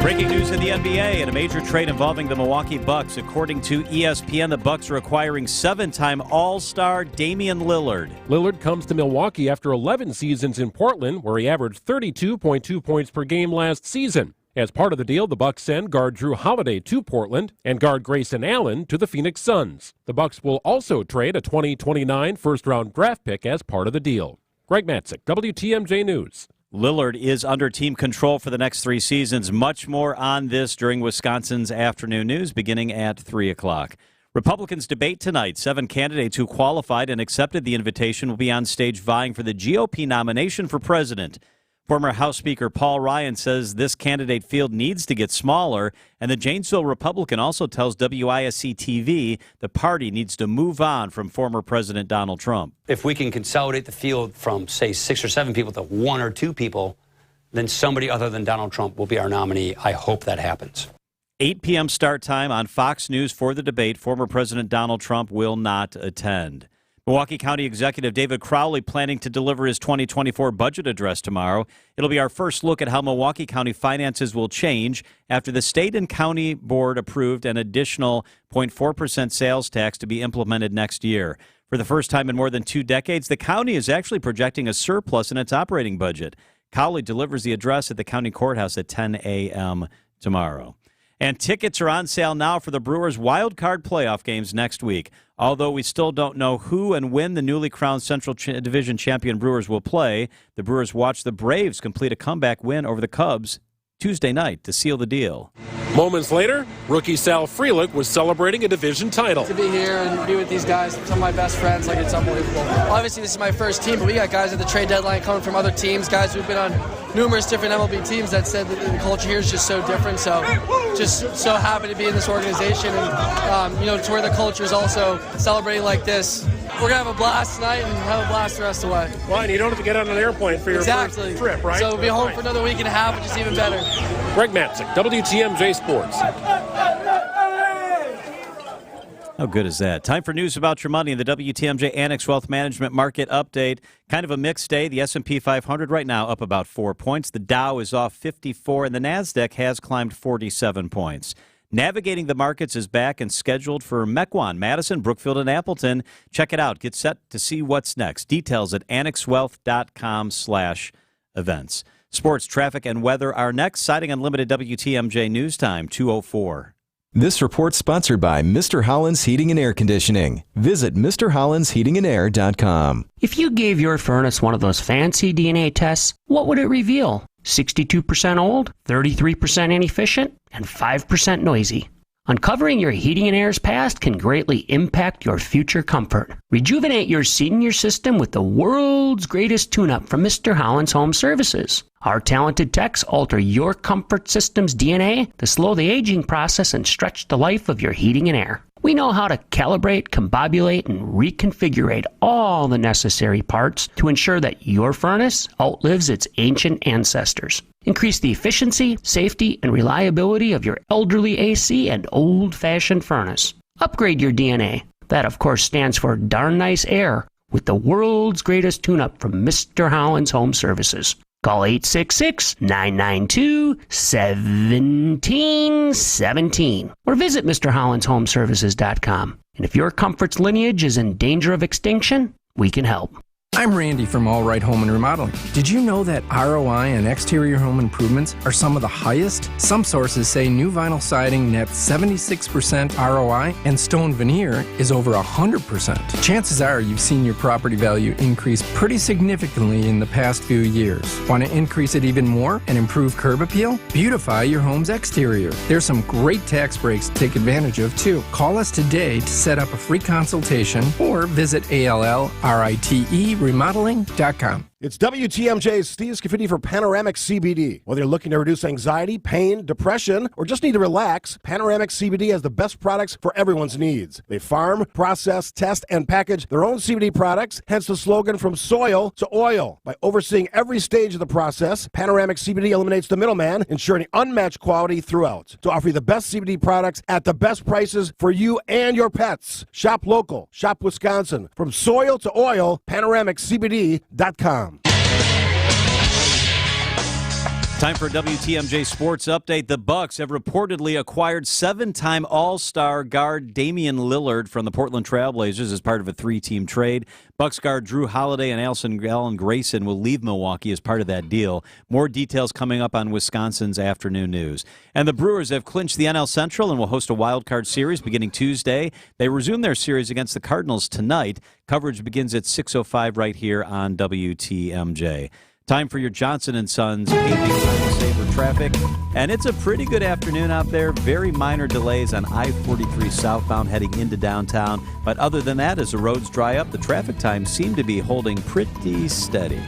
Breaking news in the NBA and a major trade involving the Milwaukee Bucks. According to ESPN, the Bucks are acquiring 7-time All-Star Damian Lillard. Lillard comes to Milwaukee after 11 seasons in Portland, where he averaged 32.2 points per game last season. As part of the deal, the Bucks send guard Drew Holiday to Portland and guard Grayson Allen to the Phoenix Suns. The Bucks will also trade a 2029 first-round draft pick as part of the deal. Greg Matzik, WTMJ News. Lillard is under team control for the next 3 seasons. Much more on this during Wisconsin's afternoon news beginning at 3 o'clock. Republicans debate tonight. 7 candidates who qualified and accepted the invitation will be on stage vying for the GOP nomination for president. Former House Speaker Paul Ryan says this candidate field needs to get smaller, and the Janesville Republican also tells WISC-TV the party needs to move on from former President Donald Trump. If we can consolidate the field from, say, 6 or 7 people to 1 or 2 people, then somebody other than Donald Trump will be our nominee. I hope that happens. 8 p.m. start time on Fox News for the debate. Former President Donald Trump will not attend. Milwaukee County Executive David Crowley planning to deliver his 2024 budget address tomorrow. It'll be our first look at how Milwaukee County finances will change after the state and county board approved an additional 0.4% sales tax to be implemented next year. For the first time in more than 2 decades, the county is actually projecting a surplus in its operating budget. Crowley delivers the address at the county courthouse at 10 a.m. tomorrow. And tickets are on sale now for the Brewers' wild card playoff games next week. Although we still don't know who and when the newly crowned Central Division champion Brewers will play, the Brewers watch the Braves complete a comeback win over the Cubs Tuesday night to seal the deal. Moments later, rookie Sal Frelick was celebrating a division title. To be here and be with these guys, some of my best friends, it's unbelievable. Obviously, this is my first team, but we got guys at the trade deadline coming from other teams, guys who've been on numerous different MLB teams that said that the culture here is just so different. So just so happy to be in this organization and, to where the culture is also celebrating like this. We're going to have a blast tonight and have a blast the rest of the way. Well, and you don't have to get on an airplane for your first trip, right? So we'll be home for another week and a half, which is even better. Greg Matzik, WTMJ Sports. How good is that? Time for news about your money in the WTMJ Annex Wealth Management Market Update. Kind of a mixed day. The S&P 500 right now up about 4 points. The Dow is off 54, and the NASDAQ has climbed 47 points. Navigating the Markets is back and scheduled for Mequon, Madison, Brookfield, and Appleton. Check it out. Get set to see what's next. Details at annexwealth.com/events. Sports, traffic, and weather are next. Siding Unlimited WTMJ News Time, 2:04. This report's sponsored by Mr. Holland's Heating and Air Conditioning. Visit MrHollandsHeatingandAir.com. If you gave your furnace one of those fancy DNA tests, what would it reveal? 62% old, 33% inefficient, and 5% noisy. Uncovering your heating and air's past can greatly impact your future comfort. Rejuvenate your senior system with the world's greatest tune-up from Mr. Holland's Home Services. Our talented techs alter your comfort system's DNA to slow the aging process and stretch the life of your heating and air. We know how to calibrate, combobulate, and reconfigure all the necessary parts to ensure that your furnace outlives its ancient ancestors. Increase the efficiency, safety, and reliability of your elderly AC and old-fashioned furnace. Upgrade your DNA. That, of course, stands for darn nice air with the world's greatest tune-up from Mr. Holland's Home Services. Call 866-992-1717 or visit MrHollandsHomeservices.com. And if your comfort's lineage is in danger of extinction, we can help. I'm Randy from All Right Home and Remodeling. Did you know that ROI on exterior home improvements are some of the highest? Some sources say new vinyl siding nets 76% ROI and stone veneer is over 100%. Chances are you've seen your property value increase pretty significantly in the past few years. Want to increase it even more and improve curb appeal? Beautify your home's exterior. There's some great tax breaks to take advantage of too. Call us today to set up a free consultation or visit ALLRITE-remodeling.com. It's WTMJ's Steve Scafidi for Panoramic CBD. Whether you're looking to reduce anxiety, pain, depression, or just need to relax, Panoramic CBD has the best products for everyone's needs. They farm, process, test, and package their own CBD products, hence the slogan from soil to oil. By overseeing every stage of the process, Panoramic CBD eliminates the middleman, ensuring unmatched quality throughout. To offer you the best CBD products at the best prices for you and your pets. Shop local. Shop Wisconsin. From soil to oil, PanoramicCBD.com. Time for a WTMJ Sports Update. The Bucks have reportedly acquired 7-time All-Star guard Damian Lillard from the Portland Trailblazers as part of a 3-team trade. Bucks guard Drew Holiday and Allen Grayson will leave Milwaukee as part of that deal. More details coming up on Wisconsin's afternoon news. And the Brewers have clinched the NL Central and will host a wild card series beginning Tuesday. They resume their series against the Cardinals tonight. Coverage begins at 6:05 right here on WTMJ. Time for your Johnson & Sons paving saver traffic. And it's a pretty good afternoon out there. Very minor delays on I-43 southbound heading into downtown. But other than that, as the roads dry up, the traffic times seem to be holding pretty steady.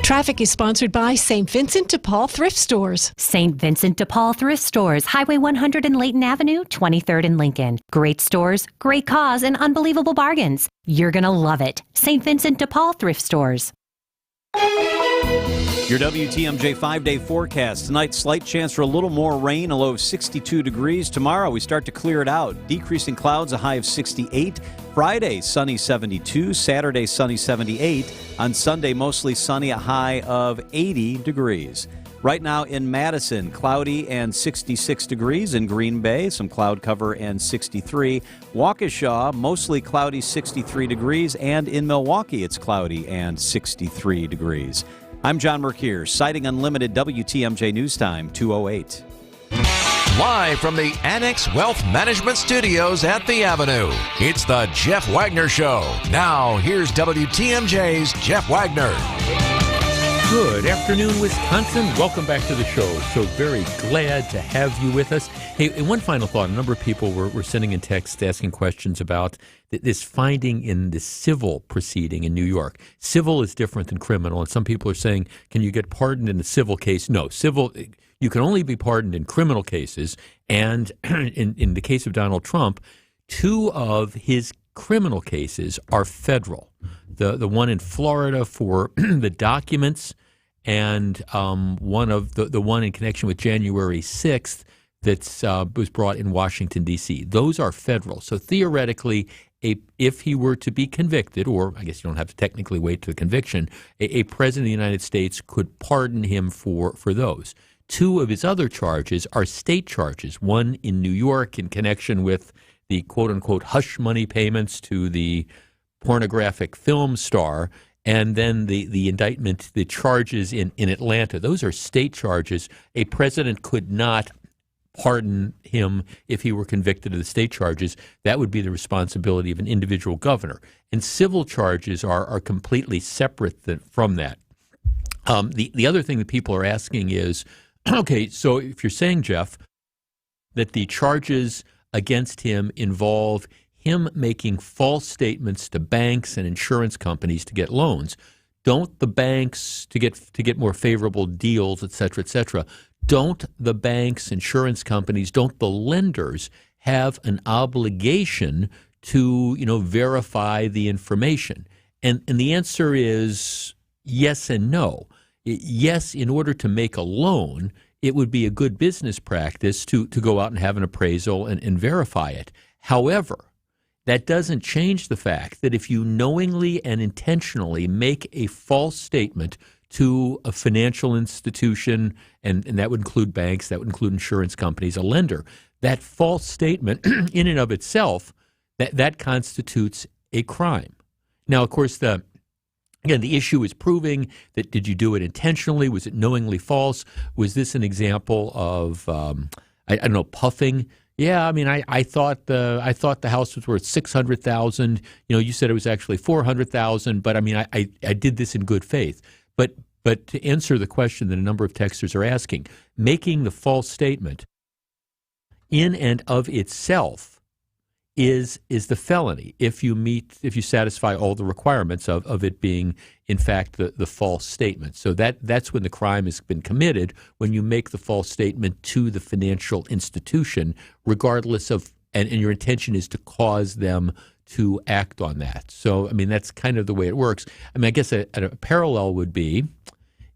Traffic is sponsored by St. Vincent de Paul Thrift Stores. St. Vincent de Paul Thrift Stores, Highway 100 and Layton Avenue, 23rd and Lincoln. Great stores, great cause, and unbelievable bargains. You're going to love it. St. Vincent de Paul Thrift Stores. Your WTMJ 5-day forecast. Tonight, slight chance for a little more rain, a low of 62 degrees. Tomorrow, we start to clear it out. Decreasing clouds, a high of 68. Friday, sunny 72. Saturday, sunny 78. On Sunday, mostly sunny, a high of 80 degrees. Right now in Madison, cloudy and 66 degrees. In Green Bay, some cloud cover and 63. Waukesha, mostly cloudy, 63 degrees. And in Milwaukee, it's cloudy and 63 degrees. I'm John Mercure, citing Unlimited WTMJ News Time, 2:08. Live from the Annex Wealth Management Studios at the Avenue, it's the Jeff Wagner Show. Now, here's WTMJ's Jeff Wagner. Good afternoon, Wisconsin. Welcome back to the show. So very glad to have you with us. Hey, and one final thought. A number of people were sending in texts asking questions about this finding in the civil proceeding in New York. Civil is different than criminal, and some people are saying, can you get pardoned in a civil case? No, civil, you can only be pardoned in criminal cases. And in the case of Donald Trump, 2 of his criminal cases are federal. The one in Florida for the documents, and one of the one in connection with January 6th that was brought in Washington, D.C. Those are federal. So theoretically, if he were to be convicted, or I guess you don't have to technically wait to the conviction, a president of the United States could pardon him for those. 2 of his other charges are state charges, one in New York in connection with the quote-unquote hush money payments to the pornographic film star, and then the indictment, the charges in Atlanta. Those are state charges. A president could not pardon him if he were convicted of the state charges. That would be the responsibility of an individual governor. And civil charges are completely separate from that. The other thing that people are asking is, okay, so if you're saying, Jeff, that the charges against him involve him making false statements to banks and insurance companies to get loans, don't the banks, to get more favorable deals, et cetera, don't the banks, insurance companies, don't the lenders have an obligation to, verify the information? And the answer is yes and no. Yes, in order to make a loan, it would be a good business practice to go out and have an appraisal and verify it. However, that doesn't change the fact that if you knowingly and intentionally make a false statement to a financial institution, and that would include banks, that would include insurance companies, a lender, that false statement in and of itself, that constitutes a crime. Now, of course, the issue is proving that, did you do it intentionally? Was it knowingly false? Was this an example of, puffing? Yeah, I mean, I thought the house was worth $600,000. You said it was actually $400,000. But I mean, I did this in good faith. But to answer the question that a number of texters are asking, making the false statement in and of itself is the felony if you satisfy all the requirements of it being, in fact, the false statement. So that's when the crime has been committed, when you make the false statement to the financial institution, regardless of, and your intention is to cause them to act on that. So, I mean, that's kind of the way it works. I mean, I guess a parallel would be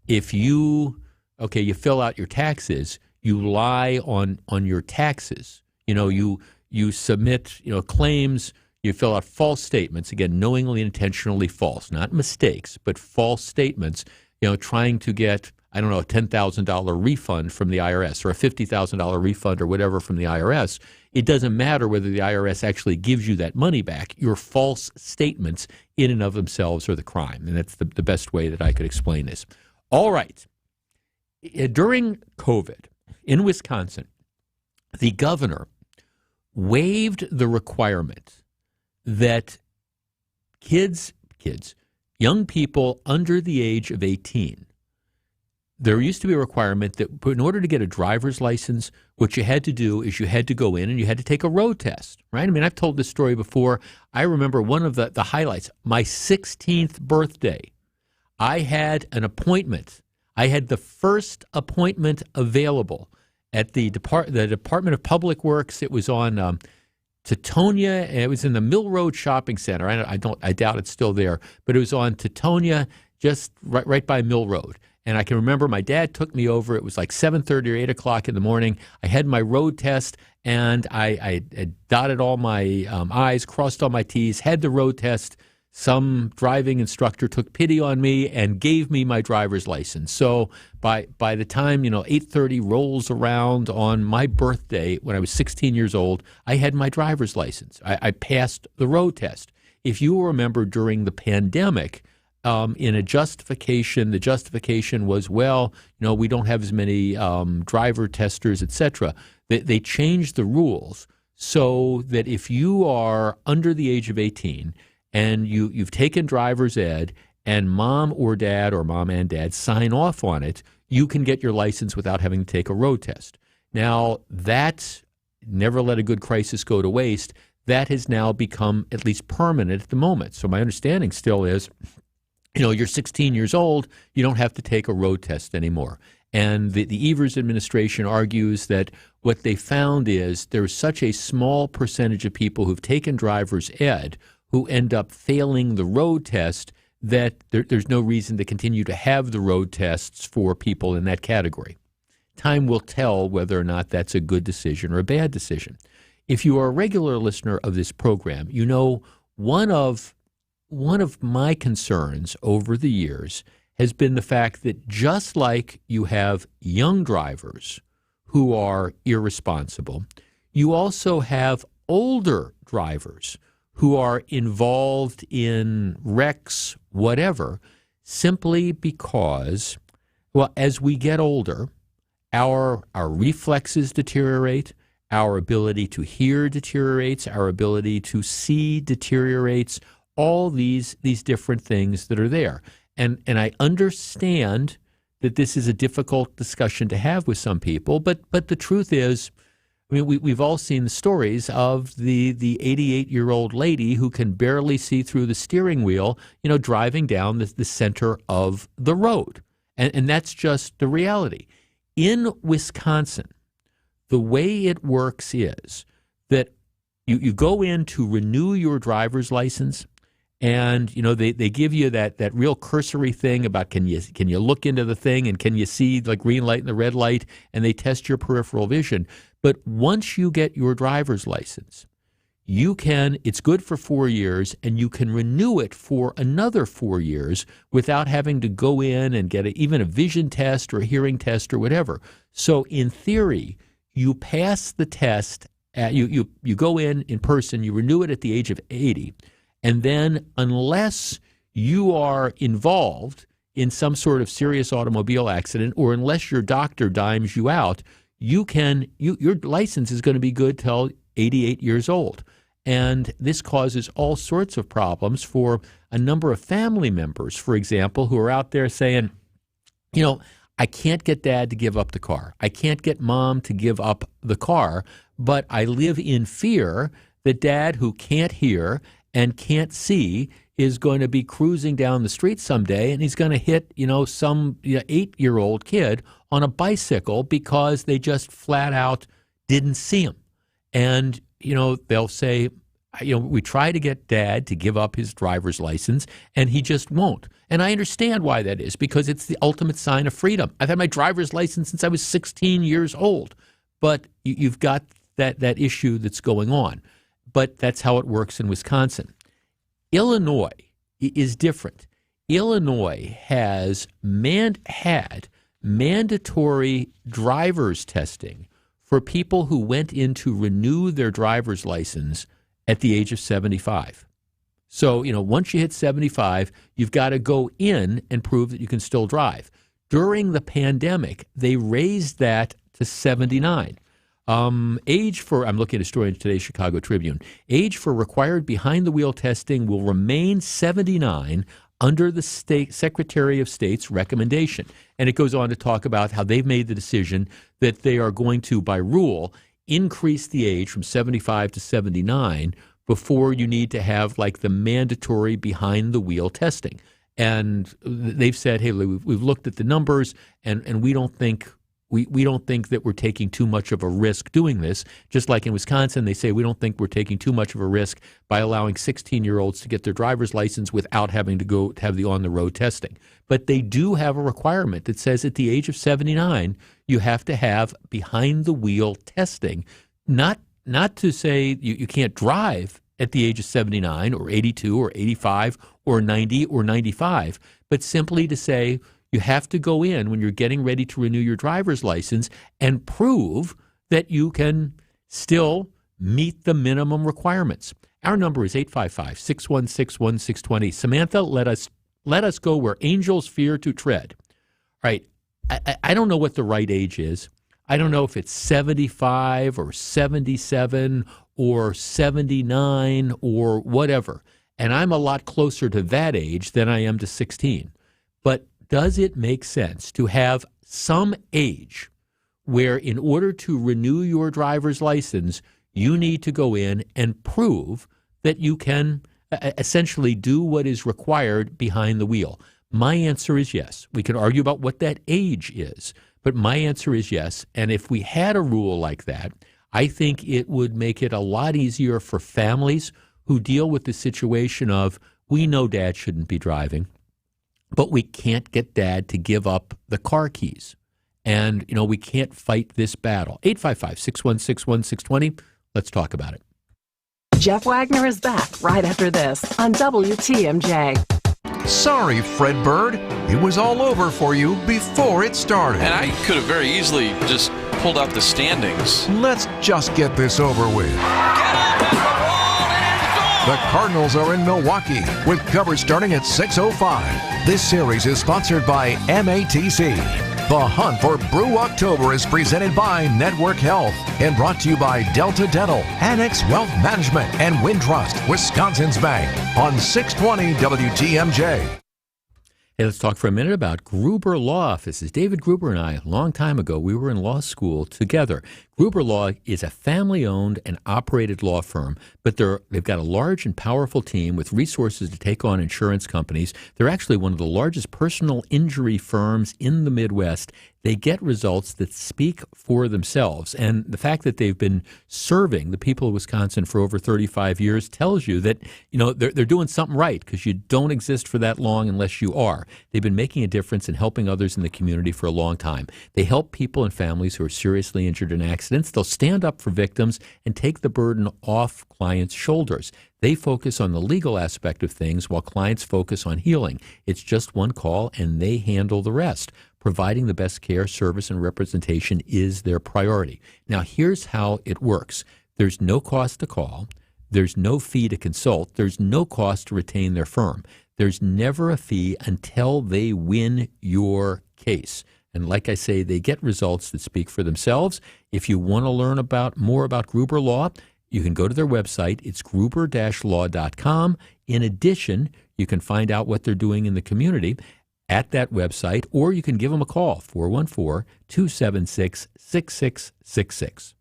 if you fill out your taxes, you lie on your taxes. You submit, claims, you fill out false statements, again, knowingly and intentionally false, not mistakes, but false statements, trying to get, I don't know, a $10,000 refund from the IRS or a $50,000 refund or whatever from the IRS. It doesn't matter whether the IRS actually gives you that money back. Your false statements in and of themselves are the crime. And that's the best way that I could explain this. All right. During COVID in Wisconsin, the governor waived the requirement that young people under the age of 18, there used to be a requirement that in order to get a driver's license, what you had to do is you had to go in and you had to take a road test, right? I mean, I've told this story before. I remember one of the highlights, my 16th birthday, I had an appointment. I had the first appointment available at the Department of Public Works. It was on Teutonia. It was in the Mill Road Shopping Center. I doubt it's still there, but it was on Teutonia, just right by Mill Road. And I can remember my dad took me over. It was like 7:30 or 8 o'clock in the morning. I had my road test, and I dotted all my I's, crossed all my T's, had the road test. Some driving instructor took pity on me and gave me my driver's license. So by the time 8:30 rolls around on my birthday, when I was 16 years old, I had my driver's license. I passed the road test. If you remember during the pandemic, in a justification, the justification was, we don't have as many driver testers, et cetera. They changed the rules so that if you are under the age of 18 and you've taken driver's ed and mom and dad sign off on it, you can get your license without having to take a road test. Now, that never let a good crisis go to waste. That has now become at least permanent at the moment. So my understanding still is, you're 16 years old, you don't have to take a road test anymore. And the Evers administration argues that what they found is there's such a small percentage of people who've taken driver's ed who end up failing the road test that there's no reason to continue to have the road tests for people in that category. Time will tell whether or not that's a good decision or a bad decision. If you are a regular listener of this program, you know one of my concerns over the years has been the fact that just like you have young drivers who are irresponsible, you also have older drivers who are involved in wrecks, whatever, simply because, as we get older, our reflexes deteriorate, our ability to hear deteriorates, our ability to see deteriorates, all these different things that are there. And I understand that this is a difficult discussion to have with some people, but the truth is, we've all seen the stories of the 88-year-old lady who can barely see through the steering wheel, driving down the center of the road. And that's just the reality. In Wisconsin, the way it works is that you go in to renew your driver's license, and they give you that real cursory thing about can you look into the thing and can you see the green light and the red light, and they test your peripheral vision. But once you get your driver's license, it's good for 4 years, and you can renew it for another 4 years without having to go in and get even a vision test or a hearing test or whatever. So in theory, you pass the test, you go in person, you renew it at the age of 80, and then unless you are involved in some sort of serious automobile accident or unless your doctor dimes you out, your license is going to be good till 88 years old. And this causes all sorts of problems for a number of family members, for example, who are out there saying, I can't get dad to give up the car. I can't get mom to give up the car, but I live in fear that dad, who can't hear and can't see, is going to be cruising down the street someday, and he's going to hit, some 8-year-old kid on a bicycle because they just flat out didn't see him. And, they'll say, we try to get dad to give up his driver's license, and he just won't. And I understand why that is, because it's the ultimate sign of freedom. I've had my driver's license since I was 16 years old. But you've got that issue that's going on. But that's how it works in Wisconsin. Illinois is different. Illinois had mandatory driver's testing for people who went in to renew their driver's license at the age of 75. So, once you hit 75, you've got to go in and prove that you can still drive. During the pandemic, they raised that to 79. Age for, I'm looking at a story in today's Chicago Tribune, age for required behind-the-wheel testing will remain 79 under the state Secretary of State's recommendation. And it goes on to talk about how they've made the decision that they are going to, by rule, increase the age from 75 to 79 before you need to have like the mandatory behind-the-wheel testing. And they've said, hey, we've looked at the numbers, and we don't think we don't think that we're taking too much of a risk doing this. Just like in Wisconsin, they say we don't think we're taking too much of a risk by allowing 16-year-olds to get their driver's license without having to go have the on-the-road testing. But they do have a requirement that says at the age of 79, you have to have behind-the-wheel testing, not to say you can't drive at the age of 79 or 82 or 85 or 90 or 95, but simply to say you have to go in when you're getting ready to renew your driver's license and prove that you can still meet the minimum requirements. Our number is 855-616-1620. Samantha, let us go where angels fear to tread. All right, I don't know what the right age is. I don't know if it's 75 or 77 or 79 or whatever. And I'm a lot closer to that age than I am to 16. But does it make sense to have some age where in order to renew your driver's license, you need to go in and prove that you can essentially do what is required behind the wheel? My answer is yes. We can argue about what that age is, but my answer is yes. And if we had a rule like that, I think it would make it a lot easier for families who deal with the situation of, we know Dad shouldn't be driving, but we can't get Dad to give up the car keys. And, we can't fight this battle. 855-616-1620. Let's talk about it. Jeff Wagner is back right after this on WTMJ. Sorry, Fred Bird. It was all over for you before it started. And I could have very easily just pulled out the standings. Let's just get this over with. The Cardinals are in Milwaukee with coverage starting at 6:05. This series is sponsored by MATC. The Hunt for Brew October is presented by Network Health and brought to you by Delta Dental, Annex Wealth Management, and Wintrust, Wisconsin's Bank on 620 WTMJ. Hey, let's talk for a minute about Gruber Law Offices. David Gruber and I, a long time ago, we were in law school together. Gruber Law is a family-owned and operated law firm, but they've got a large and powerful team with resources to take on insurance companies. They're actually one of the largest personal injury firms in the Midwest. They get results that speak for themselves. And the fact that they've been serving the people of Wisconsin for over 35 years tells you that, they're doing something right, because you don't exist for that long unless you are. They've been making a difference and helping others in the community for a long time. They help people and families who are seriously injured in accidents. They'll stand up for victims and take the burden off clients' shoulders. They focus on the legal aspect of things while clients focus on healing. It's just one call, and they handle the rest. Providing the best care, service, and representation is their priority. Now, here's how it works. There's no cost to call. There's no fee to consult. There's no cost to retain their firm. There's never a fee until they win your case. And like I say, they get results that speak for themselves. If you want to learn more about Gruber Law, you can go to their website. It's gruber-law.com. In addition, you can find out what they're doing in the community at that website, or you can give them a call, 414-276-6666.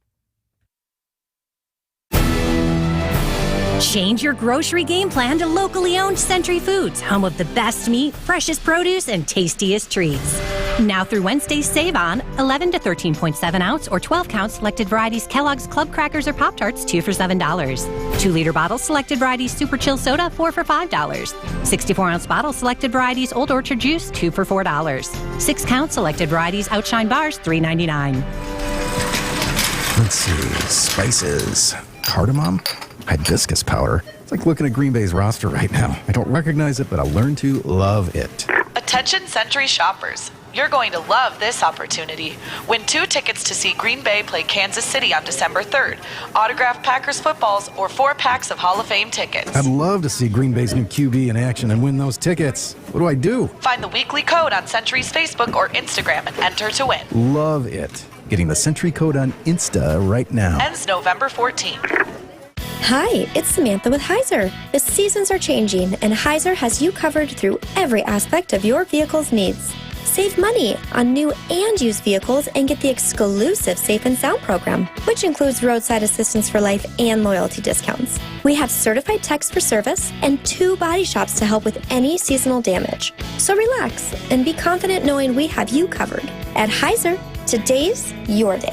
Change your grocery game plan to locally owned Century Foods, home of the best meat, freshest produce, and tastiest treats. Now through Wednesday, save on 11 to 13.7 ounce or 12 count selected varieties Kellogg's Club Crackers or Pop-Tarts, 2 for $7. 2-liter bottles selected varieties Super Chill Soda, 4 for $5. 64-ounce bottles selected varieties Old Orchard Juice, 2 for $4. 6 count selected varieties Outshine Bars, $3.99. Let's see, spices, cardamom, hibiscus powder. It's like looking at Green Bay's roster right now. I don't recognize it, but I'll learn to love it. Attention Century shoppers. You're going to love this opportunity. Win 2 tickets to see Green Bay play Kansas City on December 3rd, autographed Packers footballs, or 4 packs of Hall of Fame tickets. I'd love to see Green Bay's new QB in action and win those tickets. What do I do? Find the weekly code on Century's Facebook or Instagram and enter to win. Love it. Getting the Century code on Insta right now. Ends November 14th. Hi, it's Samantha with Heiser. The seasons are changing, and Heiser has you covered through every aspect of your vehicle's needs. Save money on new and used vehicles and get the exclusive Safe and Sound program, which includes roadside assistance for life and loyalty discounts. We have certified techs for service and 2 body shops to help with any seasonal damage. So relax and be confident knowing we have you covered. At Heiser, today's your day.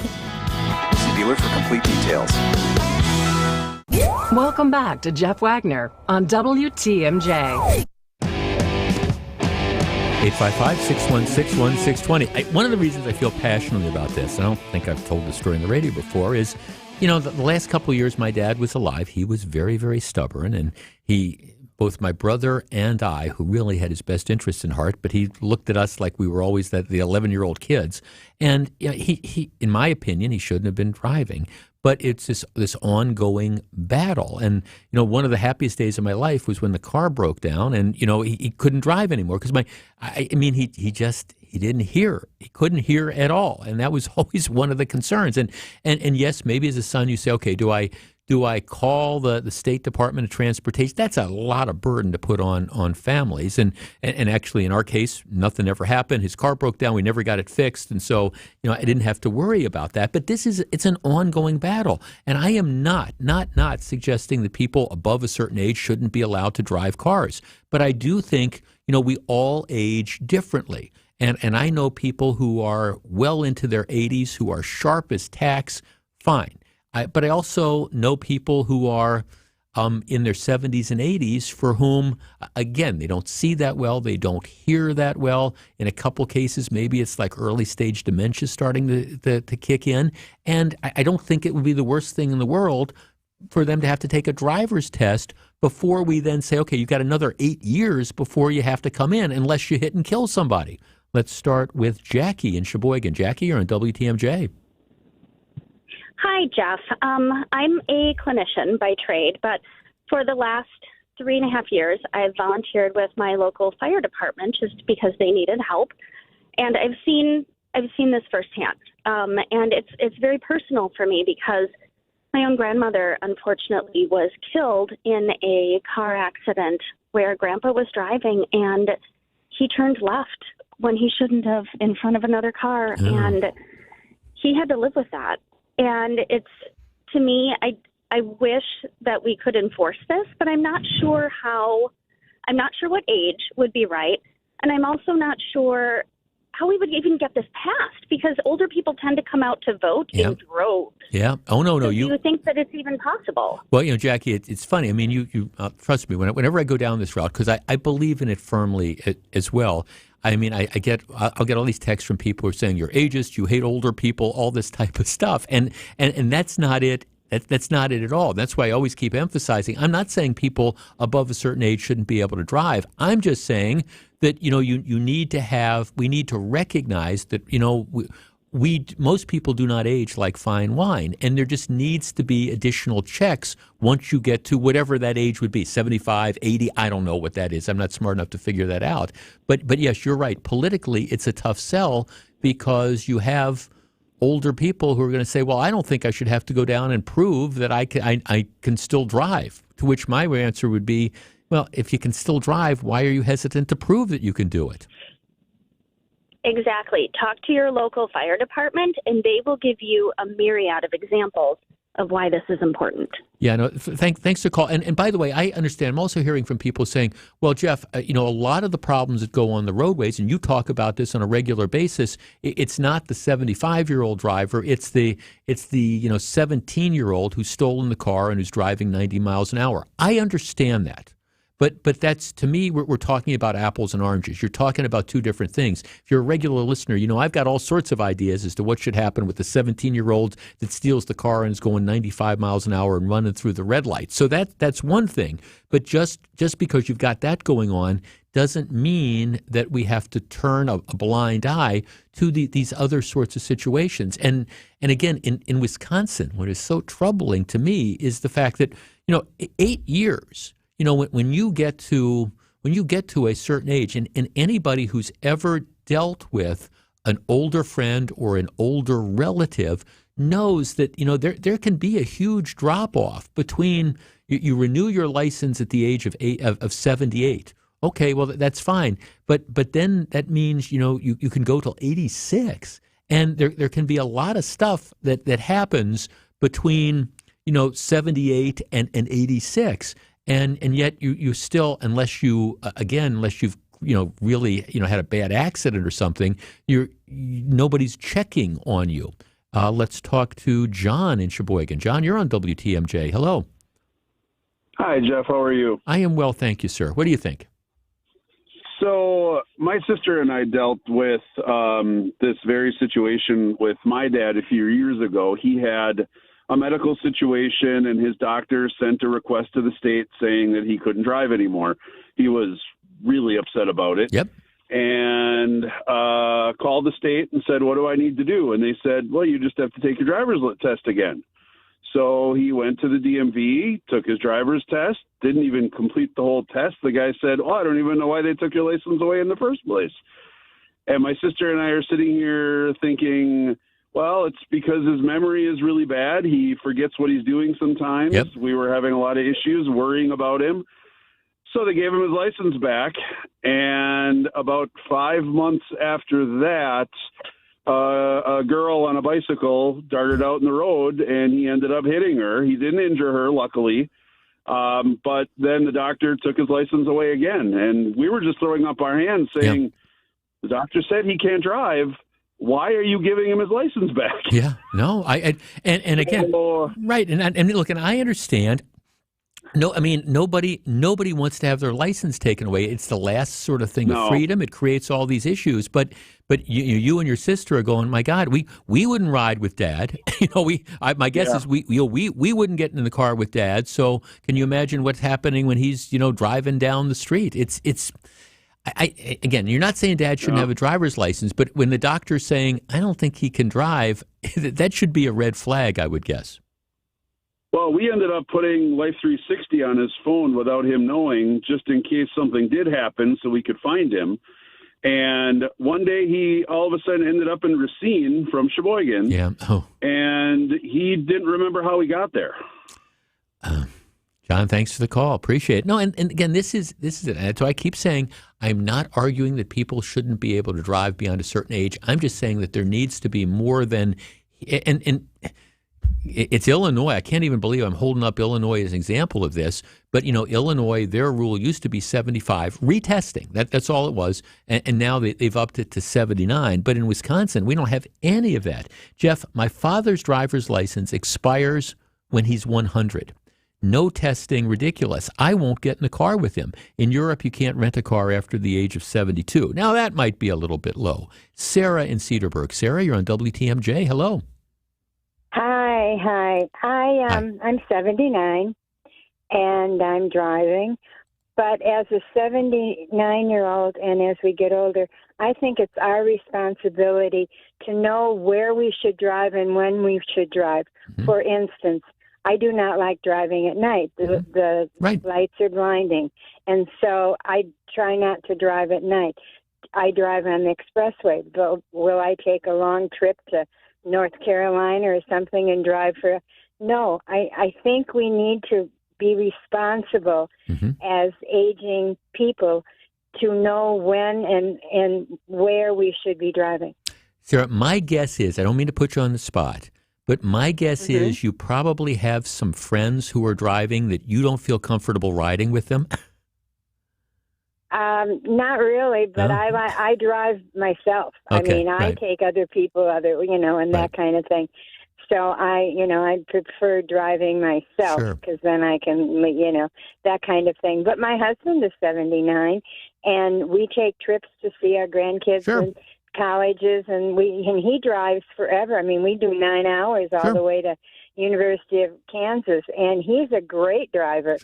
See dealer for complete details. Welcome back to Jeff Wagner on WTMJ. 855-616-1620. One of the reasons I feel passionately about this, I don't think I've told this story on the radio before, is, the last couple of years my dad was alive, he was very, very stubborn, and both my brother and I, who really had his best interests in heart, but he looked at us like we were always the 11-year-old kids. And he, in my opinion, he shouldn't have been driving. But it's this ongoing battle. And, one of the happiest days of my life was when the car broke down and, he couldn't drive anymore because he didn't hear. He couldn't hear at all. And that was always one of the concerns. And yes, maybe as a son you say, okay, do I call the State Department of Transportation? That's a lot of burden to put on families. And actually, in our case, nothing ever happened. His car broke down. We never got it fixed. And so, I didn't have to worry about that. But it's an ongoing battle. And I am not suggesting that people above a certain age shouldn't be allowed to drive cars. But I do think, we all age differently. And I know people who are well into their 80s, who are sharp as tacks, fine. But I also know people who are in their 70s and 80s for whom, again, they don't see that well, they don't hear that well. In a couple cases, maybe it's like early stage dementia starting to kick in. And I don't think it would be the worst thing in the world for them to have to take a driver's test before we then say, okay, you've got another 8 years before you have to come in unless you hit and kill somebody. Let's start with Jackie in Sheboygan. Jackie, you're on WTMJ. Hi, Jeff. I'm a clinician by trade, but for the last 3.5 years, I've volunteered with my local fire department just because they needed help, and I've seen this firsthand. And it's very personal for me because my own grandmother, unfortunately, was killed in a car accident where Grandpa was driving, and he turned left when he shouldn't have in front of another car, and he had to live with that. And it's, to me, I wish that we could enforce this, but I'm not sure what age would be right. And I'm also not sure how we would even get this passed because older people tend to come out to vote in droves. Yeah. Oh, no. So do you think that it's even possible? Well, Jackie, it's funny. I mean, you trust me, whenever I go down this route, because I believe in it firmly as well. I mean, I'll get all these texts from people who are saying you're ageist, you hate older people, all this type of stuff, and that's not it. That's not it at all. That's why I always keep emphasizing. I'm not saying people above a certain age shouldn't be able to drive. I'm just saying that we need to recognize that most people do not age like fine wine, and there just needs to be additional checks once you get to whatever that age would be, 75, 80, I don't know what that is. I'm not smart enough to figure that out. But yes, you're right. Politically, it's a tough sell because you have older people who are going to say, well, I don't think I should have to go down and prove that I can still drive, to which my answer would be, well, if you can still drive, why are you hesitant to prove that you can do it? Exactly. Talk to your local fire department, and they will give you a myriad of examples of why this is important. Yeah, no. Thanks for call. And by the way, I understand. I'm also hearing from people saying, "Well, Jeff, a lot of the problems that go on the roadways, and you talk about this on a regular basis. It's not the 75-year-old driver. It's the 17-year-old who's stolen the car and who's driving 90 miles an hour." I understand that. But that's, to me, we're talking about apples and oranges. You're talking about two different things. If you're a regular listener, I've got all sorts of ideas as to what should happen with the 17-year-old that steals the car and is going 95 miles an hour and running through the red light. So that's one thing. But just because you've got that going on doesn't mean that we have to turn a blind eye to these other sorts of situations. And again, in Wisconsin, what is so troubling to me is the fact that 8 years. When you get to a certain age, and anybody who's ever dealt with an older friend or an older relative knows that there can be a huge drop off between you renew your license at the age of 78. Okay, well that's fine, but then that means you can go till 86, and there can be a lot of stuff that happens between 78 and 86, and yet you still, unless you've really had a bad accident or something, nobody's checking on you. Let's talk to John in Sheboygan. John, you're on WTMJ. Hello. Hi, Jeff. How are you? I am well, thank you, sir. What do you think? So my sister and I dealt with this very situation with my dad a few years ago. He had a medical situation, and his doctor sent a request to the state saying that he couldn't drive anymore. He was really upset about it. Yep. And called the state and said, what do I need to do? And they said, well, you just have to take your driver's test again. So he went to the DMV, took his driver's test, didn't even complete the whole test. The guy said, oh, I don't even know why they took your license away in the first place. And my sister and I are sitting here thinking, well, it's because his memory is really bad. He forgets what he's doing sometimes. Yep. We were having a lot of issues worrying about him. So they gave him his license back. And about 5 months after that, a girl on a bicycle darted out in the road, and he ended up hitting her. He didn't injure her, luckily. But then the doctor took his license away again. And we were just throwing up our hands saying, the doctor said he can't drive. Why are you giving him his license back? Yeah, no, and again, right, and look, and I understand. No, I mean nobody wants to have their license taken away. It's the last sort of thing of freedom. It creates all these issues. But you and your sister are going, my God, we wouldn't ride with Dad. My guess is we wouldn't get in the car with Dad. So can you imagine what's happening when he's driving down the street? Again, you're not saying Dad shouldn't have a driver's license, but when the doctor's saying, I don't think he can drive, that should be a red flag, I would guess. Well, we ended up putting Life 360 on his phone without him knowing, just in case something did happen so we could find him. And one day he all of a sudden ended up in Racine from Sheboygan. Yeah. Oh. And he didn't remember how he got there. John, thanks for the call. Appreciate it. No, and again, this is it. And so I keep saying I'm not arguing that people shouldn't be able to drive beyond a certain age. I'm just saying that there needs to be more than and it's Illinois. I can't even believe I'm holding up Illinois as an example of this. But, Illinois, their rule used to be 75, retesting. That's all it was. And now they've upped it to 79. But in Wisconsin, we don't have any of that. Jeff, my father's driver's license expires when he's 100. No testing, ridiculous. I won't get in the car with him. In Europe, you can't rent a car after the age of 72. Now, that might be a little bit low. Sarah in Cedarburg. Sarah, you're on WTMJ. Hello. Hi. I'm 79 and I'm driving, but as a 79-year-old and as we get older, I think it's our responsibility to know where we should drive and when we should drive. Mm-hmm. For instance, I do not like driving at night. The lights are blinding, and so I try not to drive at night. I drive on the expressway, but will I take a long trip to North Carolina or something and drive for? No, I think we need to be responsible as aging people to know when and where we should be driving. Sarah, my guess is, I don't mean to put you on the spot, but my guess is you probably have some friends who are driving that you don't feel comfortable riding with them. Not really, but I drive myself. Okay, I take other people, and that kind of thing. So I prefer driving myself because then I can, that kind of thing. But my husband is 79, and we take trips to see our grandkids in colleges, and he drives forever. We do 9 hours all the way to University of Kansas, and he's a great driver.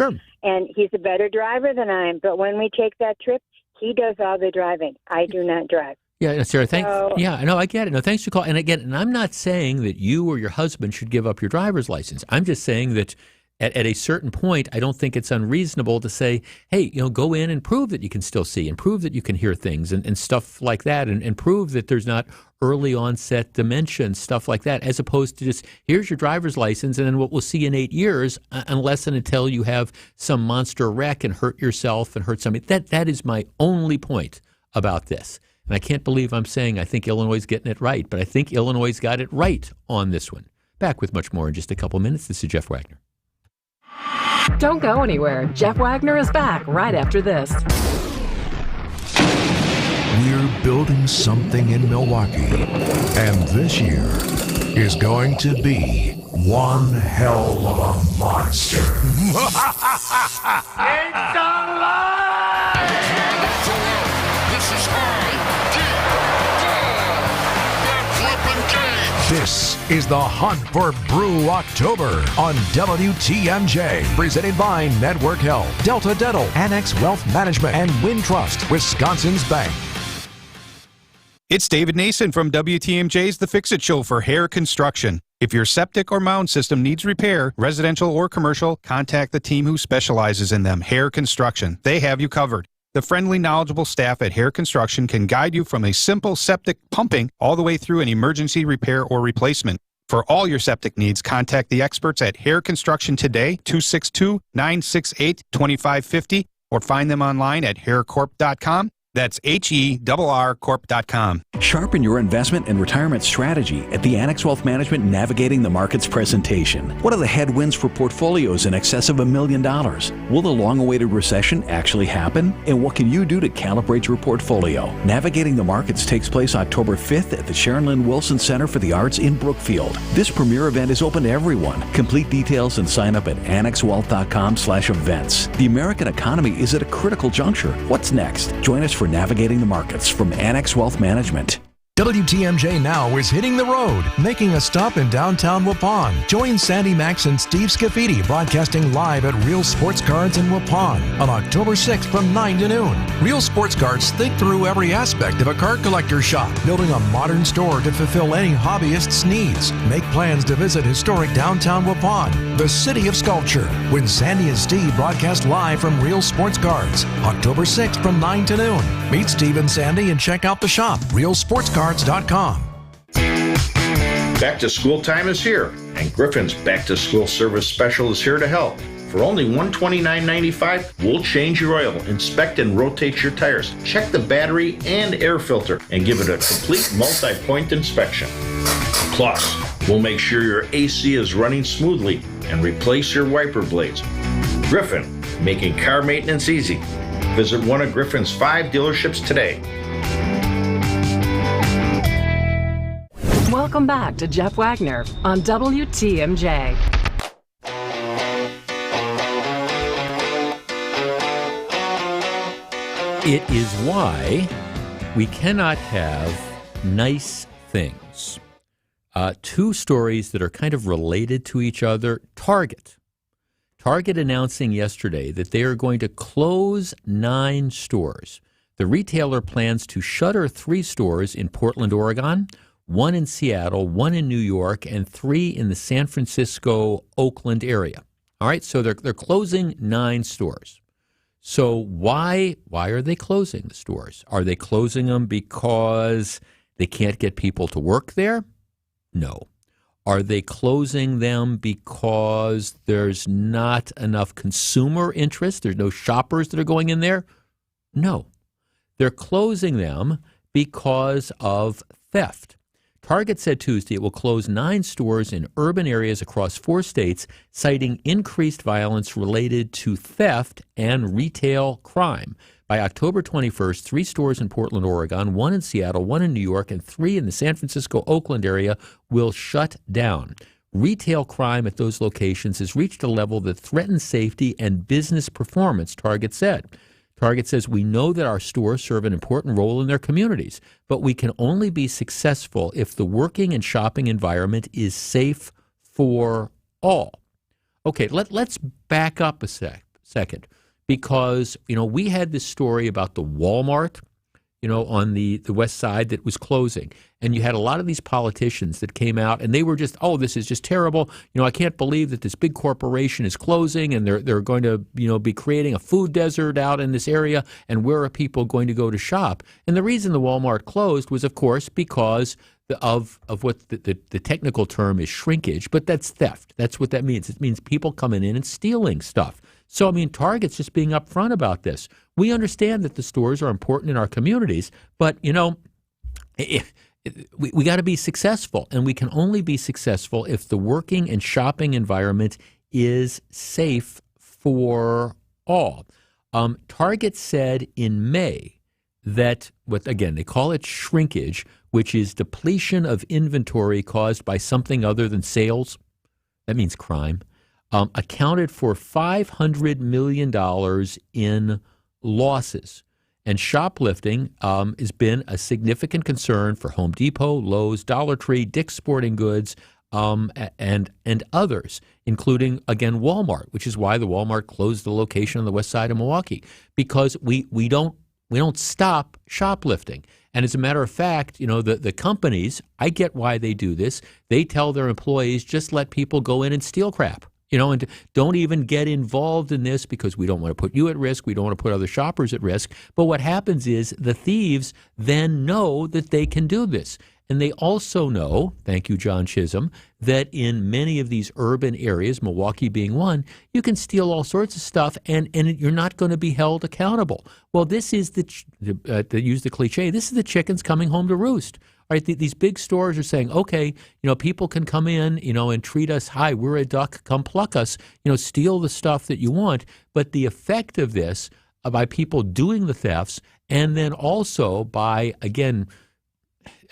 And he's a better driver than I am. But when we take that trip, He does all the driving. I do not drive. Yeah, Sarah, So- yeah, no, I get it. No, thanks for calling. And again, and I'm not saying that you or your husband should give up your driver's license. I'm just saying that at a certain point, I don't think it's unreasonable to say, hey, go in and prove that you can still see and prove that you can hear things and stuff like that and prove that there's not early onset dementia and stuff like that, as opposed to just, here's your driver's license and then what we'll see in 8 years, unless and until you have some monster wreck and hurt yourself and hurt somebody. That is my only point about this. And I can't believe I'm saying I think Illinois is getting it right, but I think Illinois got it right on this one. Back with much more in just a couple minutes. This is Jeff Wagner. Don't go anywhere. Jeff Wagner is back right after this. We're building something in Milwaukee, and this year is going to be one hell of a monster. It's alive! This is This is the Hunt for Brew October on WTMJ, presented by Network Health, Delta Dental, Annex Wealth Management, and Wintrust, Wisconsin's Bank. It's David Nason from WTMJ's The Fix-It Show for hair construction. If your septic or mound system needs repair, residential or commercial, contact the team who specializes in them, Hair Construction. They have you covered. The friendly, knowledgeable staff at Hair Construction can guide you from a simple septic pumping all the way through an emergency repair or replacement. For all your septic needs, contact the experts at Hair Construction today, 262-968-2550, or find them online at haircorp.com. That's HERRcorp.com. Sharpen your investment and retirement strategy at the Annex Wealth Management Navigating the Markets presentation. What are the headwinds for portfolios in excess of $1 million? Will the long-awaited recession actually happen? And what can you do to calibrate your portfolio? Navigating the Markets takes place October 5th at the Sharon Lynn Wilson Center for the Arts in Brookfield. This premier event is open to everyone. Complete details and sign up at annexwealth.com/events. The American economy is at a critical juncture. What's next? Join us for Navigating the Markets from Annex Wealth Management. WTMJ Now is hitting the road, making a stop in downtown Waupun. Join Sandy Max and Steve Scafidi broadcasting live at Real Sports Cards in Waupun on October 6th from 9 to noon. Real Sports Cards think through every aspect of a card collector shop, building a modern store to fulfill any hobbyist's needs. Make plans to visit historic downtown Waupun, the city of sculpture, when Sandy and Steve broadcast live from Real Sports Cards, October 6th from 9 to noon. Meet Steve and Sandy and check out the shop, realsportscards.com. Back to school time is here, and Griffin's Back to School Service Special is here to help. For only $129.95, we'll change your oil, inspect and rotate your tires, check the battery and air filter, and give it a complete multi-point inspection. Plus, we'll make sure your AC is running smoothly and replace your wiper blades. Griffin, making car maintenance easy. Visit one of Griffin's 5 dealerships today. Welcome back to Jeff Wagner on WTMJ. It is why we cannot have nice things. Two stories that are kind of related to each other. Target announcing yesterday that they are going to close 9 stores. The retailer plans to shutter 3 stores in Portland, Oregon, 1 in Seattle, 1 in New York, and 3 in the San Francisco, Oakland area. All right, so they're closing 9 stores. So why are they closing the stores? Are they closing them because they can't get people to work there? No. Are they closing them because there's not enough consumer interest? There's no shoppers that are going in there? No. They're closing them because of theft. Target said Tuesday it will close 9 stores in urban areas across 4 states, citing increased violence related to theft and retail crime. By October 21st, 3 stores in Portland, Oregon, 1 in Seattle, 1 in New York, and 3 in the San Francisco, Oakland area will shut down. Retail crime at those locations has reached a level that threatens safety and business performance, Target said. Target says, we know that our stores serve an important role in their communities, but we can only be successful if the working and shopping environment is safe for all. Okay, let's back up a second, because, we had this story about the Walmart, on the west side that was closing. And you had a lot of these politicians that came out and they were just, oh, this is just terrible. I can't believe that this big corporation is closing and they're going to, be creating a food desert out in this area. And where are people going to go to shop? And the reason the Walmart closed was, of course, because of what the technical term is shrinkage, but that's theft. That's what that means. It means people coming in and stealing stuff. So, Target's just being upfront about this. We understand that the stores are important in our communities, but, we got to be successful, and we can only be successful if the working and shopping environment is safe for all. Target said in May that, they call it shrinkage, which is depletion of inventory caused by something other than sales. That means crime. Accounted for $500 million in losses. And shoplifting has been a significant concern for Home Depot, Lowe's, Dollar Tree, Dick's Sporting Goods, and others, including, again, Walmart, which is why the Walmart closed the location on the west side of Milwaukee, because we don't stop shoplifting. And as a matter of fact, the companies, I get why they do this. They tell their employees, just let people go in and steal crap. And don't even get involved in this because we don't want to put you at risk. We don't want to put other shoppers at risk. But what happens is the thieves then know that they can do this. And they also know, thank you, John Chisholm, that in many of these urban areas, Milwaukee being one, you can steal all sorts of stuff and you're not going to be held accountable. Well, this is to use the cliche, this is the chickens coming home to roost. All right, these big stores are saying, okay, people can come in, and treat us, hi, we're a duck, come pluck us, steal the stuff that you want. But the effect of this, by people doing the thefts, and then also by, again,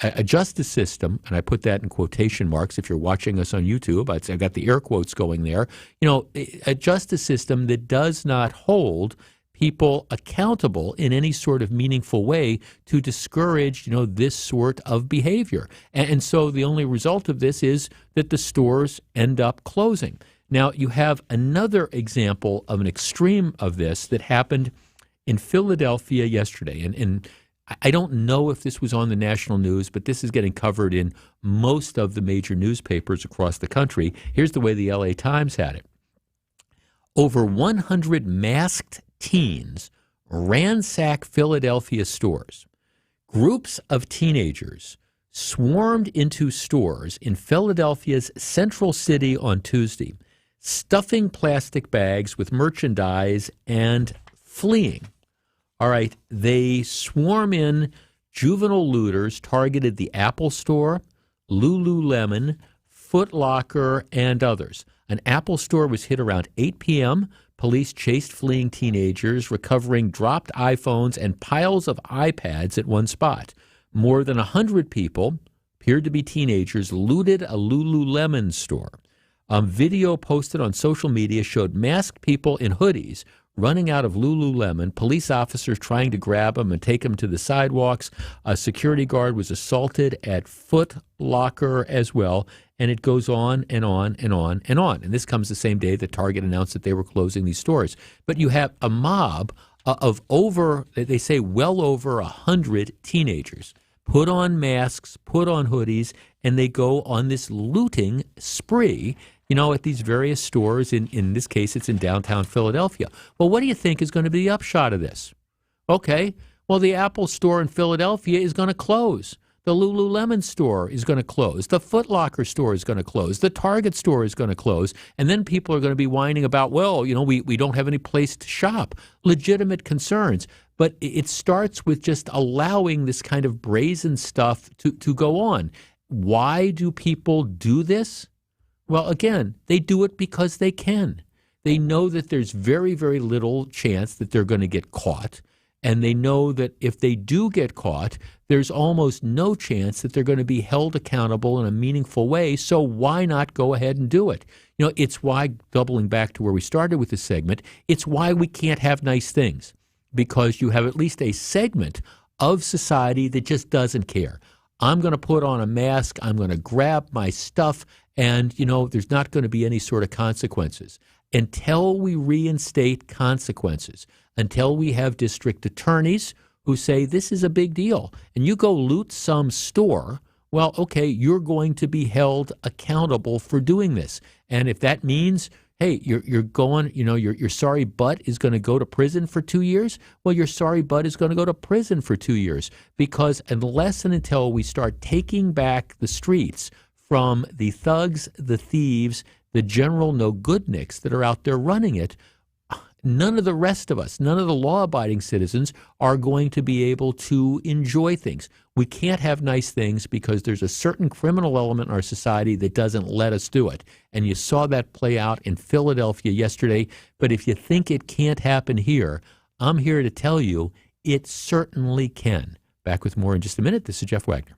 a justice system, and I put that in quotation marks if you're watching us on YouTube, I've got the air quotes going there, a justice system that does not hold people accountable in any sort of meaningful way to discourage, this sort of behavior. And so the only result of this is that the stores end up closing. Now, you have another example of an extreme of this that happened in Philadelphia yesterday. And I don't know if this was on the national news, but this is getting covered in most of the major newspapers across the country. Here's the way the LA Times had it. Over 100 masked teens ransack Philadelphia stores. Groups of teenagers swarmed into stores in Philadelphia's Central City on Tuesday, stuffing plastic bags with merchandise and fleeing. All right, they swarm in. Juvenile looters targeted the Apple Store, Lululemon, Foot Locker, and others. An Apple store was hit around 8 p.m. Police chased fleeing teenagers, recovering dropped iPhones and piles of iPads at one spot. More than 100 people, appeared to be teenagers, looted a Lululemon store. Video posted on social media showed masked people in hoodies running out of Lululemon, police officers trying to grab them and take them to the sidewalks. A security guard was assaulted at Foot Locker as well, and it goes on and on and on and on. And this comes the same day that Target announced that they were closing these stores. But you have a mob of they say well over 100 teenagers put on masks, put on hoodies, and they go on this looting spree, at these various stores. In this case, it's in downtown Philadelphia. Well, what do you think is going to be the upshot of this? Okay, well, the Apple store in Philadelphia is going to close. The Lululemon store is going to close. The Foot Locker store is going to close. The Target store is going to close. And then people are going to be whining about, well, we don't have any place to shop. Legitimate concerns. But it starts with just allowing this kind of brazen stuff to go on. Why do people do this? Well, again, they do it because they can. They know that there's very, very little chance that they're going to get caught. And they know that if they do get caught, there's almost no chance that they're going to be held accountable in a meaningful way. So why not go ahead and do it? It's why, doubling back to where we started with this segment, it's why we can't have nice things. Because you have at least a segment of society that just doesn't care. I'm going to put on a mask. I'm going to grab my stuff. And, there's not going to be any sort of consequences. until we reinstate consequences, until we have district attorneys who say this is a big deal, and you go loot some store, well, okay, you're going to be held accountable for doing this. And if that means, hey, you're going, your sorry butt is going to go to prison for 2 years, well, your sorry butt is going to go to prison for 2 years. Because unless and until we start taking back the streets from the thugs, the thieves, the general no-goodniks that are out there running it, none of the rest of us, none of the law-abiding citizens are going to be able to enjoy things. We can't have nice things because there's a certain criminal element in our society that doesn't let us do it. And you saw that play out in Philadelphia yesterday. But if you think it can't happen here, I'm here to tell you it certainly can. Back with more in just a minute. This is Jeff Wagner.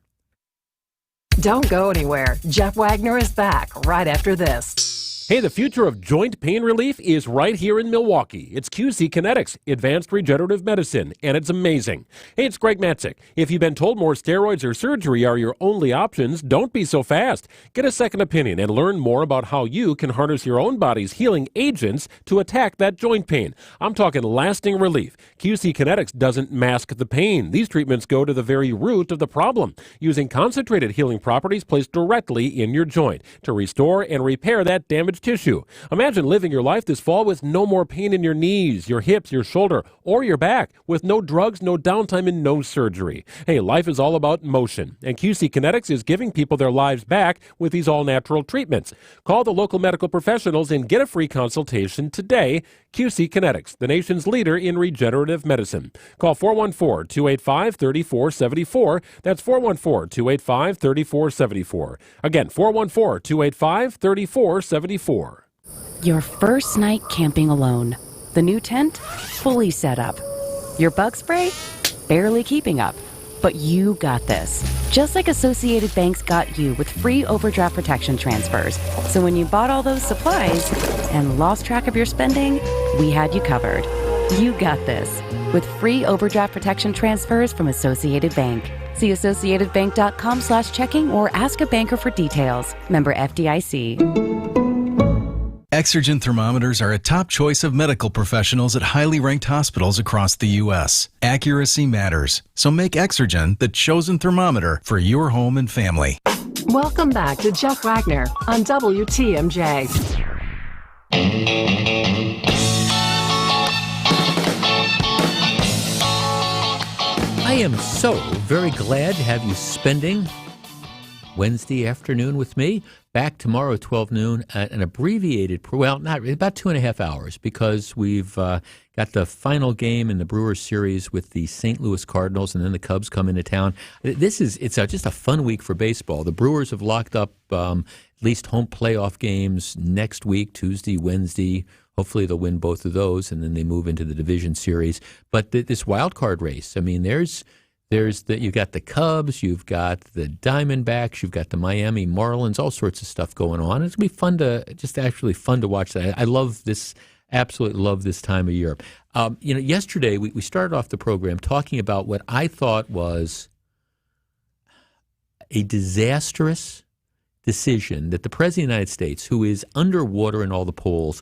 Don't go anywhere. Jeff Wagner is back right after this. Hey, the future of joint pain relief is right here in Milwaukee. It's QC Kinetics, Advanced Regenerative Medicine, and it's amazing. Hey, it's Greg Matzik. If you've been told more steroids or surgery are your only options, don't be so fast. Get a second opinion and learn more about how you can harness your own body's healing agents to attack that joint pain. I'm talking lasting relief. QC Kinetics doesn't mask the pain. These treatments go to the very root of the problem, using concentrated healing properties placed directly in your joint to restore and repair that damaged tissue. Imagine living your life this fall with no more pain in your knees, your hips, your shoulder, or your back, with no drugs, no downtime, and no surgery. Hey, life is all about motion, and QC Kinetics is giving people their lives back with these all-natural treatments. Call the local medical professionals and get a free consultation today. QC Kinetics, the nation's leader in regenerative medicine. Call 414-285-3474. That's 414-285-3474. Again, 414-285-3474. Your first night camping alone. The new tent, fully set up. Your bug spray, barely keeping up. But you got this. Just like Associated Bank's got you with free overdraft protection transfers. So when you bought all those supplies and lost track of your spending, we had you covered. You got this with free overdraft protection transfers from Associated Bank. See associatedbank.com/checking or ask a banker for details. Member FDIC. Exergen thermometers are a top choice of medical professionals at highly ranked hospitals across the U.S. Accuracy matters, so make Exergen the chosen thermometer for your home and family. Welcome back to Jeff Wagner on WTMJ. I am so very glad to have you spending Wednesday afternoon with me. Back tomorrow at 12 noon at an abbreviated, not about 2.5 hours, because we've got the final game in the Brewers series with the St. Louis Cardinals, and then the Cubs come into town. It's just a fun week for baseball. The Brewers have locked up at least home playoff games next week, Tuesday, Wednesday. Hopefully they'll win both of those, and then they move into the division series. But this wild card race, I mean, you've got the Cubs, you've got the Diamondbacks, you've got the Miami Marlins, all sorts of stuff going on. It's going to be actually fun to watch that. I love this, absolutely love this time of year. Yesterday we started off the program talking about what I thought was a disastrous decision that the President of the United States, who is underwater in all the polls,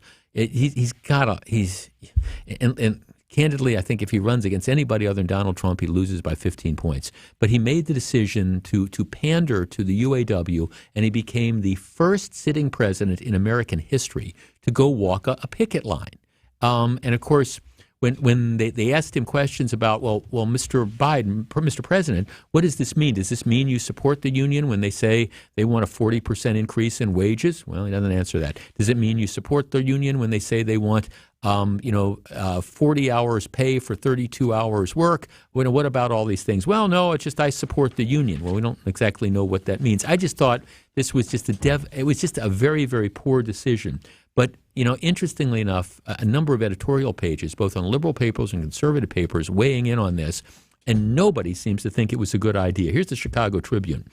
candidly, I think if he runs against anybody other than Donald Trump, he loses by 15 points. But he made the decision to pander to the UAW, and he became the first sitting president in American history to go walk a picket line. And of course, when they asked him questions about, well, Mr. Biden, Mr. President, what does this mean? Does this mean you support the union when they say they want a 40% increase in wages? Well, he doesn't answer that. Does it mean you support the union when they say they want 40 hours pay for 32 hours work? What about all these things? Well, no, it's just I support the union. Well, we don't exactly know what that means. I just thought this was just it was just a very, very poor decision. But, interestingly enough, a number of editorial pages, both on liberal papers and conservative papers, weighing in on this, and nobody seems to think it was a good idea. Here's the Chicago Tribune.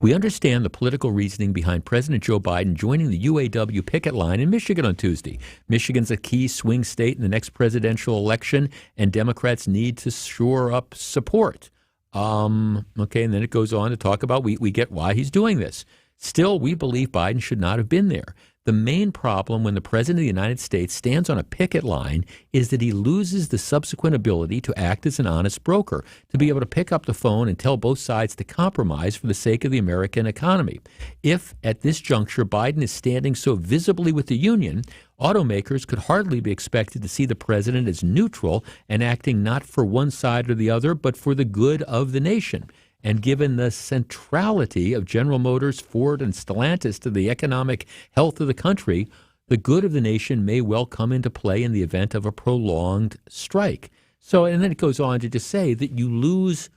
We understand the political reasoning behind President Joe Biden joining the UAW picket line in Michigan on Tuesday. Michigan's a key swing state in the next presidential election, and Democrats need to shore up support. And then it goes on to talk about we get why he's doing this. Still, we believe Biden should not have been there. The main problem when the President of the United States stands on a picket line is that he loses the subsequent ability to act as an honest broker, to be able to pick up the phone and tell both sides to compromise for the sake of the American economy. If, at this juncture, Biden is standing so visibly with the union, automakers could hardly be expected to see the president as neutral and acting not for one side or the other, but for the good of the nation. And given the centrality of General Motors, Ford, and Stellantis to the economic health of the country, the good of the nation may well come into play in the event of a prolonged strike. So, and then it goes on to just say that you lose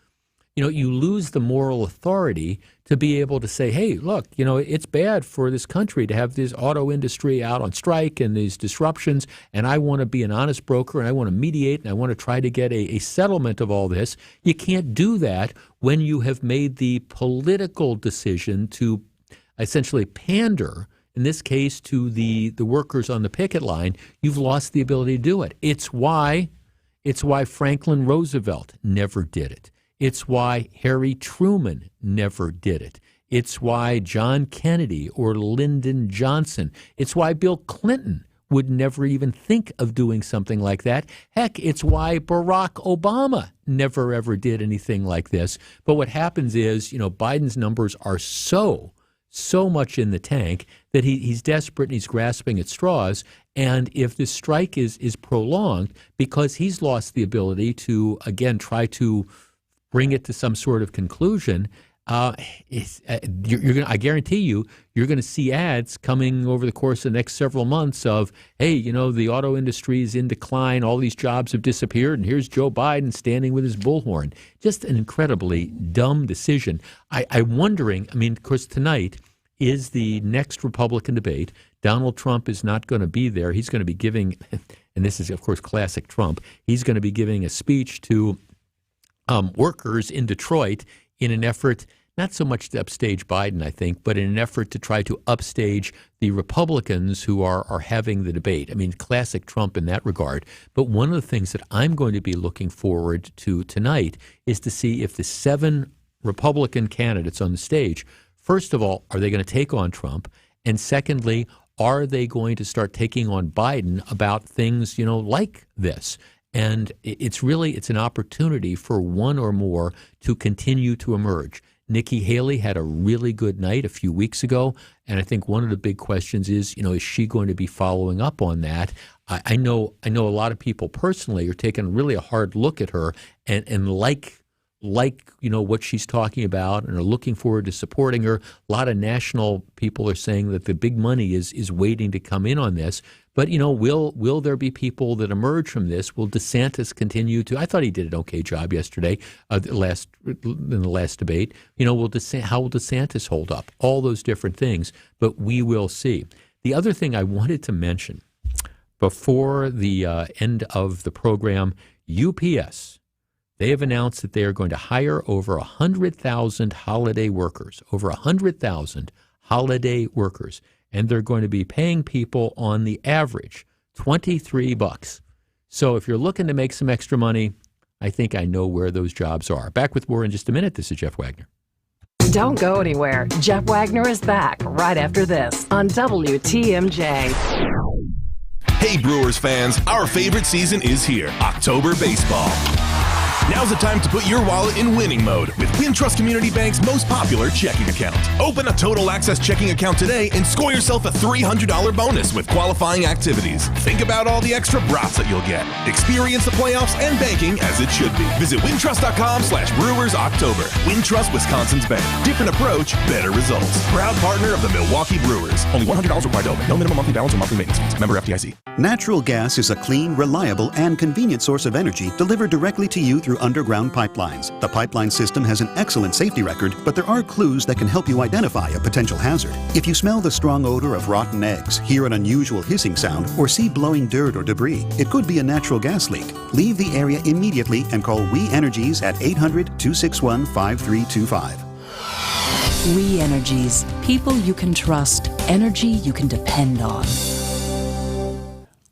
the moral authority to be able to say, hey, look, it's bad for this country to have this auto industry out on strike and these disruptions, and I want to be an honest broker, and I want to mediate, and I want to try to get a settlement of all this. You can't do that when you have made the political decision to essentially pander, in this case, to the workers on the picket line. You've lost the ability to do it. It's why Franklin Roosevelt never did it. It's why Harry Truman never did it. It's why John Kennedy or Lyndon Johnson. It's why Bill Clinton would never even think of doing something like that. Heck, it's why Barack Obama never, ever did anything like this. But what happens is, Biden's numbers are so much in the tank that he's desperate and he's grasping at straws. And if this strike is prolonged, because he's lost the ability to, again, try to bring it to some sort of conclusion, I guarantee you're going to see ads coming over the course of the next several months of, hey, the auto industry is in decline, all these jobs have disappeared, and here's Joe Biden standing with his bullhorn. Just an incredibly dumb decision. I'm wondering, of course, tonight is the next Republican debate. Donald Trump is not going to be there. He's going to be giving, and this is, of course, classic Trump, he's going to be giving a speech to workers in Detroit in an effort not so much to upstage Biden, I think, but in an effort to try to upstage the Republicans who are having the debate. Classic Trump in that regard. But one of the things that I'm going to be looking forward to tonight is to see if the 7 Republican candidates on the stage, first of all, are they going to take on Trump? And secondly, are they going to start taking on Biden about things, like this? And it's an opportunity for one or more to continue to emerge. Nikki Haley had a really good night a few weeks ago, and I think one of the big questions is she going to be following up on that? I know a lot of people personally are taking really a hard look at her and like what she's talking about and are looking forward to supporting her. A lot of national people are saying that the big money is waiting to come in on this. But, will there be people that emerge from this? Will DeSantis continue to? I thought he did an okay job yesterday in the last debate. How will DeSantis hold up? All those different things. But we will see. The other thing I wanted to mention before the end of the program, UPS, they have announced that they are going to hire over 100,000 holiday workers, and they're going to be paying people on the average $23. So if you're looking to make some extra money, I think I know where those jobs are. Back with more in just a minute. This is Jeff Wagner. Don't go anywhere. Jeff Wagner is back right after this on WTMJ. Hey Brewers fans, our favorite season is here, October baseball. Now's the time to put your wallet in winning mode with Wintrust Community Bank's most popular checking account. Open a Total Access checking account today and score yourself a $300 bonus with qualifying activities. Think about all the extra brats that you'll get. Experience the playoffs and banking as it should be. Visit wintrust.com/Brewers October. Wintrust, Wisconsin's bank. Different approach, better results. Proud partner of the Milwaukee Brewers. Only $100 required to open. No minimum monthly balance or monthly maintenance fees. Member FDIC. Natural gas is a clean, reliable, and convenient source of energy delivered directly to you through underground pipelines. The pipeline system has an excellent safety record, but there are clues that can help you identify a potential hazard. If you smell the strong odor of rotten eggs, hear an unusual hissing sound, or see blowing dirt or debris, it could be a natural gas leak. Leave the area immediately and call We Energies at 800-261-5325. We Energies. People you can trust. Energy you can depend on.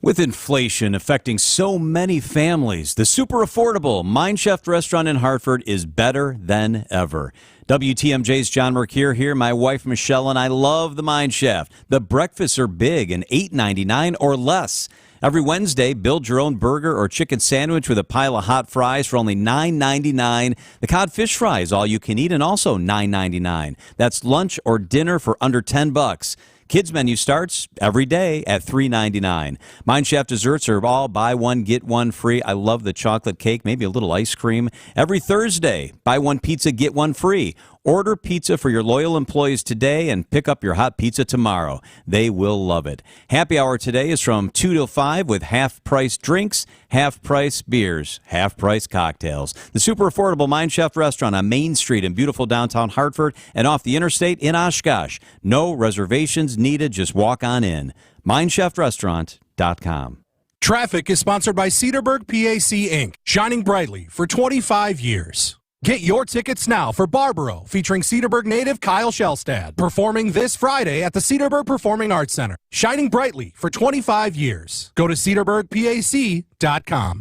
With inflation affecting so many families, the super affordable Mind Chef restaurant in Hartford is better than ever. WTMJ's John Mercure here. My wife Michelle and I love the Mind Chef. The breakfasts are big and $8.99 or less. Every Wednesday, build your own burger or chicken sandwich with a pile of hot fries for only $9.99. The codfish fry is all you can eat and also $9.99. That's lunch or dinner for under $10. Kids menu starts every day at $3.99. Mind Chef desserts are all buy one, get one free. I love the chocolate cake, maybe a little ice cream. Every Thursday, buy one pizza, get one free. Order pizza for your loyal employees today and pick up your hot pizza tomorrow. They will love it. Happy hour today is from 2 till 5 with half-price drinks, half-price beers, half-price cocktails. The super affordable Mind Chef restaurant on Main Street in beautiful downtown Hartford and off the interstate in Oshkosh. No reservations needed. Just walk on in. MindChefRestaurant.com. Traffic is sponsored by Cedarburg PAC Inc., shining brightly for 25 years. Get your tickets now for Barbaro, featuring Cedarburg native Kyle Shellstad, performing this Friday at the Cedarburg Performing Arts Center, shining brightly for 25 years. Go to cedarburgpac.com.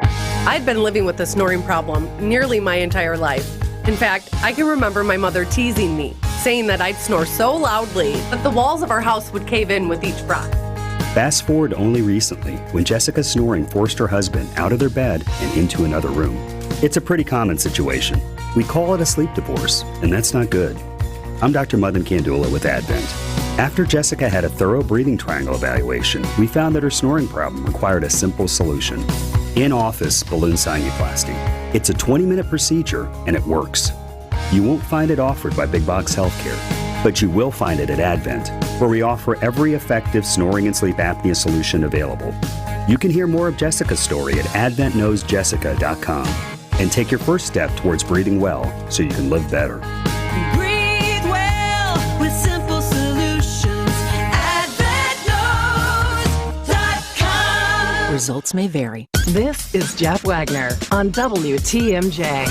I've been living with a snoring problem nearly my entire life. In fact, I can remember my mother teasing me, saying that I'd snore so loudly that the walls of our house would cave in with each breath. Fast forward only recently, when Jessica's snoring forced her husband out of their bed and into another room. It's a pretty common situation. We call it a sleep divorce, and that's not good. I'm Dr. Madan Kandula with Advent. After Jessica had a thorough breathing triangle evaluation, we found that her snoring problem required a simple solution. In-office balloon sinuplasty. It's a 20-minute procedure, and it works. You won't find it offered by Big Box Healthcare, but you will find it at Advent, where we offer every effective snoring and sleep apnea solution available. You can hear more of Jessica's story at adventknowsjessica.com and take your first step towards breathing well so you can live better. Breathe well with simple solutions. AdventKnows.com. Results may vary. This is Jeff Wagner on WTMJ.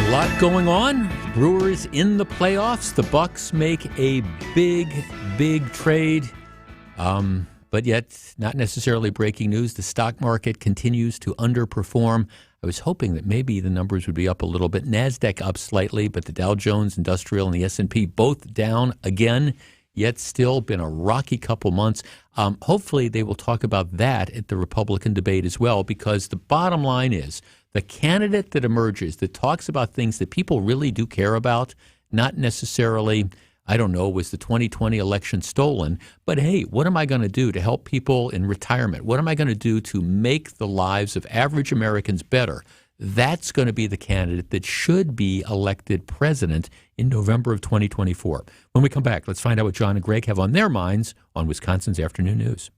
A lot going on. Brewers in the playoffs. The Bucks make a big trade. But yet, not necessarily breaking news. The stock market continues to underperform. I was hoping that maybe the numbers would be up a little bit. NASDAQ up slightly, but the Dow Jones Industrial and the S&P both down again, yet still been a rocky couple months. Hopefully they will talk about that at the Republican debate as well, because the bottom line is the candidate that emerges that talks about things that people really do care about, not necessarily, I don't know, was the 2020 election stolen? But hey, what am I going to do to help people in retirement? What am I going to do to make the lives of average Americans better? That's going to be the candidate that should be elected president in November of 2024. When we come back, let's find out what John and Greg have on their minds on Wisconsin's Afternoon News.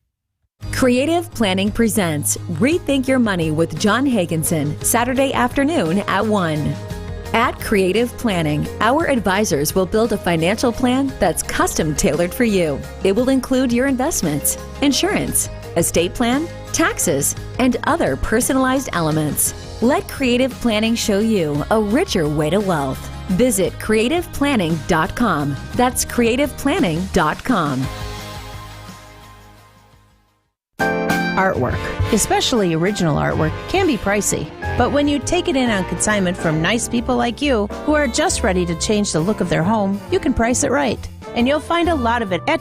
Creative Planning presents Rethink Your Money with John Hagenson, Saturday afternoon at 1. At Creative Planning, our advisors will build a financial plan that's custom tailored for you. It will include your investments, insurance, estate plan, taxes, and other personalized elements. Let Creative Planning show you a richer way to wealth. Visit creativeplanning.com. That's creativeplanning.com. Artwork, especially original artwork, can be pricey. But when you take it in on consignment from nice people like you who are just ready to change the look of their home, you can price it right. And you'll find a lot of it at